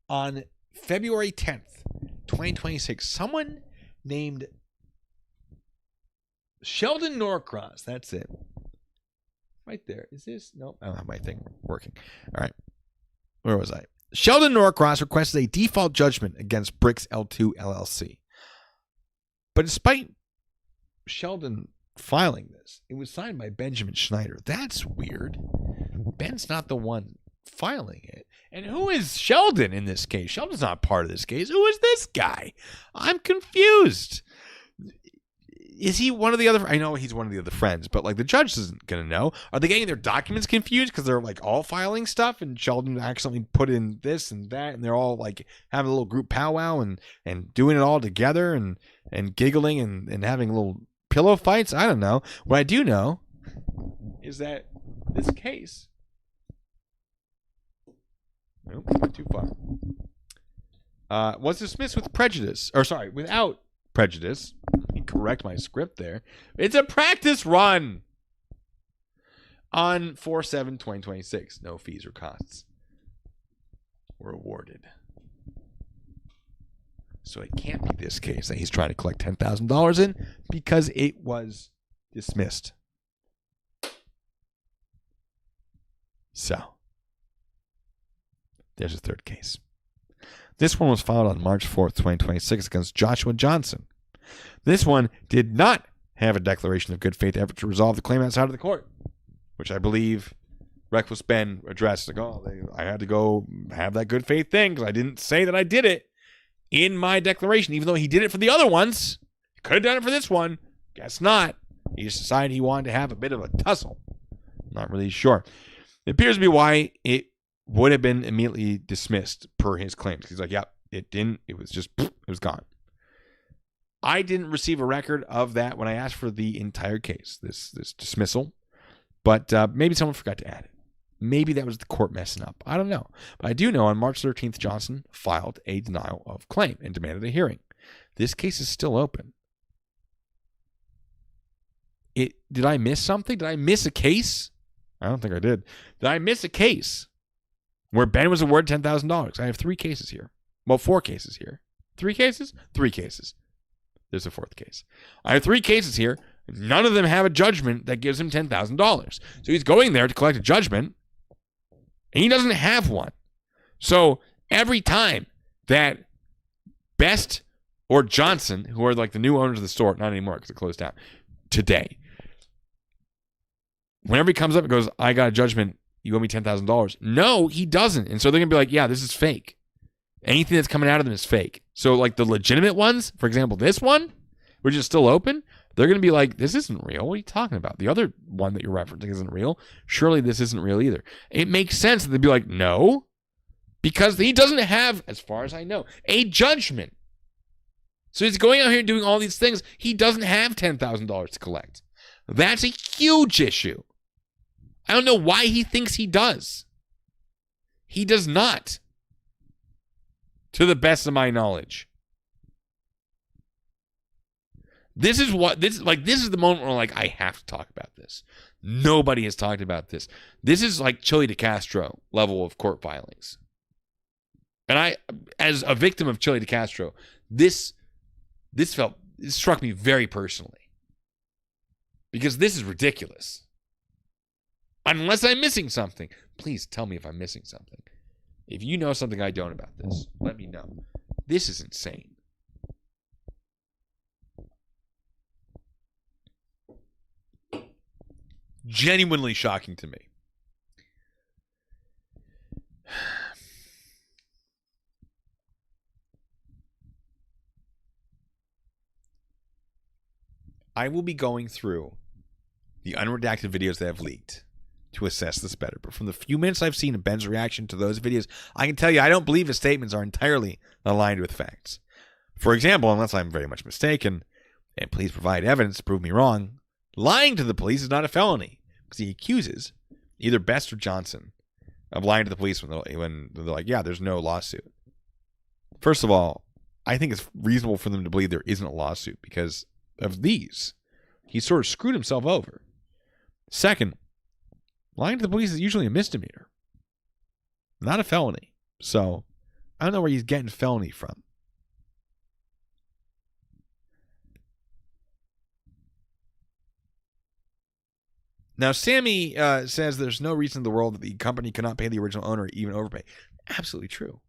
On February 10th, 2026, someone named Sheldon Norcross, that's it. Right there. Is this? Nope, I don't have my thing working. All right. Where was I? Sheldon Norcross requested a default judgment against Bricks L2 LLC. But despite Sheldon filing this, it was signed by Benjamin Schneider. That's weird. Ben's not the one filing it. And who is Sheldon in this case? Sheldon's not part of this case. Who is this guy? I'm confused. Is he one of the other? I know he's one of the other friends, but like the judge isn't going to know. Are they getting their documents confused because they're like all filing stuff and Sheldon accidentally put in this and that and they're all like having a little group powwow and doing it all together and giggling and having little pillow fights? I don't know. What I do know is that this case, nope, not too far, was dismissed with prejudice, or sorry, without prejudice. Let me correct my script there. It's a practice run on 4/7/2026. No fees or costs were awarded. So it can't be this case that he's trying to collect $10,000 in because it was dismissed. So there's a third case. This one was filed on March 4th, 2026 against Joshua Johnson. This one did not have a declaration of good faith effort to resolve the claim outside of the court, which I believe Reckless Ben addressed. Like, I had to go have that good faith thing because I didn't say that I did it in my declaration, even though he did it for the other ones. He could have done it for this one. Guess not. He just decided he wanted to have a bit of a tussle. Not really sure. It appears to be why it would have been immediately dismissed per his claims. He's like, yeah, it didn't. It was just, it was gone. I didn't receive a record of that when I asked for the entire case, this dismissal. But maybe someone forgot to add it. Maybe that was the court messing up. I don't know. But I do know on March 13th, Johnson filed a denial of claim and demanded a hearing. This case is still open. Did I miss something? Did I miss a case? I don't think I did. Did I miss a case where Ben was awarded $10,000? I have 3 cases here. Well, 4 cases here. 3 cases? 3 cases. There's a 4th case. I have 3 cases here. None of them have a judgment that gives him $10,000. So he's going there to collect a judgment, and he doesn't have one. So every time that Best or Johnson, who are like the new owners of the store, not anymore because it closed down today, whenever he comes up and goes, I got a judgment, you owe me $10,000. No, he doesn't. And so they're going to be like, yeah, this is fake. Anything that's coming out of them is fake. So like the legitimate ones, for example, this one, which is still open, they're going to be like, this isn't real. What are you talking about? The other one that you're referencing isn't real. Surely this isn't real either. It makes sense that they'd be like, no, because he doesn't have, as far as I know, a judgment. So he's going out here doing all these things. He doesn't have $10,000 to collect. That's a huge issue. I don't know why he thinks he does. He does not, to the best of my knowledge. This is the moment where like, I have to talk about this. Nobody has talked about this. This is like Chili DeCastro level of court filings. And I, as a victim of Chili DeCastro, this struck me very personally. Because this is ridiculous. Unless I'm missing something. Please tell me if I'm missing something. If you know something I don't about this, let me know. This is insane. Genuinely shocking to me. I will be going through the unredacted videos that have leaked to assess this better. But from the few minutes I've seen of Ben's reaction to those videos, I can tell you I don't believe his statements are entirely aligned with facts. For example, unless I'm very much mistaken, and please provide evidence to prove me wrong, lying to the police is not a felony because he accuses either Best or Johnson of lying to the police when they're like, yeah, there's no lawsuit. First of all, I think it's reasonable for them to believe there isn't a lawsuit because of these. He sort of screwed himself over. Second, lying to the police is usually a misdemeanor, not a felony. So I don't know where he's getting felony from. Now, Sammy says there's no reason in the world that the company cannot pay the original owner, even overpay. Absolutely true.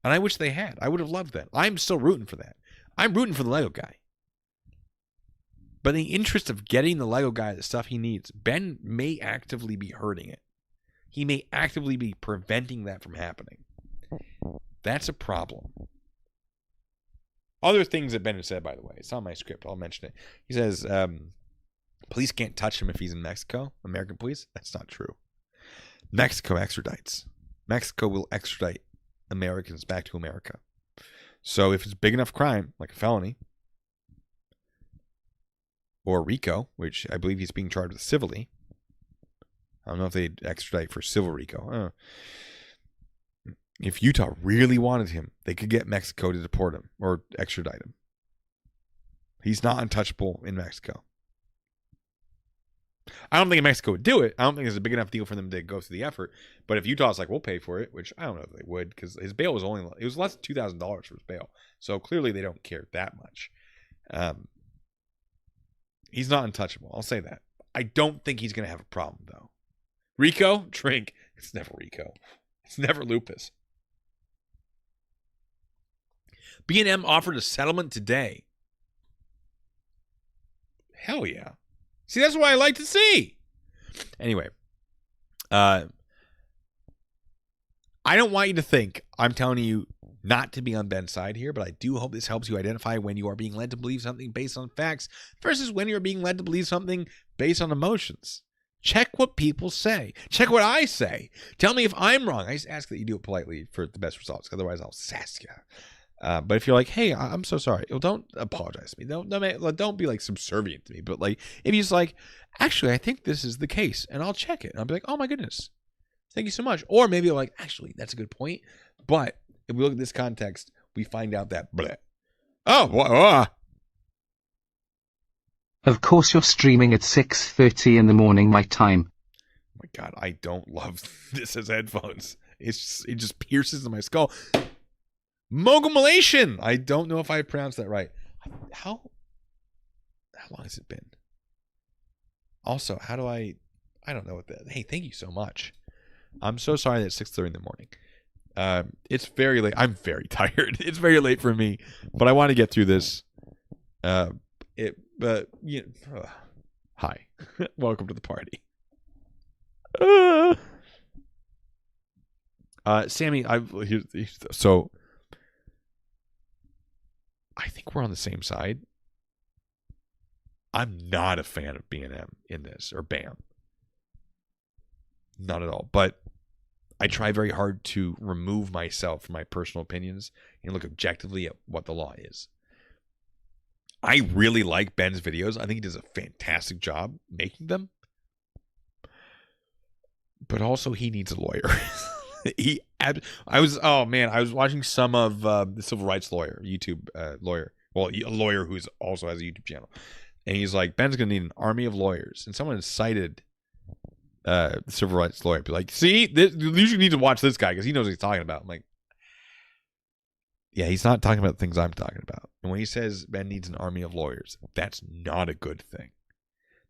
And I wish they had. I would have loved that. I'm still rooting for that. I'm rooting for the Lego guy. But in the interest of getting the Lego guy the stuff he needs, Ben may actively be hurting it. He may actively be preventing that from happening. That's a problem. Other things that Ben has said, by the way, it's on my script. I'll mention it. He says, police can't touch him if he's in Mexico. American police? That's not true. Mexico extradites. Mexico will extradite Americans back to America. So if it's a big enough crime, like a felony, or RICO, which I believe he's being charged with civilly. I don't know if they'd extradite for civil RICO. If Utah really wanted him, they could get Mexico to deport him or extradite him. He's not untouchable in Mexico. I don't think Mexico would do it. I don't think it's a big enough deal for them to go through the effort. But if Utah's like, we'll pay for it, which I don't know if they would, because his bail was it was less than $2,000 for his bail. So clearly they don't care that much. He's not untouchable. I'll say that. I don't think he's going to have a problem, though. RICO? Drink. It's never RICO. It's never lupus. B&M offered a settlement today. Hell yeah. See, that's what I like to see. Anyway. I don't want you to think I'm telling you not to be on Ben's side here, but I do hope this helps you identify when you are being led to believe something based on facts versus when you're being led to believe something based on emotions. Check what people say. Check what I say. Tell me if I'm wrong. I just ask that you do it politely for the best results. Otherwise, I'll sass you. But if you're like, hey, I'm so sorry. Well, don't apologize to me. Don't be like subservient to me. But like, if you're just like, actually, I think this is the case, and I'll check it. And I'll be like, oh my goodness, thank you so much. Or maybe you're like, actually, that's a good point. But if we look at this context, we find out that bleh. Oh, Of course you're streaming at 6:30 in the morning my time. Oh my God, I don't love this as headphones. It just pierces in my skull. Mogulation. I don't know if I pronounced that right. How long has it been? Also, how do I don't know what that. Hey, thank you so much. I'm so sorry that it's 6:30 in the morning. It's very late. I'm very tired. It's very late for me, but I want to get through this. Hi, welcome to the party. Sammy, so I think we're on the same side. I'm not a fan of B&M in this, or BAM. Not at all. But I try very hard to remove myself from my personal opinions and look objectively at what the law is. I really like Ben's videos. I think he does a fantastic job making them. But also he needs a lawyer. I was watching some of the civil rights lawyer, YouTube lawyer. Well, a lawyer who also has a YouTube channel. And he's like, Ben's going to need an army of lawyers. And someone cited the civil rights lawyer. Be like, see, you usually need to watch this guy because he knows what he's talking about. I'm like, yeah, he's not talking about the things I'm talking about. And when he says Ben needs an army of lawyers, that's not a good thing.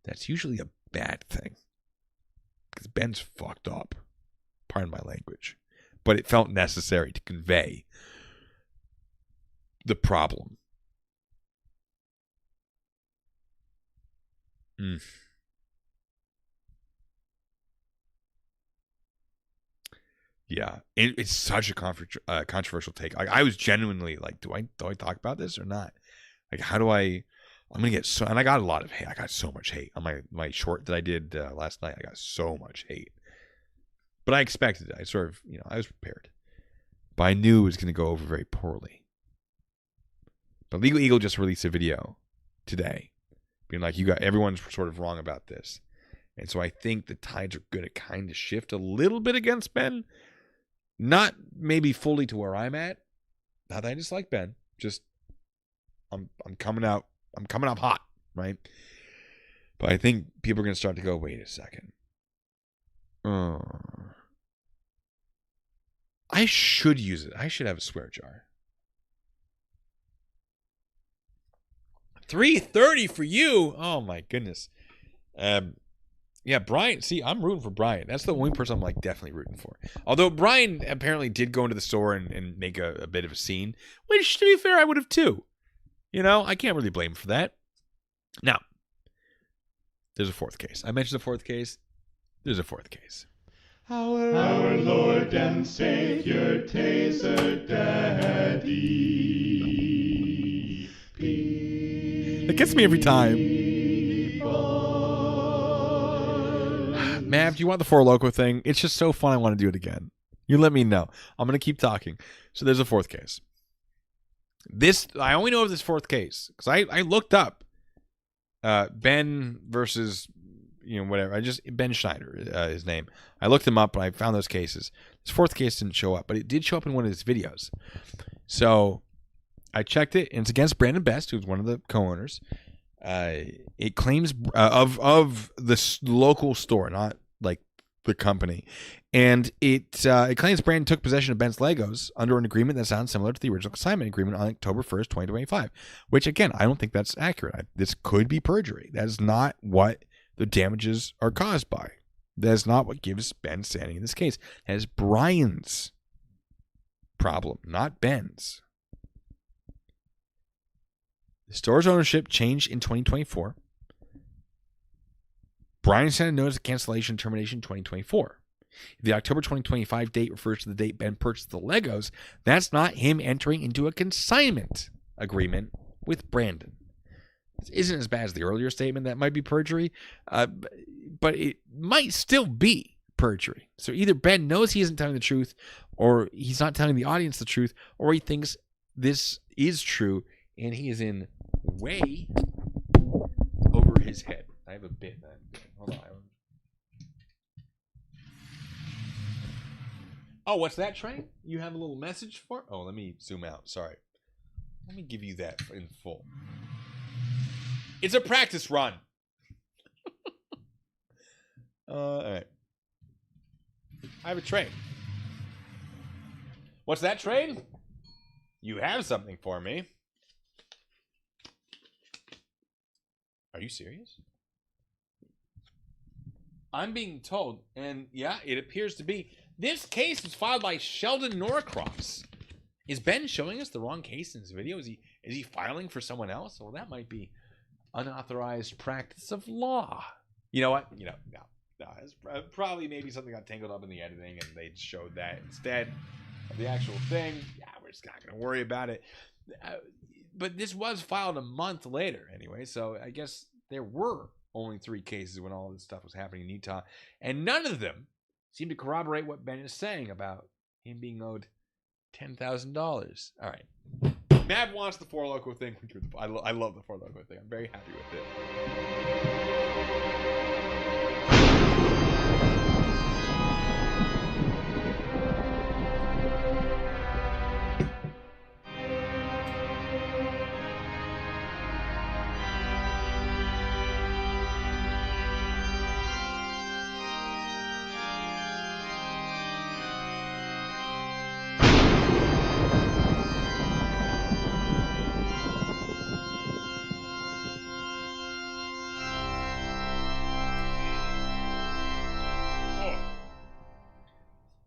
That's usually a bad thing. Because Ben's fucked up. Pardon my language. But it felt necessary to convey the problem. Yeah, it's such a controversial take. I was genuinely like, do I talk about this or not? Like, how do I'm gonna get so, and I got a lot of hate. I got so much hate on my short that I did last night. I got so much hate, but I expected it. I sort of, I was prepared, but I knew it was gonna go over very poorly. But Legal Eagle just released a video today, being like, everyone's sort of wrong about this, and so I think the tides are gonna kind of shift a little bit against Ben. Not maybe fully to where I'm at. Not that I dislike Ben. Just I'm coming out hot, right? But I think people are gonna start to go, wait a second. I should use it. I should have a swear jar. 3:30 for you. Oh my goodness. Yeah, Brian. See, I'm rooting for Brian. That's the only person I'm like definitely rooting for. Although Brian apparently did go into the store and make a bit of a scene, which to be fair, I would have too. I can't really blame him for that. Now, there's a fourth case. I mentioned the fourth case. There's a fourth case. Our Lord and Savior, Taser Daddy. It gets me every time. Mav, do you want the Four Loko thing? It's just so fun. I want to do it again. You let me know. I'm going to keep talking. So there's a fourth case. I only know of this fourth case because I looked up Ben versus, whatever. Ben Schneider, his name. I looked him up and I found those cases. This fourth case didn't show up, but it did show up in one of his videos. So I checked it, and it's against Brandon Best, who's one of the co-owners. It claims of the local store, not like the company, and it claims Brandon took possession of Ben's Legos under an agreement that sounds similar to the original consignment agreement on October 1st, 2025. Which again, I don't think that's accurate. This could be perjury. That is not what the damages are caused by. That is not what gives Ben standing in this case. That is Brian's problem, not Ben's. The store's ownership changed in 2024. Brian sent a notice of cancellation termination in 2024. If the October 2025 date refers to the date Ben purchased the Legos, that's not him entering into a consignment agreement with Brandon. This isn't as bad as the earlier statement that might be perjury, but it might still be perjury. So either Ben knows he isn't telling the truth, or he's not telling the audience the truth, or he thinks this is true and he is in way over his head. I have a bit, man. Hold on. Oh, what's that, Train? You have a little message for? Oh, let me zoom out. Sorry. Let me give you that in full. It's a practice run. All right. I have a trade. What's that trade? You have something for me. Are you serious? I'm being told, and yeah, it appears to be. This case was filed by Sheldon Norcross. Is Ben showing us the wrong case in his video? Is he filing for someone else? Well, that might be unauthorized practice of law. You know what? No. It's probably maybe something got tangled up in the editing, and they showed that instead of the actual thing. Yeah, we're just not going to worry about it. But this was filed a month later anyway, so I guess there were only 3 cases when all this stuff was happening in Utah, and none of them seem to corroborate what Ben is saying about him being owed $10,000. All right. Mav wants the Four Loko thing. I love the Four Loko thing. I'm very happy with it.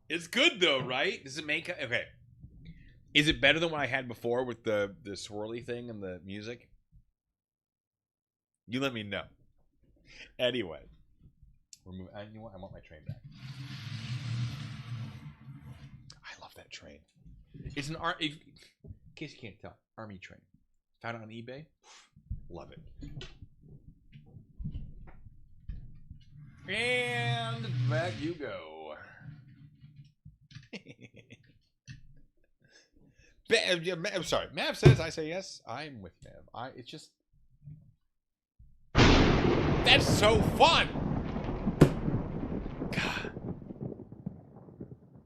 It's good though, right? Does it make okay? Is it better than what I had before with the swirly thing and the music? You let me know. Anyway, we're moving. You know what? I want my train back. I love that train. It's an in case you can't tell, army train. Found it on eBay. Love it. And back you go. I'm sorry. Mav says I say yes. I'm with Mav. It's just that's so fun. God.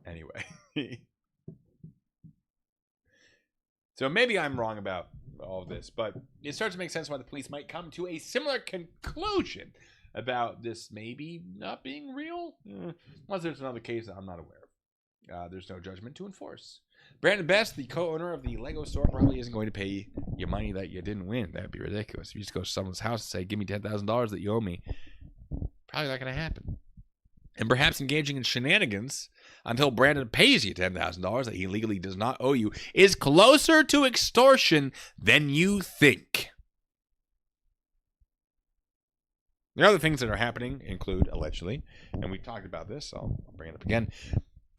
Anyway, so maybe I'm wrong about all of this, but it starts to make sense why the police might come to a similar conclusion about this maybe not being real, unless there's another case that I'm not aware of. There's no judgment to enforce. Brandon Best, the co-owner of the Lego store, probably isn't going to pay you money that you didn't win. That'd be ridiculous. If you just go to someone's house and say, give me $10,000 that you owe me, probably not going to happen. And perhaps engaging in shenanigans until Brandon pays you $10,000 that he legally does not owe you is closer to extortion than you think. The other things that are happening include, allegedly, and we talked about this, so I'll bring it up again,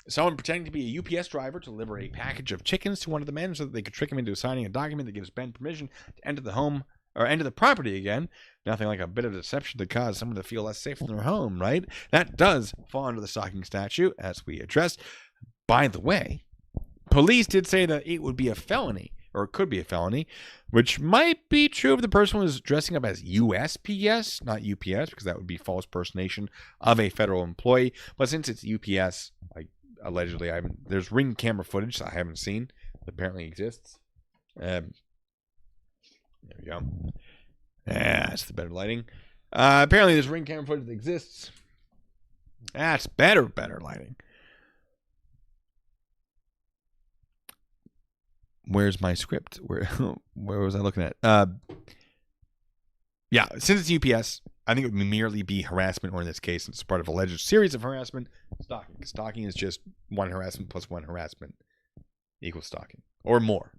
someone pretending to be a UPS driver to deliver a package of chickens to one of the men so that they could trick him into signing a document that gives Ben permission to enter the home or enter the property again. Nothing like a bit of deception to cause someone to feel less safe in their home, right? That does fall under the stalking statute, as we addressed. By the way, police did say that it would be a felony, or it could be a felony, which might be true if the person was dressing up as USPS, not UPS, because that would be false personation of a federal employee. But since it's UPS, allegedly, there's ring camera footage that I haven't seen that apparently exists. There we go. That's the better lighting. Apparently, there's ring camera footage that exists. That's better lighting. Where's my script? Where was I looking at? Yeah, since it's UPS, I think it would merely be harassment, or in this case, it's part of an alleged series of harassment, stalking. Stalking is just one harassment plus one harassment equals stalking, or more.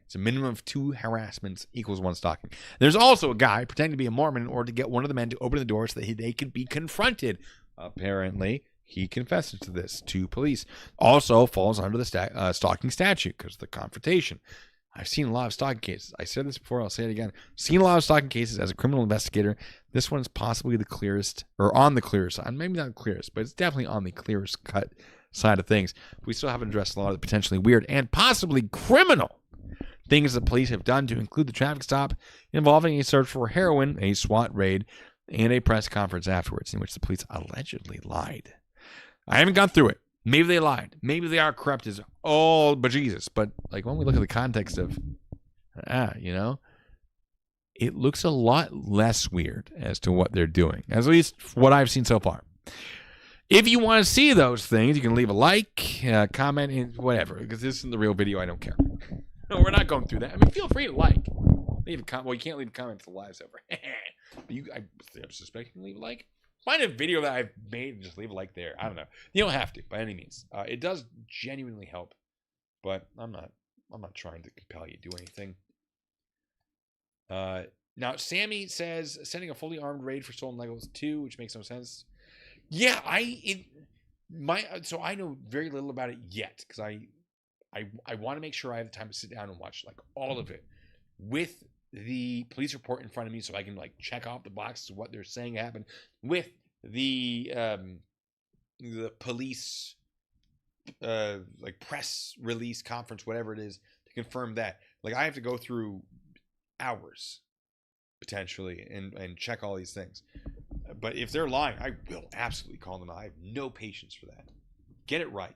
It's a minimum of 2 harassments equals 1 stalking. There's also a guy pretending to be a Mormon in order to get one of the men to open the door so that they could be confronted. Apparently, he confesses to this to police. Also falls under the stalking statute because of the confrontation. I've seen a lot of stalking cases. I said this before, I'll say it again. Seen a lot of stalking cases as a criminal investigator. This one's possibly the clearest, or on the clearest side. Maybe not the clearest, but it's definitely on the clearest cut side of things. We still haven't addressed a lot of the potentially weird and possibly criminal things the police have done, to include the traffic stop involving a search for heroin, a SWAT raid, and a press conference afterwards in which the police allegedly lied. I haven't gone through it. Maybe they lied. Maybe they are corrupt as all bejesus. But like when we look at the context of, it looks a lot less weird as to what they're doing, at least what I've seen so far. If you want to see those things, you can leave a like, comment, and whatever, because this isn't the real video. I don't care. No, we're not going through that. I mean, feel free to like. Leave a comment. Well, you can't leave a comment until the live's over. But I'm suspecting you can leave a like. Find a video that I've made and just leave a like there. I don't know. You don't have to by any means. It does genuinely help, but I'm not trying to compel you to do anything. Now Sammy says sending a fully armed raid for stolen Legos 2, which makes no sense. Yeah, so I know very little about it yet because I want to make sure I have the time to sit down and watch like all of it with the police report in front of me so I can like check off the boxes of what they're saying happened with the police like press release conference, whatever it is, to confirm that. Like I have to go through hours potentially and check all these things. But if they're lying, I will absolutely call them out. I have no patience for that. Get it right.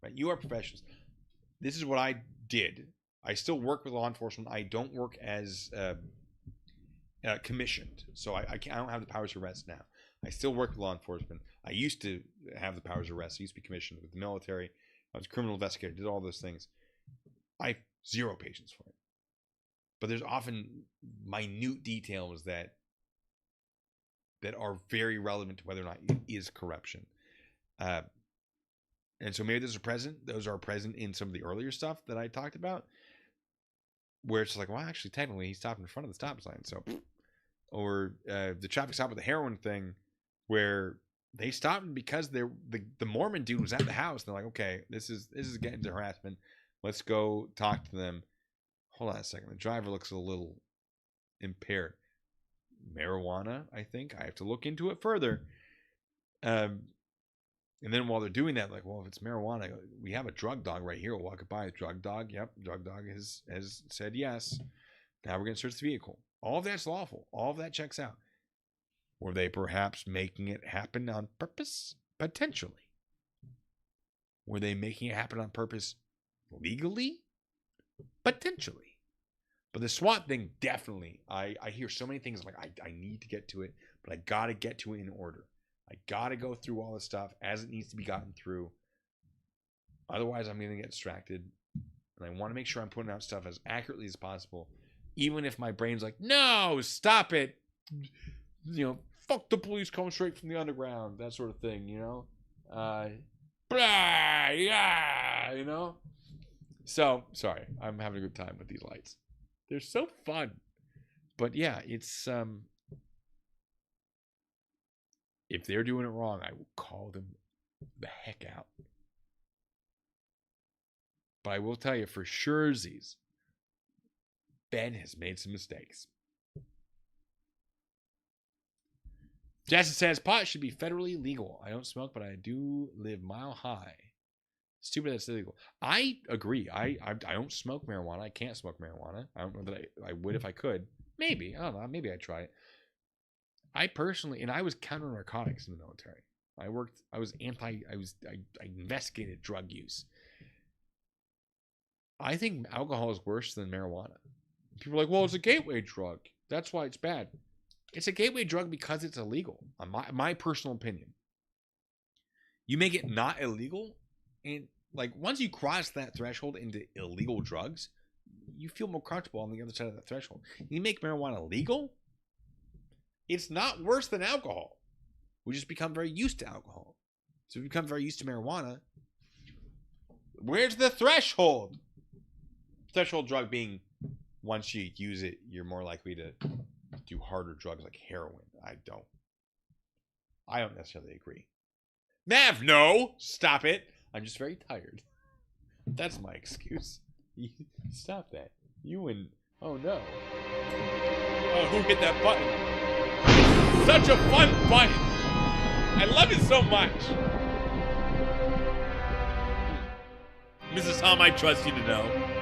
Right? You are professionals. This is what I did. I still work with law enforcement. I don't work as commissioned, so I don't have the powers of arrest now. I still work with law enforcement. I used to have the powers of arrest. I used to be commissioned with the military. I was a criminal investigator. Did all those things. I have zero patience for it. But there's often minute details that are very relevant to whether or not it is corruption. And so maybe those are present in some of the earlier stuff that I talked about, where it's like, well, actually, technically, he stopped in front of the stop sign. So, or the traffic stop with the heroin thing, where they stopped him because the Mormon dude was at the house. And they're like, okay, this is getting to harassment. Let's go talk to them. Hold on a second. The driver looks a little impaired. Marijuana, I think. I have to look into it further. And then while they're doing that, like, well, if it's marijuana, we have a drug dog right here. We'll walk it by. A drug dog. Yep, drug dog has said yes. Now we're going to search the vehicle. All of that's lawful. All of that checks out. Were they perhaps making it happen on purpose? Potentially. Were they making it happen on purpose legally? Potentially. But the SWAT thing, definitely. I hear so many things. I'm like, I need to get to it, but I got to get to it in order. I got to go through all this stuff as it needs to be gotten through. Otherwise, I'm going to get distracted. And I want to make sure I'm putting out stuff as accurately as possible. Even if my brain's like, no, stop it. You know, fuck the police coming straight from the underground. That sort of thing, you know. Blah, yeah, you know. So, sorry. I'm having a good time with these lights. They're so fun. But yeah, it's... if they're doing it wrong, I will call them the heck out. But I will tell you for sure, Ben has made some mistakes. Jackson says, pot should be federally legal. I don't smoke, but I do live mile high. Stupid that's illegal. I agree. I don't smoke marijuana. I can't smoke marijuana. I don't know that I would if I could. Maybe. I don't know. Maybe I'd try it. I personally, and I was counter narcotics in the military. I investigated drug use. I think alcohol is worse than marijuana. People are like, well, it's a gateway drug. That's why it's bad. It's a gateway drug because it's illegal. My personal opinion. You make it not illegal, and like once you cross that threshold into illegal drugs, you feel more comfortable on the other side of that threshold. You make marijuana legal, it's not worse than alcohol. We just become very used to alcohol. So we become very used to marijuana. Where's the threshold? Threshold drug being once you use it, you're more likely to do harder drugs like heroin. I don't necessarily agree. Mav, no! Stop it! I'm just very tired. That's my excuse. Stop that. You and... Oh, no. Oh, who hit that button? Such a fun button! I love it so much! Mrs. Tom, I trust you to know.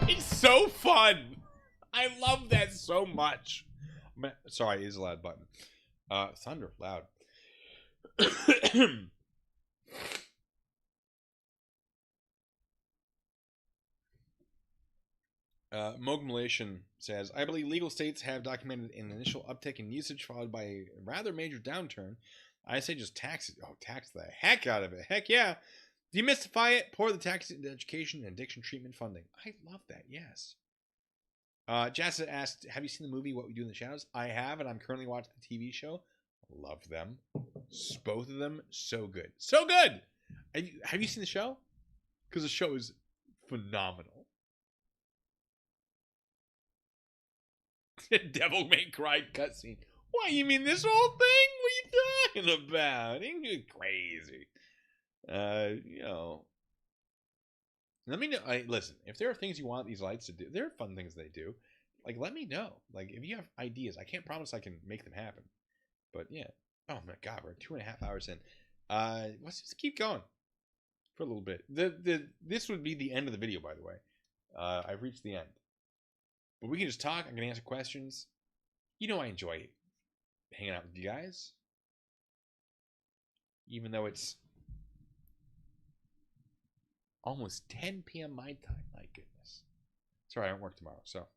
It's so fun. I love that so much. Sorry, it is a loud button. Thunder, loud. Mogmulation says, I believe legal states have documented an initial uptick in usage followed by a rather major downturn. I say just tax it. Oh, tax the heck out of it. Heck yeah. Demystify it. Pour the tax into education and addiction treatment funding. I love that. Yes. Jassa asked, have you seen the movie What We Do in the Shadows? I have, and I'm currently watching the TV show. Love them. Both of them, so good. So good! Have you seen the show? Because the show is phenomenal. Devil May Cry cutscene. What, you mean this whole thing? What are you talking about? You're crazy. You know. Let me know. Listen, if there are things you want these lights to do, there are fun things they do. Like, let me know. Like, if you have ideas, I can't promise I can make them happen. But yeah. Oh my God, we're 2.5 hours in. Let's just keep going for a little bit. This would be the end of the video, by the way. I've reached the end. But we can just talk. I can answer questions. You know I enjoy hanging out with you guys. Even though it's almost 10 p.m. my time. My goodness. Sorry, I don't work tomorrow, so.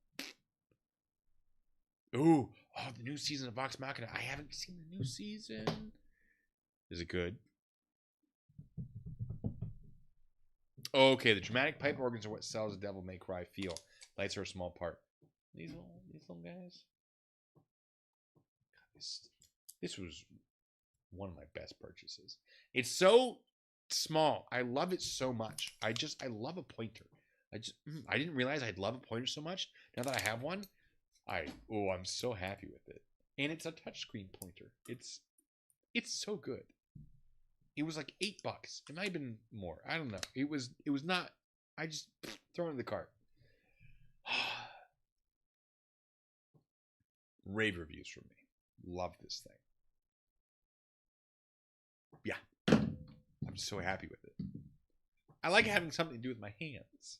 Ooh. Oh, the new season of Vox Machina. I haven't seen the new season. Is it good? Okay, the dramatic pipe organs are what sells the Devil May Cry feel. Lights are a small part. These little guys. God, this was one of my best purchases. It's so small. I love it so much. I love a pointer. I didn't realize I'd love a pointer so much. Now that I have one, I'm so happy with it. And it's a touchscreen pointer. It's so good. It was like $8. It might have been more. I don't know. It was not. I just throw it in the cart. Rave reviews from me. Love this thing. Yeah. I'm so happy with it. I like having something to do with my hands.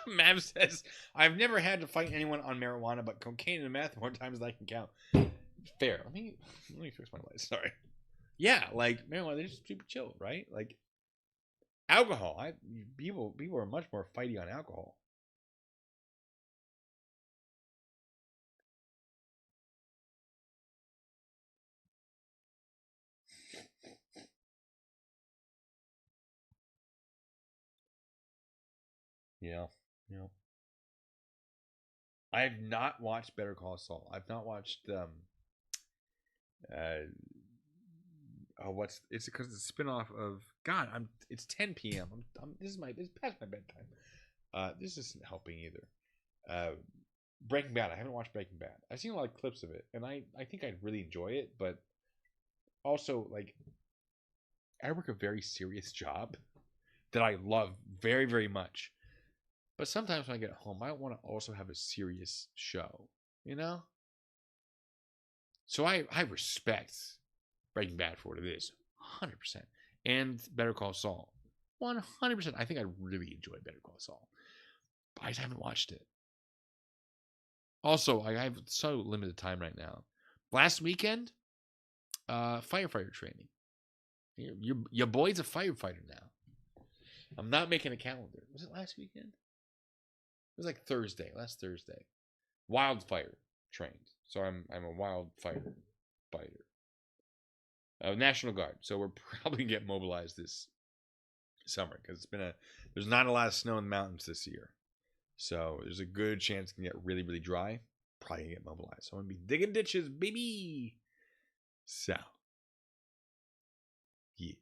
Mav says, I've never had to fight anyone on marijuana, but cocaine and meth more times than I can count. Fair. Let me fix my light. Sorry. Yeah, like marijuana, they're just super chill, right? Like alcohol. People are much more fighty on alcohol. Yeah. I have not watched Better Call Saul. I've not watched it's because it's a spinoff of it's 10 p.m. This is past my bedtime. This isn't helping either. Breaking Bad. I haven't watched Breaking Bad. I've seen a lot of clips of it, and I think I'd really enjoy it, but also like I work a very serious job that I love very, very much. But sometimes when I get home, I want to also have a serious show, you know? So I respect Breaking Bad for what it is, 100%. And Better Call Saul, 100%. I think I really enjoy Better Call Saul. But I just haven't watched it. Also, I have so limited time right now. Last weekend, firefighter training. Your boy's a firefighter now. I'm not making a calendar. Was it last weekend? It was like last Thursday. Wildfire trained. So I'm a wildfire fighter. National Guard. So we're probably gonna get mobilized this summer because there's not a lot of snow in the mountains this year. So there's a good chance it can get really, really dry. Probably gonna get mobilized. So I'm gonna be digging ditches, baby. So yeah.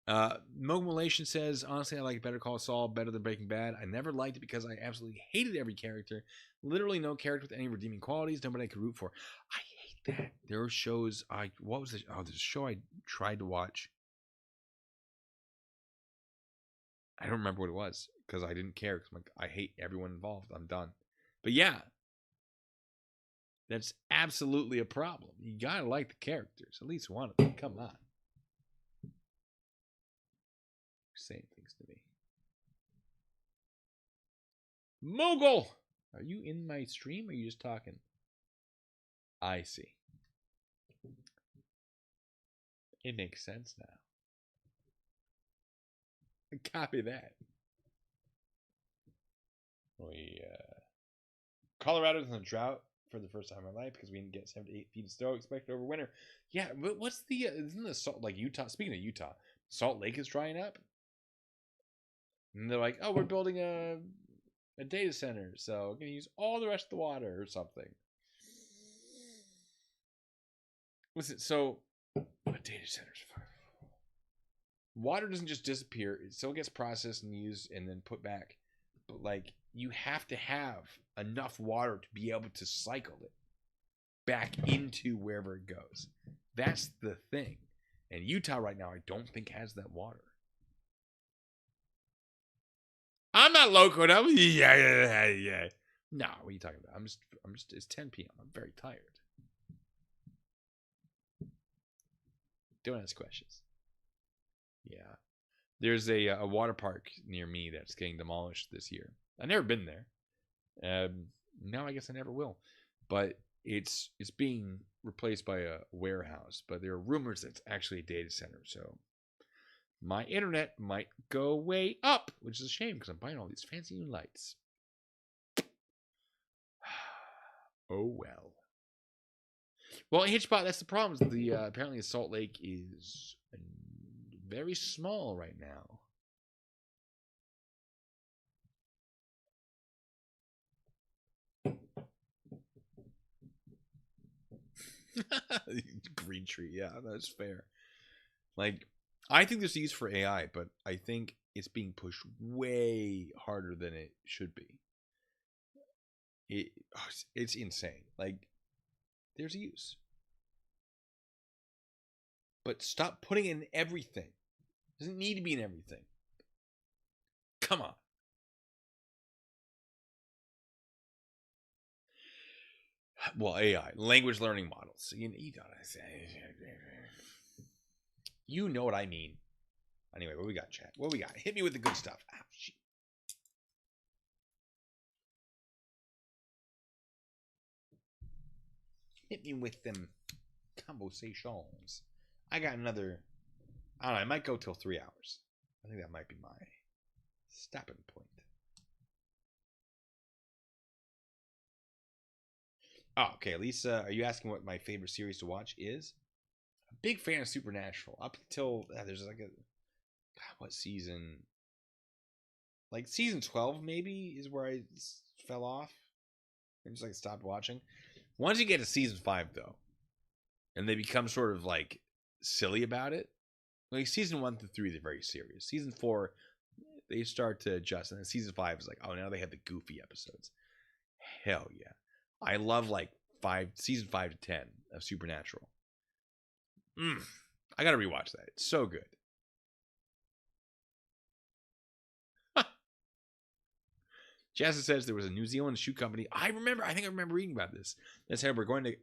Mogmulation says, honestly, I like Better Call Saul better than Breaking Bad. I never liked it because I absolutely hated every character. Literally no character with any redeeming qualities. Nobody I could root for. I hate that. There were shows. What was it? Oh, there's a show I tried to watch. I don't remember what it was because I didn't care. Because I hate everyone involved. I'm done. But yeah, that's absolutely a problem. You gotta like the characters, at least one of them. Come on, saying things to me. Mogul, are you in my stream? Or are you just talking? I see. It makes sense now. Copy that. Colorado's in a drought for the first time in my life because we didn't get 7 to 8 feet of snow expected over winter. Yeah, but what's the isn't the salt like Utah? Speaking of Utah, Salt Lake is drying up, and they're like, "Oh, we're building a data center, so we're gonna use all the rest of the water or something." Listen, so a data center's water doesn't just disappear; it still gets processed and used and then put back. But like, you have to have enough water to be able to cycle it back into wherever it goes. That's the thing. And Utah right now, I don't think has that water. I'm not locoed up. Yeah. No, what are you talking about? I'm just. It's 10 p.m. I'm very tired. Don't ask questions. Yeah. There's a water park near me that's getting demolished this year. I've never been there. No, I guess I never will. But it's being replaced by a warehouse. But there are rumors that it's actually a data center. So my internet might go way up, which is a shame because I'm buying all these fancy new lights. Oh well. Well, Hitchbot, that's the problem. The apparently Salt Lake is very small right now. Green tree, yeah, that's fair. Like, I think this is used for AI, but I think it's being pushed way harder than it should be. It's insane. Like, there's a use. But stop putting it in everything. It doesn't need to be in everything. Come on. Well, AI, language learning models. You know what I mean. Anyway, what we got, chat? What we got? Hit me with the good stuff. Ah, shit. Hit me with them conversations. I got another. I don't know. I might go till 3 hours. I think that might be my stopping point. Oh, okay. Lisa, are you asking what my favorite series to watch is? A big fan of Supernatural. Up until there's like what season? Like season 12 maybe is where I fell off and just like stopped watching. Once you get to season 5 though, and they become sort of like silly about it. Like season 1 through 3, they're very serious. Season 4, they start to adjust, and then season 5 is like, oh, now they have the goofy episodes. Hell yeah. I love like season 5 to 10 of Supernatural. I gotta rewatch that. It's so good. Jazza says there was a New Zealand shoe company. I think I remember reading about this. They said we're going to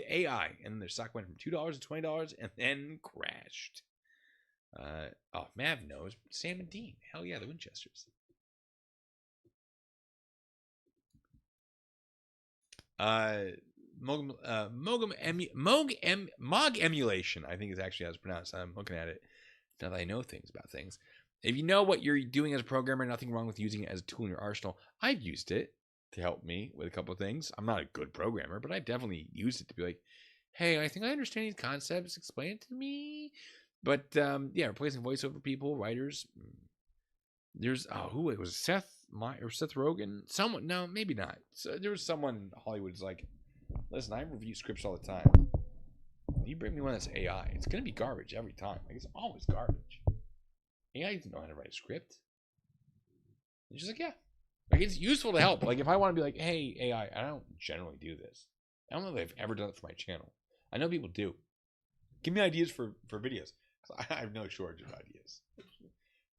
AI, and then their stock went from $2 to $20 and then crashed. Mav knows. Sam and Dean. Hell yeah, the Winchesters. Mog emulation, I think is actually how it's pronounced. I'm looking at it now that I know things about things. If you know what you're doing as a programmer, nothing wrong with using it as a tool in your arsenal. I've used it to help me with a couple of things. I'm not a good programmer, but I definitely used it to be like, hey, I think I understand these concepts. Explain it to me. But replacing voiceover people, writers. There's who it was, Seth Rogen. Someone, no, maybe not. So there was someone in Hollywood's like, listen, I review scripts all the time. You bring me one that's AI, it's gonna be garbage every time. Like, it's always garbage. AI doesn't know how to write a script. And she's like, yeah. Like, it's useful to help. Like, if I want to be like, hey, AI, I don't generally do this. I don't know if I've ever done it for my channel. I know people do. Give me ideas for videos. I have no shortage of ideas.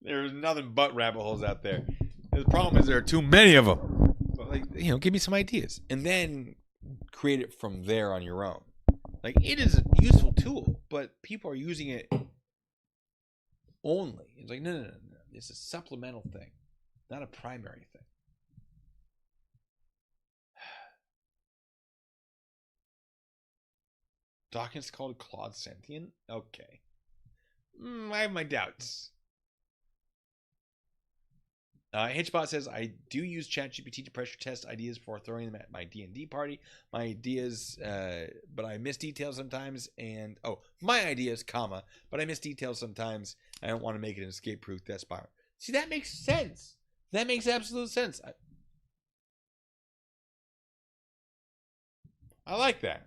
There's nothing but rabbit holes out there. The problem is there are too many of them. But like, you know, give me some ideas and then create it from there on your own. Like, it is a useful tool, but people are using it only. It's like, no. It's a supplemental thing, not a primary thing. Dawkins called Claude sentient? Okay. I have my doubts. Hitchbot says, I do use ChatGPT to pressure test ideas before throwing them at my D&D party. My ideas, but I miss details sometimes. And, my ideas, comma, but I miss details sometimes. I don't want to make it an escape-proof death spiral. See, that makes sense. That makes absolute sense. I like that.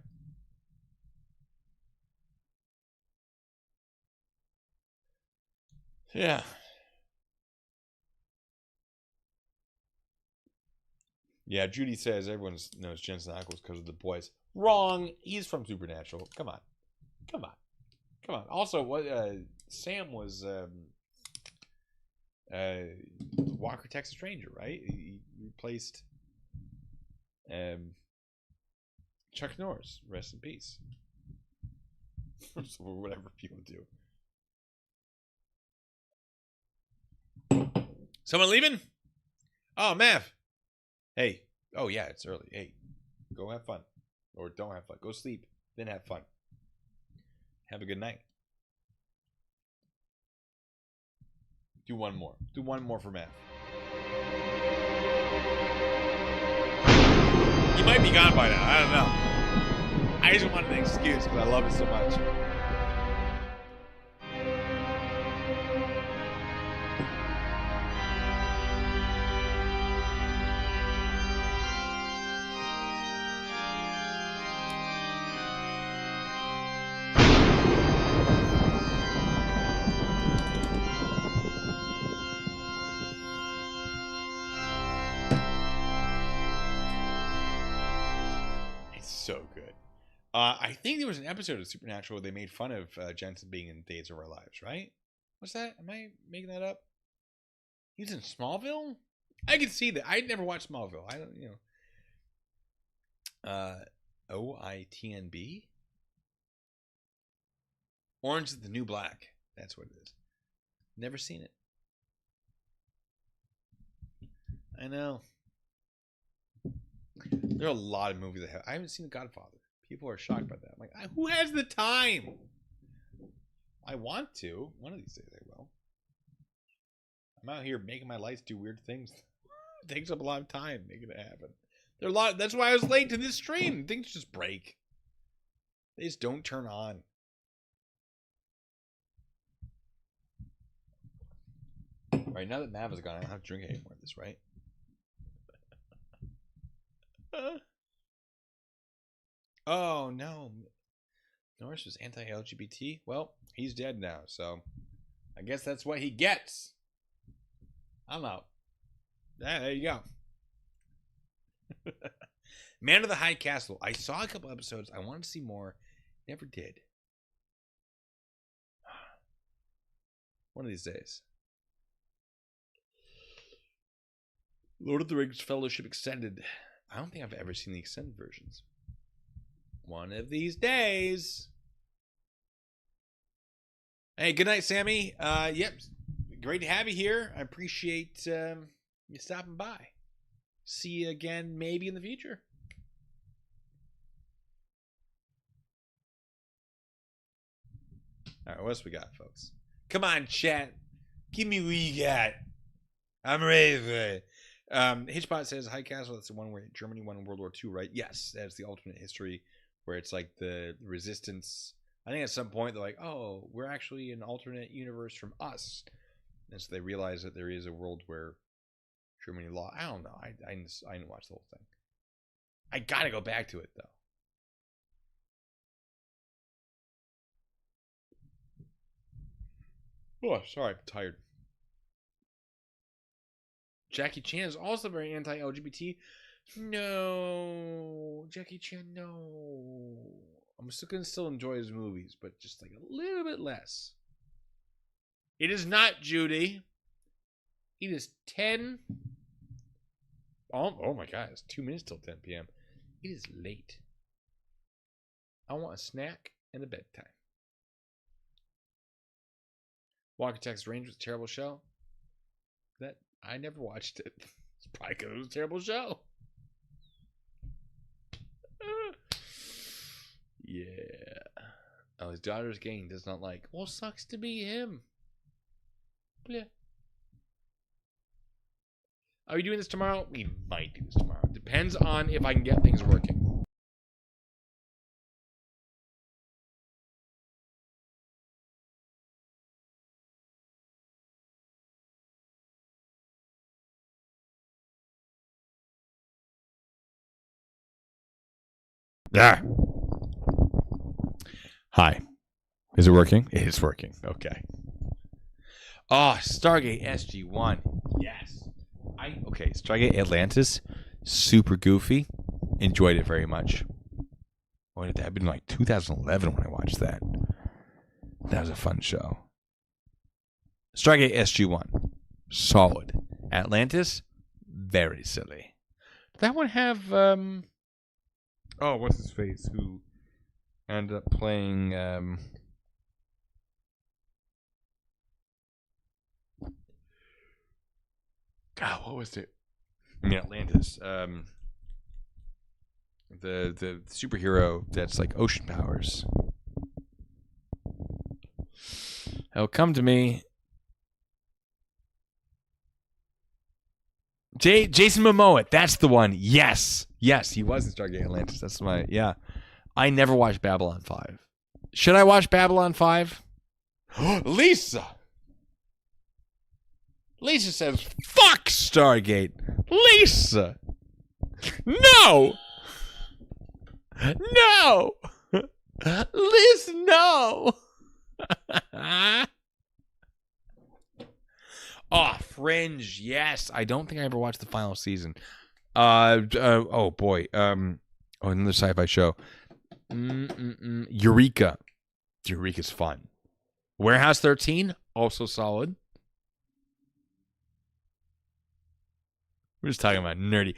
Yeah. Yeah, Judy says everyone knows Jensen Ackles because of The Boys. Wrong. He's from Supernatural. Come on. Also, what Sam was Walker Texas Ranger, right? He replaced Chuck Norris. Rest in peace. Or whatever people do. Someone leaving? Oh, Mav. Hey. Oh, yeah, it's early. Hey, go have fun. Or don't have fun. Go sleep, then have fun. Have a good night. Do one more. Do one more for Mav. He might be gone by now. I don't know. I just wanted an excuse because I love it so much. So good. I think there was an episode of Supernatural where they made fun of Jensen being in Days of Our Lives, right? What's that? Am I making that up? He's in Smallville? I can see that. I never watched Smallville. I don't, OITNB? Orange is the New Black. That's what it is. Never seen it. I know. There are a lot of movies I haven't seen The Godfather. People are shocked by that. I'm like, who has the time? I want to. One of these days I will. I'm out here making my lights do weird things. It takes up a lot of time making it happen. That's why I was late to this stream. Things just break. They just don't turn on. All right, now that Mav is gone, I don't have to drink anymore of this, right? Oh no, Norris was anti-LGBT. Well, he's dead now, so I guess that's what he gets. I'm out. There you go. Man of the High Castle. I saw a couple episodes. I wanted to see more. Never did. One of these days. Lord of the Rings Fellowship Extended. I don't think I've ever seen the extended versions. One of these days. Hey, good night, Sammy. Yep. Great to have you here. I appreciate you stopping by. See you again maybe in the future. All right, what else we got, folks? Come on, chat. Give me what you got. I'm ready for it. Hitchbot says, High Castle, that's the one where Germany won World War II, right? Yes, that's the alternate history where it's like the resistance. I think at some point they're like, oh, we're actually an alternate universe from us. And so they realize that there is a world where Germany lost. I don't know. I didn't watch the whole thing. I got to go back to it, though. Oh, sorry. I'm tired. Jackie Chan is also very anti-LGBT. No. Jackie Chan, no. I'm still going to enjoy his movies, but just like a little bit less. It is not, Judy. It is 10. Oh my God, it's 2 minutes till 10 p.m. It is late. I want a snack and a bedtime. Walker Texas Ranger was a terrible show. That I never watched it. It's probably because it was a terrible show. Yeah. Oh, his daughter's gang does not like. Well, sucks to be him. Yeah. Are we doing this tomorrow? We might do this tomorrow. Depends on if I can get things working. There. Hi. Is it working? It is working. Okay. Oh, Stargate SG-1. Yes. Okay, Stargate Atlantis. Super goofy. Enjoyed it very much. What did that have been like 2011 when I watched that? That was a fun show. Stargate SG-1. Solid. Atlantis. Very silly. Did that one have oh, what's his face? Who ended up playing God, what was it? I mean, Atlantis. The superhero that's like ocean powers. It'll come to me. Jason Momoa. That's the one. Yes, he was in Stargate Atlantis. That's my I never watched Babylon 5. Should I watch Babylon 5? Lisa says, fuck Stargate. Lisa. No. Liz, no. Oh, Fringe. Yes. I don't think I ever watched the final season. Oh, boy. Another sci-fi show. Eureka. Eureka's fun. Warehouse 13, also solid. We're just talking about nerdy.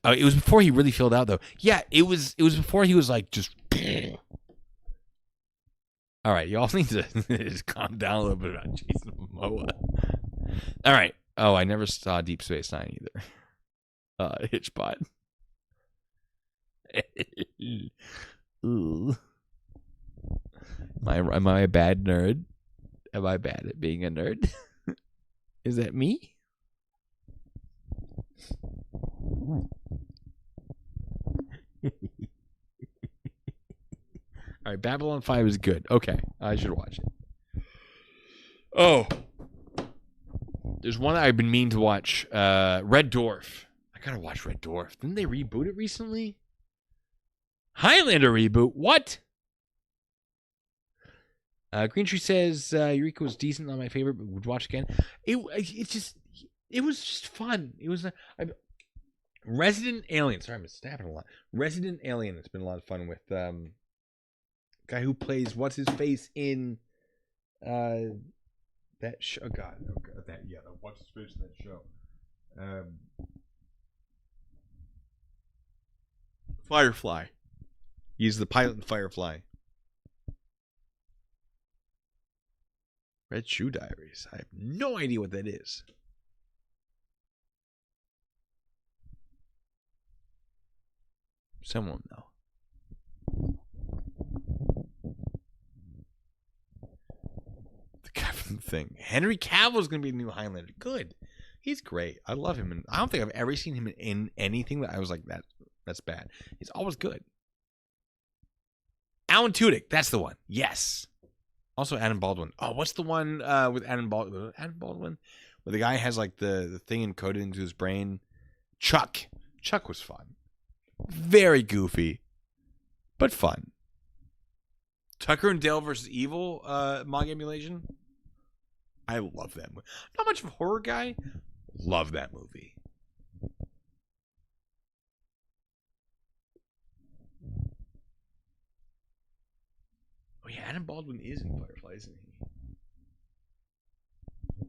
It was before he really filled out, though. Yeah, it was before he was like just. All right, y'all need to just calm down a little bit about Jason Momoa. All right. Oh, I never saw Deep Space Nine either. Hitchbot. Ooh. Am I a bad nerd? Am I bad at being a nerd? Is that me? All right, Babylon 5 is good. Okay, I should watch it. Oh, there's one that I've been meaning to watch. Red Dwarf. I gotta watch Red Dwarf. Didn't they reboot it recently? Highlander reboot? What? Green Tree says Eureka was decent, not my favorite, but would watch again. It was just fun. It was Resident Alien. Sorry, I'm snapping a lot. Resident Alien. It's been a lot of fun with guy who plays what's his face in that show. Oh God, what's his face in that show? Firefly. He's the pilot in Firefly. Red Shoe Diaries. I have no idea what that is. Someone know. The guy from the thing. Henry Cavill's gonna be the new Highlander. Good. He's great. I love him, and I don't think I've ever seen him in anything that I was like, that's bad. He's always good. Alan Tudyk, that's the one. Yes. Also Adam Baldwin. Oh, what's the one with Adam Baldwin? Where the guy has like the thing encoded into his brain. Chuck. Chuck was fun. Very goofy, but fun. Tucker and Dale versus Evil manga emulation. I love that movie. Not much of a horror guy. Love that movie. Oh yeah, Adam Baldwin is in Firefly, isn't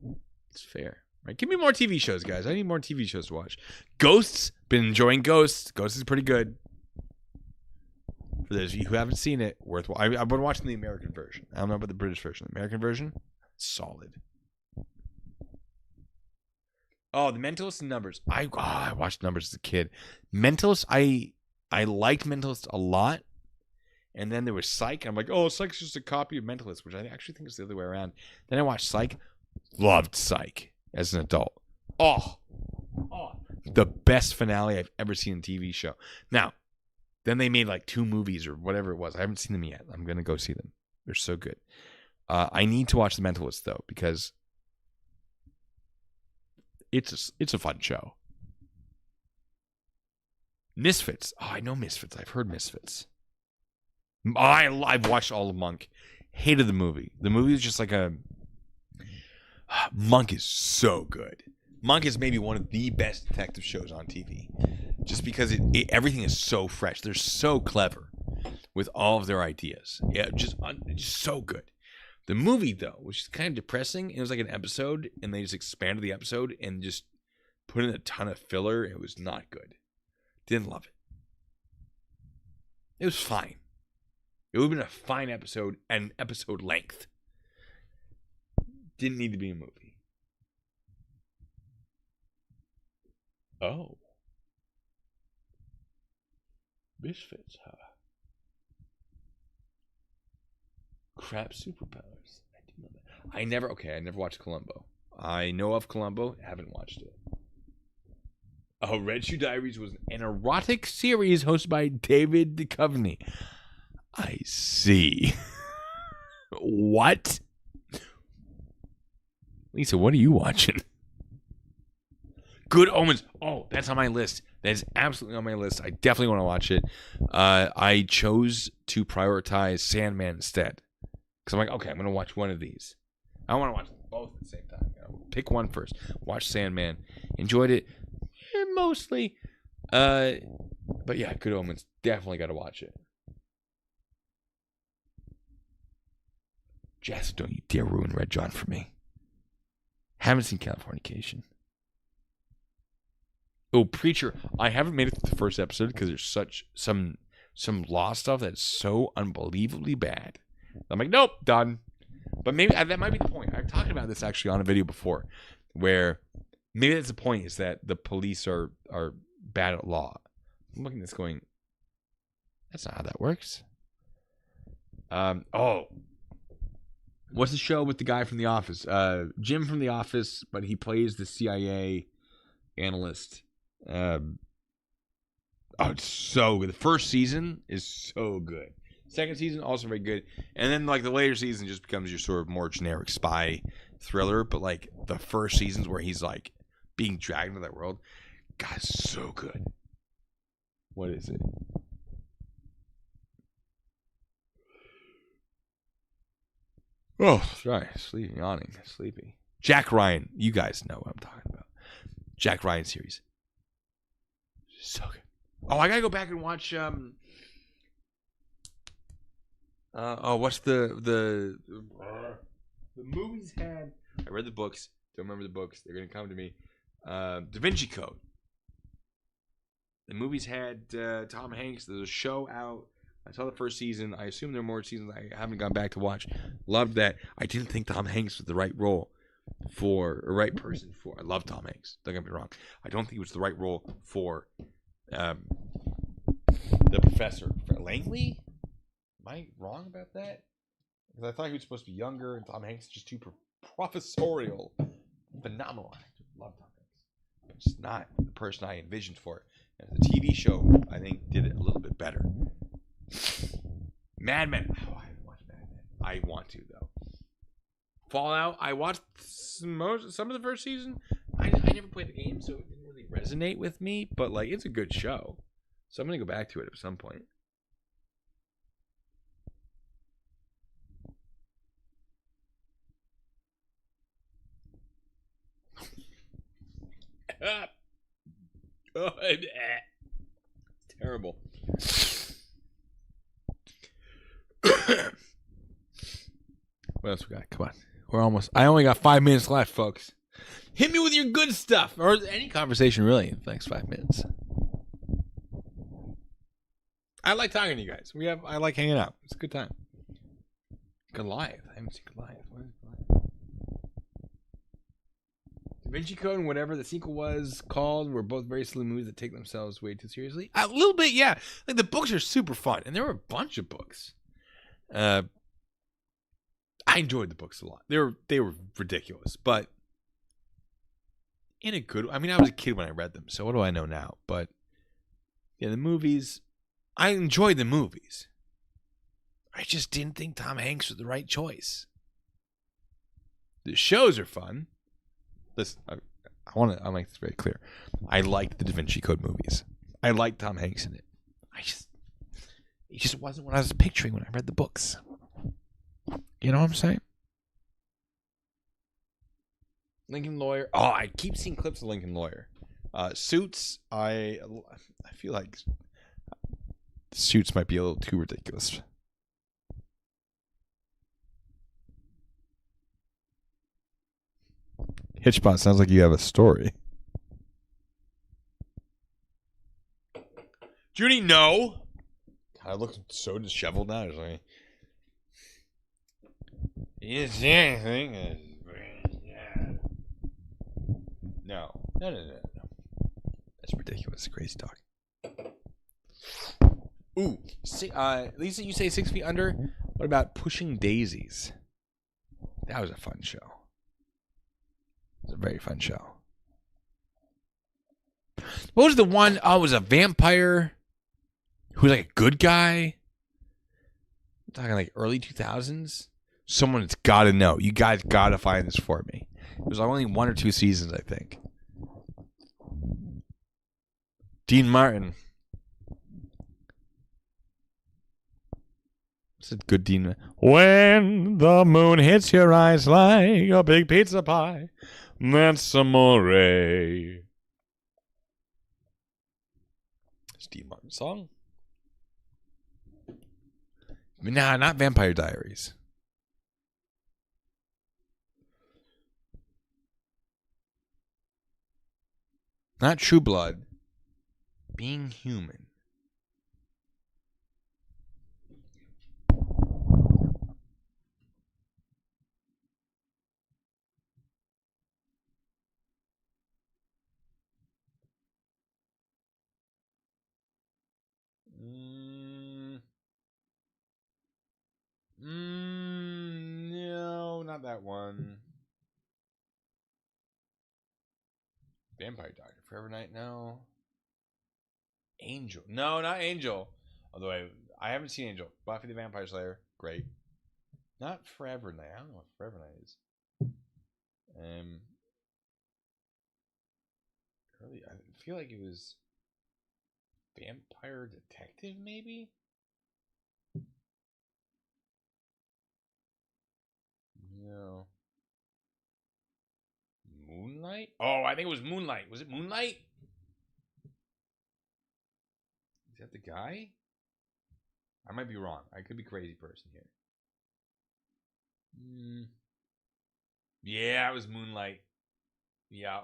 he? It's fair. Right? Give me more TV shows, guys. I need more TV shows to watch. Ghosts. Been enjoying Ghosts. Ghosts is pretty good. For those of you who haven't seen it, worthwhile. I've been watching the American version. I don't know about the British version. The American version, solid. Oh, The Mentalist and Numbers. I watched Numbers as a kid. Mentalist, I liked Mentalist a lot. And then there was Psych. I'm like, oh, Psych's just a copy of Mentalist, which I actually think is the other way around. Then I watched Psych. Loved Psych as an adult. Oh, the best finale I've ever seen in a TV show. Now, then they made like 2 movies or whatever it was. I haven't seen them yet. I'm going to go see them. They're so good. I need to watch The Mentalist, though, because it's a fun show. Misfits. Oh, I know Misfits. I've heard Misfits. I've watched all of Monk. Hated the movie. The movie is just like a... Monk is so good. Monk is maybe one of the best detective shows on TV. Just because everything is so fresh. They're so clever with all of their ideas. Yeah, just so good. The movie, though, which is kind of depressing, it was like an episode, and they just expanded the episode and just put in a ton of filler. It was not good. Didn't love it. It was fine. It would have been a fine episode and episode length. Didn't need to be a movie. Oh. Misfits, huh? Crap superpowers. I didn't know that. I never watched Columbo. I know of Columbo, haven't watched it. Oh, Red Shoe Diaries was an erotic series hosted by David Duchovny. I see. What? Lisa, what are you watching? Good Omens. Oh, that's on my list. That is absolutely on my list. I definitely want to watch it. I chose to prioritize Sandman instead. Because I'm like, okay, I'm going to watch one of these. I want to watch them both at the same time. Pick one first. Watch Sandman. Enjoyed it mostly. But yeah, Good Omens. Definitely got to watch it. Jess, don't you dare ruin Red John for me. Haven't seen Californication. Oh, Preacher. I haven't made it to the first episode because there's such some law stuff that's so unbelievably bad. I'm like, nope, done. But maybe that might be the point. I've talked about this actually on a video before, where maybe that's the point, is that the police are bad at law. I'm looking at this going, that's not how that works. What's the show with the guy from The Office? Jim from The Office, but he plays the CIA analyst. It's so good. The first season is so good. Second season, also very good. And then, like, the later season just becomes your sort of more generic spy thriller. But, like, the first seasons where he's, like, being dragged into that world, God, so good. What is it? Oh, sorry. Yawning. Sleepy. Jack Ryan. You guys know what I'm talking about. Jack Ryan series. So good. Oh, I gotta go back and watch, what's the movies had... I read the books. Don't remember the books. They're going to come to me. Da Vinci Code. The movies had Tom Hanks. There's a show out. I saw the first season. I assume there are more seasons I haven't gone back to watch. Loved that. I didn't think Tom Hanks was the right role for... or right person for... I love Tom Hanks. Don't get me wrong. I don't think he was the right role for the professor. Langley? Am I wrong about that? Because I thought he was supposed to be younger, and Tom Hanks is just too professorial. Phenomenal actor. Love Tom Hanks. But just not the person I envisioned for it. And the TV show, I think, did it a little bit better. Mad Men. Oh, I haven't watched Mad Men. I want to, though. Fallout. I watched some of the first season. I never played the game, so it didn't really resonate with me. But, like, it's a good show. So I'm going to go back to it at some point. It's terrible. What else we got? Come on. We're almost... I only got 5 minutes left, folks. Hit me with your good stuff, or any conversation really in the next 5 minutes. I like talking to you guys. I like hanging out. It's a good time. Goliath. I haven't seen Goliath. What is Goliath? Da Vinci Code and whatever the sequel was called were both very silly movies that take themselves way too seriously. A little bit, yeah. Like the books are super fun, and there were a bunch of books. I enjoyed the books a lot. They were ridiculous, but in a good. I mean, I was a kid when I read them, so what do I know now? But yeah, the movies. I enjoyed the movies. I just didn't think Tom Hanks was the right choice. The shows are fun. Listen, I make this very clear. I liked the Da Vinci Code movies. I liked Tom Hanks in it. It just wasn't what I was picturing when I read the books. You know what I'm saying? Lincoln Lawyer. Oh, I keep seeing clips of Lincoln Lawyer. Suits. I feel like Suits might be a little too ridiculous. Hitchbot, sounds like you have a story. Judy, no. God, I look so disheveled now. It's like, is there anything? No. That's ridiculous. Crazy talk. Ooh, Lisa, you say 6 Feet Under. What about Pushing Daisies? That was a fun show. It was a very fun show. What was the one? Oh, it was a vampire who was like a good guy. I'm talking like early 2000s. Someone's got to know. You guys got to find this for me. It was only 1 or 2 seasons, I think. Dean Martin. What's a good Dean Martin? When the moon hits your eyes like a big pizza pie, that's amore. It's Dean Martin song. Nah, not Vampire Diaries. Not True Blood. Being Human. No, not that one. Vampire Doctor, Forever Night, no. Angel, no, not Angel. Although I haven't seen Angel. Buffy the Vampire Slayer, great. Not Forever Night. I don't know what Forever Night is. Early, I feel like it was Vampire Detective, maybe. No. Moonlight? Oh, I think it was Moonlight. Was it Moonlight? Is that the guy? I might be wrong. I could be a crazy person here. Yeah, it was Moonlight. Yeah.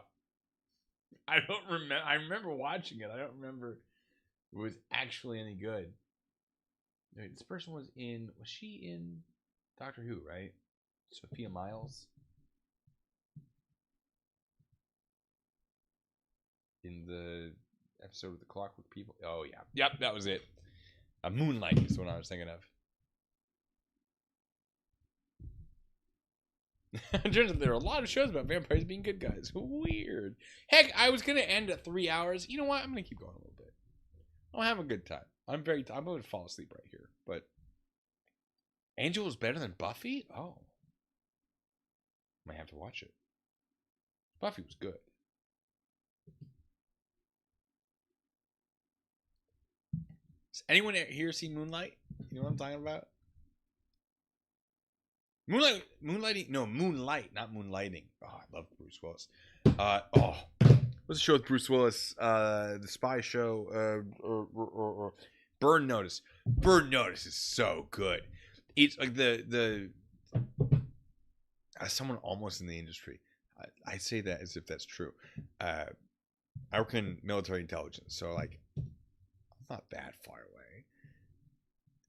I don't remember. I remember watching it. I don't remember it was actually any good. Wait, this person was she in Doctor Who, right? Sophia Myles. In the episode with the Clockwork People. Oh, yeah. Yep, that was it. Moonlight is the one I was thinking of. Turns out there are a lot of shows about vampires being good guys. Weird. Heck, I was going to end at 3 hours. You know what? I'm going to keep going a little bit. I'll have a good time. I'm going to fall asleep right here. But Angel was better than Buffy? Oh. Might have to watch it. Buffy was good. Has anyone here seen Moonlight? You know what I'm talking about? Moonlight, not moonlighting. Oh, I love Bruce Willis. What's the show with Bruce Willis? The spy show. Burn Notice. Burn Notice is so good. It's like the someone almost in the industry. I say that as if that's true. I work in military intelligence, so like, I'm not that far away.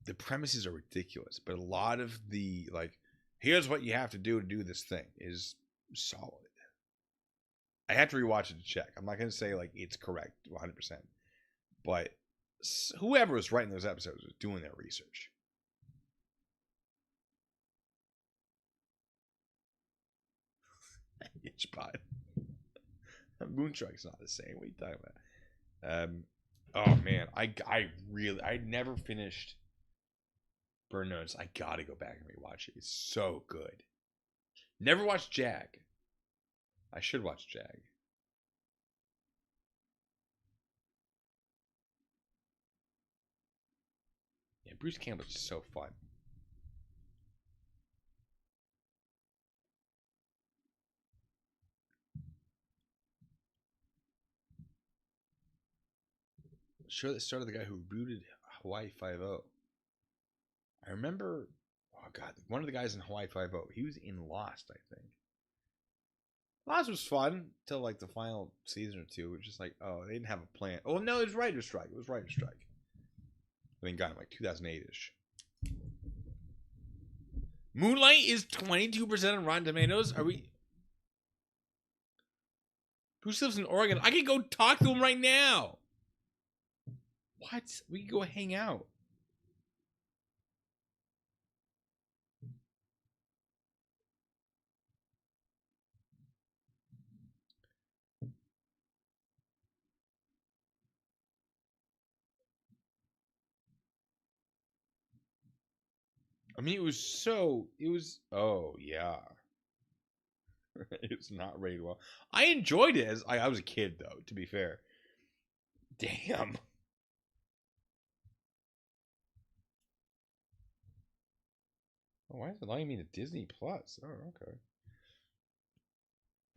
The premises are ridiculous, but a lot of the like, here's what you have to do this thing is solid. I have to rewatch it to check. I'm not going to say like it's correct 100%, but whoever was writing those episodes was doing their research. Hitchpot. Moonstruck's not the same. What are you talking about? Oh man, I never finished Burn Notice. I gotta go back and rewatch it. It's so good. Never watched Jag. I should watch Jag. Yeah, Bruce Campbell's just so fun. Show that started the guy who rebooted Hawaii Five-0. I remember, oh god, one of the guys in Hawaii Five-0. He was in Lost, I think. Lost was fun till like the final season or two. It was just like, oh, they didn't have a plan. Oh no, it was writer's strike. It was writer's strike. I think got him like 2008-ish. Moonlight is 22% on Rotten Tomatoes. Are we? Bruce lives in Oregon. I can go talk to him right now. What? We can go hang out. I mean, oh, yeah. It's not rated well. I enjoyed it as I was a kid, though, to be fair. Damn. Oh, why is it allowing me to Disney Plus? Oh,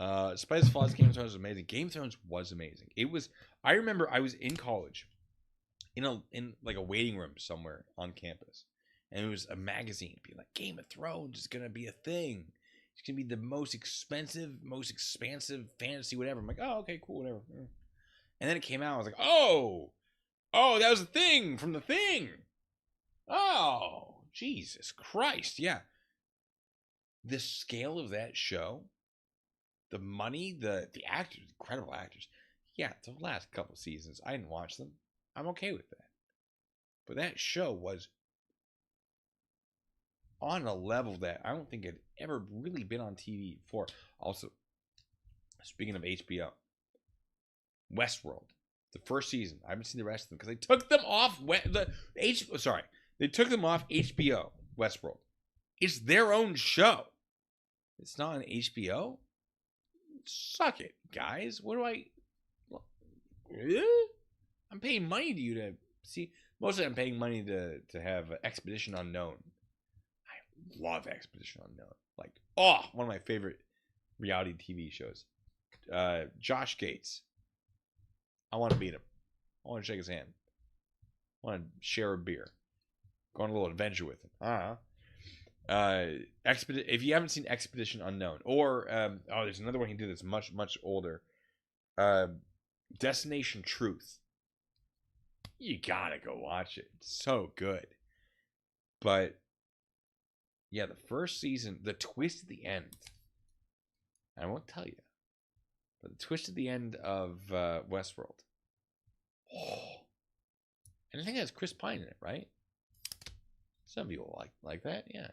okay. Spice Flaws Game of Thrones was amazing. Game of Thrones was amazing. It was. I remember I was in college, in like a waiting room somewhere on campus, and it was a magazine being like, Game of Thrones is gonna be a thing. It's gonna be the most expensive, most expansive fantasy, whatever. I'm like, oh, okay, cool, whatever. And then it came out. I was like, oh, that was a thing from the thing. Oh, Jesus Christ, yeah. The scale of that show, the money, the actors, incredible actors. Yeah, the last couple of seasons, I didn't watch them. I'm okay with that. But that show was on a level that I don't think had ever really been on TV before. Also, speaking of HBO, Westworld, the first season. I haven't seen the rest of them because they took them off. They took them off HBO. Westworld. It's their own show. It's not on HBO. Suck it, guys. What do I? I'm paying money to you to see. Mostly, I'm paying money to have Expedition Unknown. I love Expedition Unknown. Like, one of my favorite reality TV shows. Josh Gates. I want to meet him. I want to shake his hand. I want to share a beer. Go on a little adventure with him. If you haven't seen Expedition Unknown, or there's another one he did that's much, much older. Destination Truth. You gotta go watch it. It's so good. But yeah, the first season, the twist at the end. I won't tell you, but the twist at the end of Westworld. And I think it has Chris Pine in it, right? Some people like that, yeah.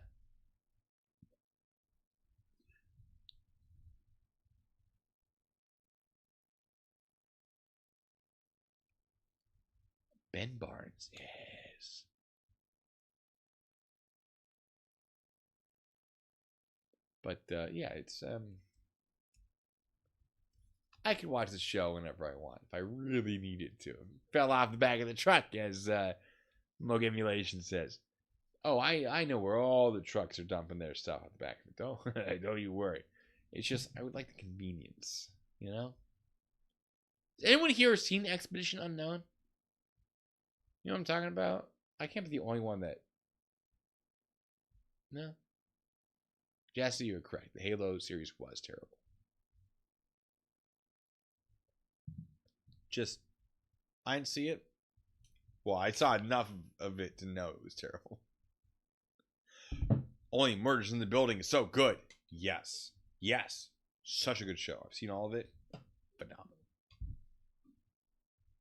Ben Barnes, yes. But yeah, it's I can watch the show whenever I want if I really needed to. Fell off the back of the truck, as Moog Emulation says. Oh, I know where all the trucks are dumping their stuff at the back of it. Don't you worry. It's just I would like the convenience, you know? Has anyone here seen Expedition Unknown? You know what I'm talking about? I can't be the only one that... No? Jesse, you're correct. The Halo series was terrible. Just, I didn't see it. Well, I saw enough of it to know it was terrible. Only Murders in the Building is so good. Yes. Yes. Such a good show. I've seen all of it. Phenomenal.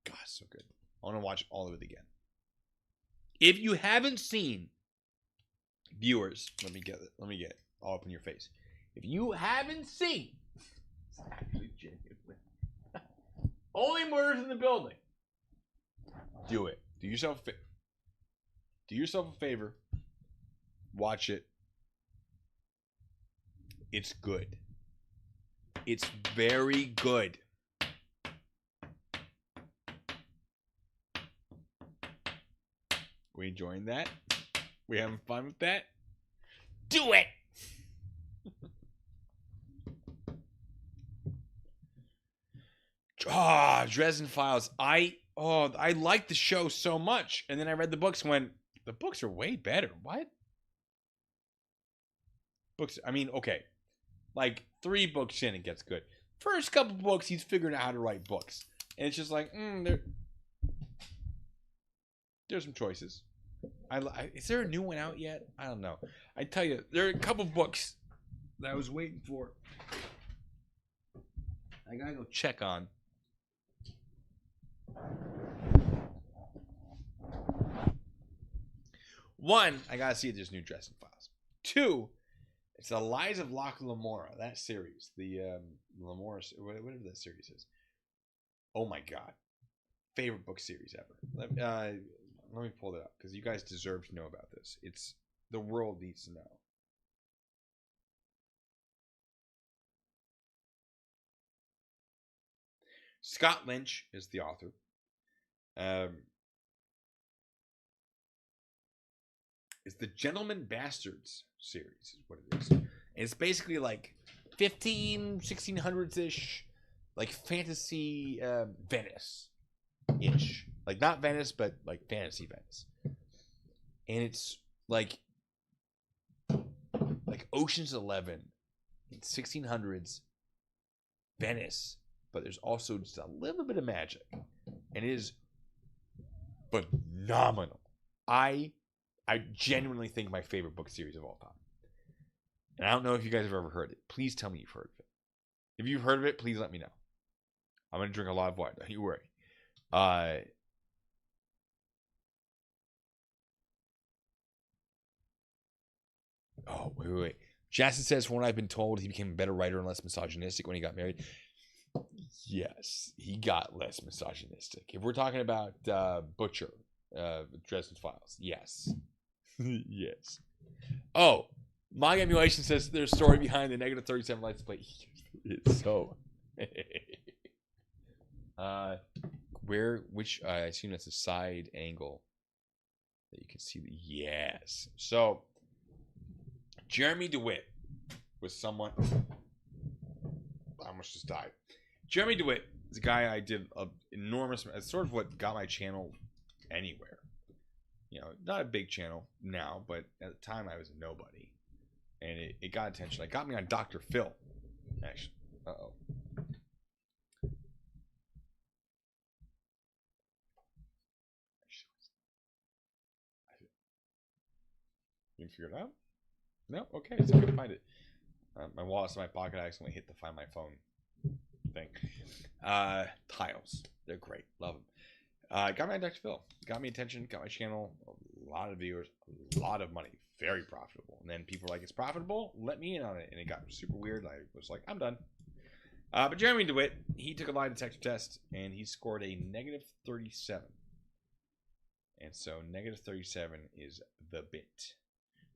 God, so good. I want to watch all of it again. If you haven't seen, viewers, let me get it. Let me get it all up in your face. If you haven't seen, it's actually genuine. Only Murders in the Building. Do it. Do yourself a favor. Watch it. It's good. It's very good. We enjoying that? We having fun with that? Do it! Dresden Files. I liked the show so much. And then I read the books and went, the books are way better. What? Books, I mean, okay. Like 3 books in, it gets good. First couple books, he's figuring out how to write books. And it's just like, there's some choices. Is there a new one out yet? I don't know. I tell you, there are a couple books that I was waiting for. I gotta go check on. One, I gotta see if there's new Dresden Files. 2, it's the Lies of Locke Lamora, that series. The Lamora, whatever that series is. Oh my god. Favorite book series ever. Let me pull it up, because you guys deserve to know about this. It's, the world needs to know. Scott Lynch is the author. It's the Gentleman Bastards series, is what it is. And it's basically like 1600s-ish, like fantasy Venice-ish. Like not Venice, but like fantasy Venice. And it's like Ocean's 11 in 1600s Venice, but there's also just a little bit of magic. And it is phenomenal. I genuinely think my favorite book series of all time. And I don't know if you guys have ever heard it. Please tell me you've heard of it. If you've heard of it, please let me know. I'm going to drink a lot of wine. Don't you worry. Oh, wait. Jackson says, from what I've been told, he became a better writer and less misogynistic when he got married. Yes, he got less misogynistic. If we're talking about Butcher, Dresden Files, yes. Yes. Oh, My Emulation says there's a story behind the negative 37 license plate. It's so. I assume that's a side angle that you can see. Yes. So, Jeremy DeWitt was someone. I almost just died. Jeremy DeWitt is a guy I did an enormous. It's sort of what got my channel anywhere. You know, not a big channel now, but at the time I was a nobody, and it got attention. It got me on Dr. Phil, actually. Uh-oh. You can figure it out? No? Okay, so I can find it. My wallet's in my pocket. I accidentally hit the Find My Phone thing. Tiles. They're great. Love them. Got me on Dr. Phil. Got me attention. Got my channel. A lot of viewers. A lot of money. Very profitable. And then people were like, it's profitable? Let me in on it. And it got super weird. I was like, I'm done. But Jeremy DeWitt, he took a lie detector test, and he scored a negative 37. And so negative 37 is the bit.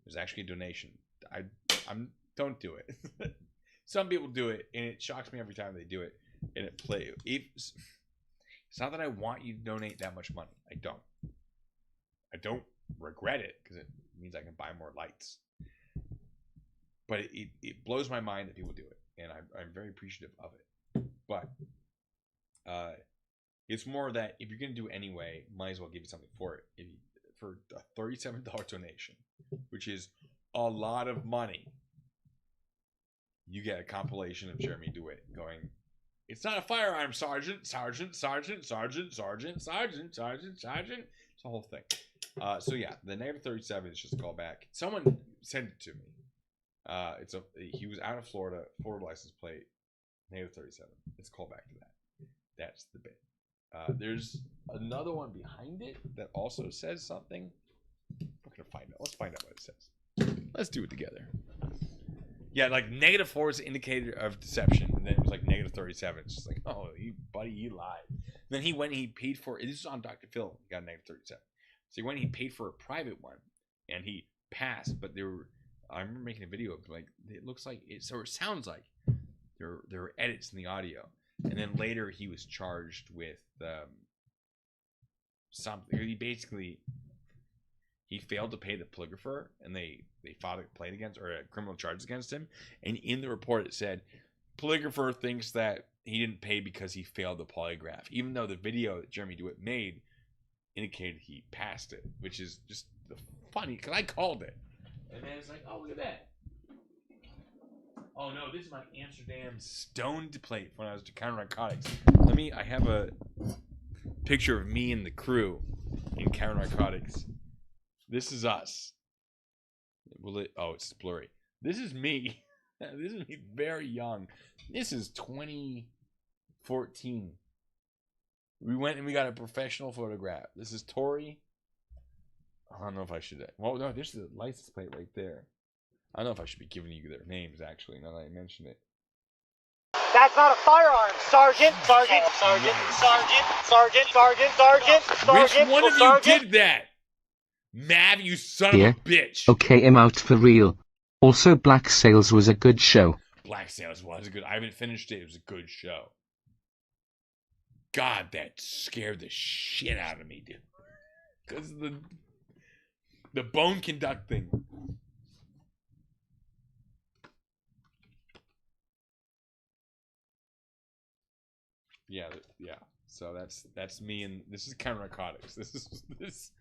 There's actually a donation. Don't do it. Some people do it, and it shocks me every time they do it. And it plays. It's not that I want you to donate that much money. I don't regret it, because it means I can buy more lights. But it blows my mind that people do it, and I'm very appreciative of it. But it's more that if you're going to do it anyway, might as well give you something for it. For a $37 donation, which is a lot of money, you get a compilation of Jeremy DeWitt going, It's not a firearm, sergeant. Sergeant. It's a whole thing. So yeah, the negative 37 is just a callback. Someone sent it to me. He was out of Florida license plate, negative 37. It's a callback to that. That's the bit. There's another one behind it that also says something. We're gonna find out. Let's find out what it says. Let's do it together. Yeah, like negative 4 is an indicator of deception, and then it was like negative 37. It's just like, oh, buddy, you lied. And then he went and he paid for it. This is on Dr. Phil. He got a negative 37. So he went and he paid for a private one, and he passed. But I remember making a video of like it looks like it. So it sounds like there were edits in the audio, and then later he was charged with something. He failed to pay the polygrapher, and they filed a complaint against or a criminal charge against him. And in the report, it said polygrapher thinks that he didn't pay because he failed the polygraph, even though the video that Jeremy DeWitt made indicated he passed it, which is just funny because I called it. And then it's like, oh, look at that. Oh no, this is my Amsterdam stoned plate when I was to counter narcotics. I have a picture of me and the crew in counter narcotics. This is us. It's blurry. This is me. This is me very young. This is 2014. We went and we got a professional photograph. This is Tori. I don't know if I should. Well, no, there's the license plate right there. I don't know if I should be giving you their names, actually, now that I mention it. That's not a firearm, Sergeant. Sergeant. Which one of you did that? Mav, you son of a bitch. Okay, I'm out for real. Also, Black Sails was a good show. Black Sails was good. I haven't finished it. It was a good show. God, that scared the shit out of me, dude. Because the bone conducting. Yeah. So that's me, and this is counter narcotics. This.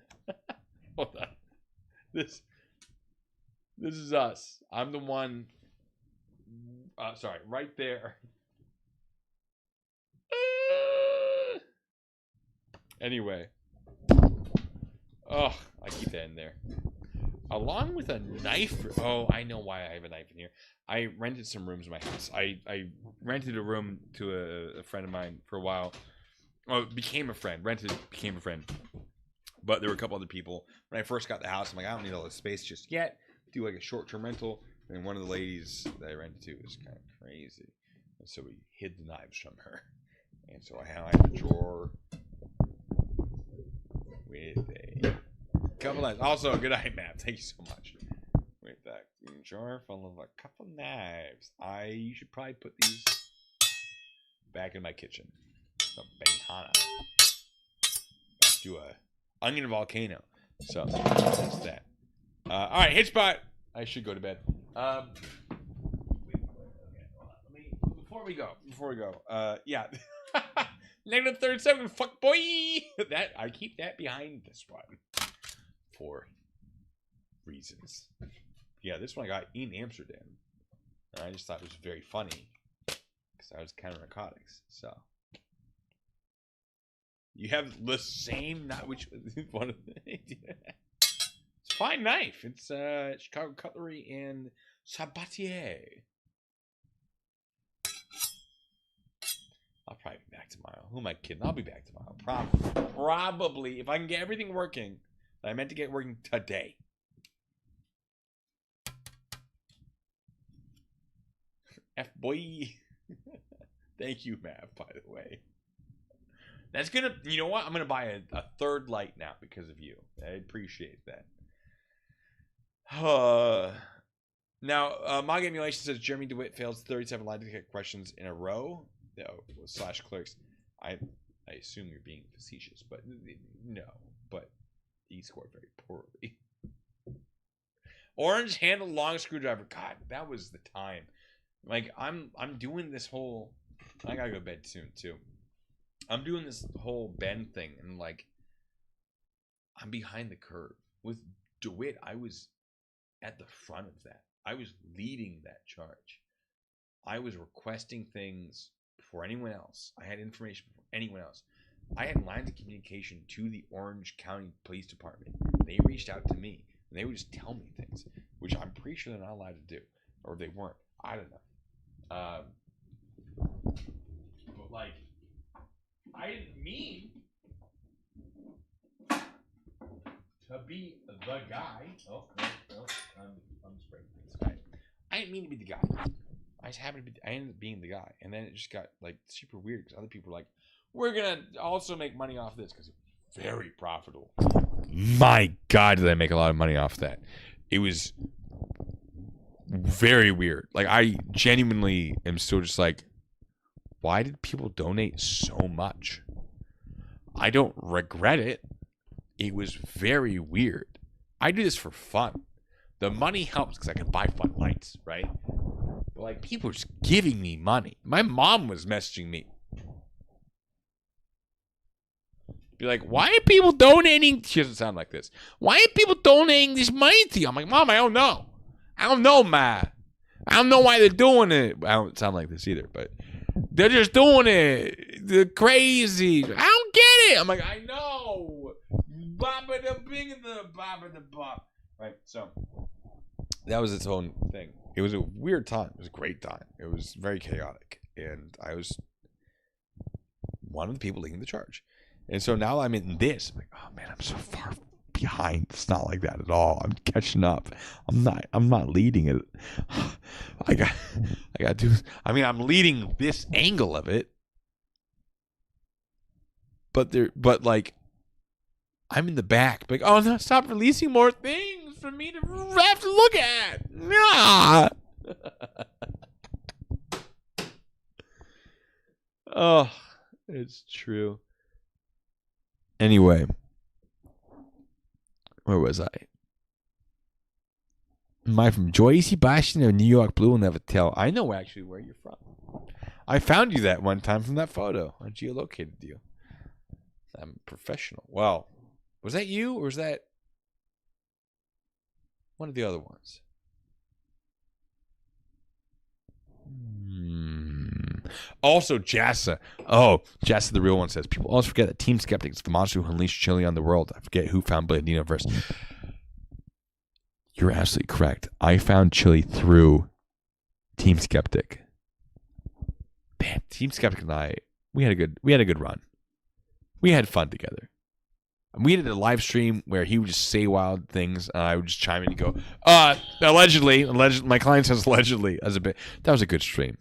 Hold on. This is us. I'm the one. Sorry, right there. Anyway. Oh, I keep that in there. Along with a knife. Oh, I know why I have a knife in here. I rented some rooms in my house. I rented a room to a friend of mine for a while. Oh, became a friend. Became a friend. But there were a couple other people. When I first got the house, I'm like, I don't need all this space just yet. Do like a short-term rental. And one of the ladies that I rented to was kind of crazy. And so we hid the knives from her. And so I have a drawer with a couple knives. Also, good night, Matt. Thank you so much. With that drawer full of a couple knives. I should probably put these back in my kitchen. Some Benihana. Let's do a onion volcano. So that's that. All right, hit spot. I should go to bed. Before we go. Yeah. Negative 37. Fuck boy. That I keep that behind this one for reasons. Yeah, this one I got in Amsterdam, and I just thought it was very funny because I was counter narcotics. So. You have the same knife, which one of the it's a fine knife. It's Chicago Cutlery and Sabatier. I'll probably be back tomorrow. Who am I kidding? I'll be back tomorrow. Probably if I can get everything working that I meant to get working today. F boy. Thank you, Matt, by the way. That's gonna, you know what? I'm gonna buy a third light now because of you. I appreciate that. Now, Mog Emulation says Jeremy DeWitt fails 37 lie detector questions in a row. No, / clerks. I assume you're being facetious, but no. But he scored very poorly. Orange handle long screwdriver. God, that was the time. Like I'm doing this whole. I gotta go to bed soon too. I'm doing this whole bend thing, and like, I'm behind the curve. With DeWitt, I was at the front of that. I was leading that charge. I was requesting things before anyone else. I had information before anyone else. I had lines of communication to the Orange County Police Department. They reached out to me, and they would just tell me things, which I'm pretty sure they're not allowed to do, or they weren't. I don't know. But like, I didn't mean to be the guy. Oh, I'm just breaking things. Right. I didn't mean to be the guy. I just happened to be. I ended up being the guy, and then it just got like super weird because other people were like, "We're gonna also make money off this because it's very profitable." My God, did I make a lot of money off that? It was very weird. Like, I genuinely am still just like, why did people donate so much? I don't regret it. It was very weird. I do this for fun. The money helps because I can buy fun lights, right? But like, people are just giving me money. My mom was messaging me. Be like, why are people donating? She doesn't sound like this. Why are people donating this money to you? I'm like, Mom, I don't know. I don't know, ma. I don't know why they're doing it. I don't sound like this either, but they're just doing it. They're crazy. I don't get it. I'm like, I know. Baba the bing the baba the bop. Right. So that was its own thing. It was a weird time. It was a great time. It was very chaotic, and I was one of the people leading the charge. And so now I'm in this. I'm like, oh man, I'm so far behind. It's not like that at all. I'm catching up. I'm not leading it. I got to. I mean, I'm leading this angle of it, but like, I'm in the back. Like, oh no, stop releasing more things for me to have to look at. Nah. Oh, it's true. Anyway, where was I? Am I from Joy Sebastian or New York Blue? Will never tell. I know actually where you're from. I found you that one time from that photo. I geolocated you. I'm professional. Well, was that you or was that one of the other ones? Also, Jassa. Oh, Jassa, the real one, says, people always forget that Team Skeptic is the monster who unleashed chili on the world. I forget who found Blandino first. You're absolutely correct. I found chili through Team Skeptic. Man, Team Skeptic and I, we had a good run. We had fun together. We did a live stream where he would just say wild things, and I would just chime in and go, allegedly, my client says allegedly as a bit. That was a good stream.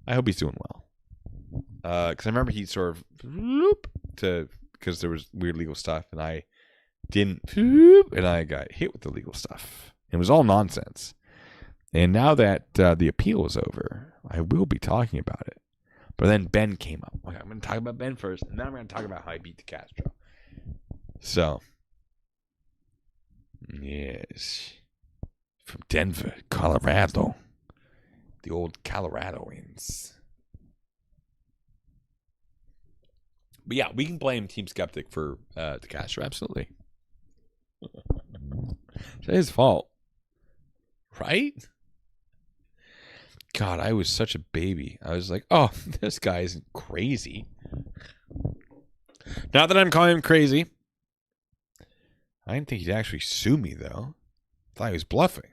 I hope he's doing well. Because I remember he sort of because there was weird legal stuff, and I didn't, and I got hit with the legal stuff. It was all nonsense. And now that the appeal is over, I will be talking about it. But then Ben came up. Okay, I'm going to talk about Ben first, and then I'm going to talk about how I beat the Castro. So, yes, from Denver, Colorado. The old Coloradoans. But yeah, we can blame Team Skeptic for the Castro, absolutely. It's his fault. Right? God, I was such a baby. I was like, oh, this guy isn't crazy. Not that I'm calling him crazy. I didn't think he'd actually sue me, though. I thought he was bluffing.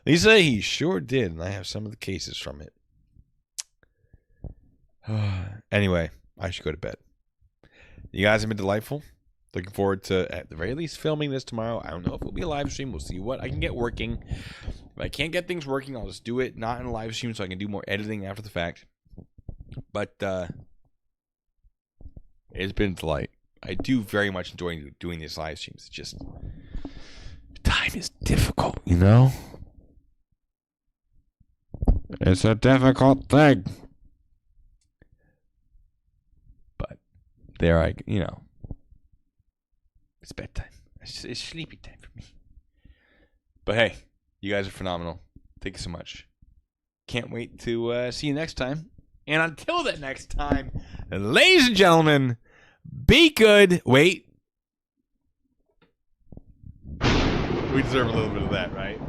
Lisa, he sure did, and I have some of the cases from it. Anyway, I should go to bed. You guys have been delightful. Looking forward to, at the very least, filming this tomorrow. I don't know if it'll be a live stream. We'll see what I can get working. If I can't get things working, I'll just do it not in a live stream so I can do more editing after the fact. But it's been a delight. I do very much enjoy doing these live streams. It's just, time is difficult, you know? It's a difficult thing. But there it's bedtime. It's sleepy time for me. But hey, you guys are phenomenal. Thank you so much. Can't wait to see you next time. And until that next time, ladies and gentlemen, be good. Wait. We deserve a little bit of that, right?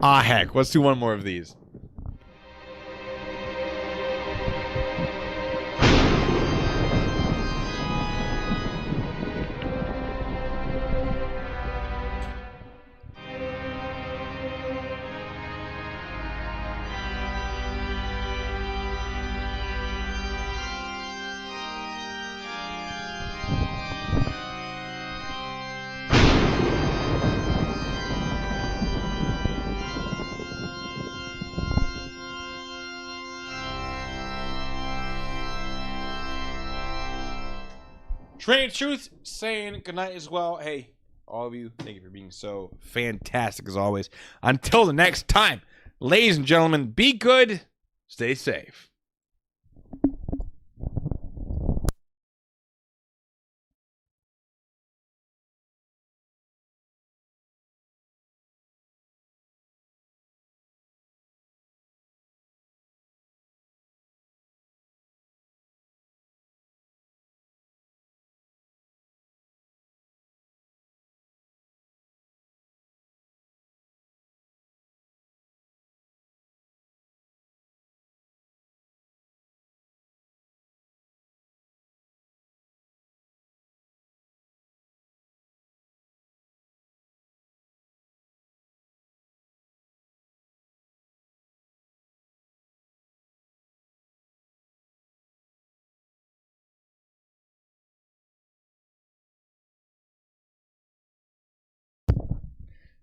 Ah, heck. Let's do one more of these. Train Truth saying goodnight as well. Hey, all of you, thank you for being so fantastic as always. Until the next time, ladies and gentlemen, be good, stay safe.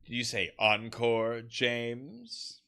Did you say encore, James?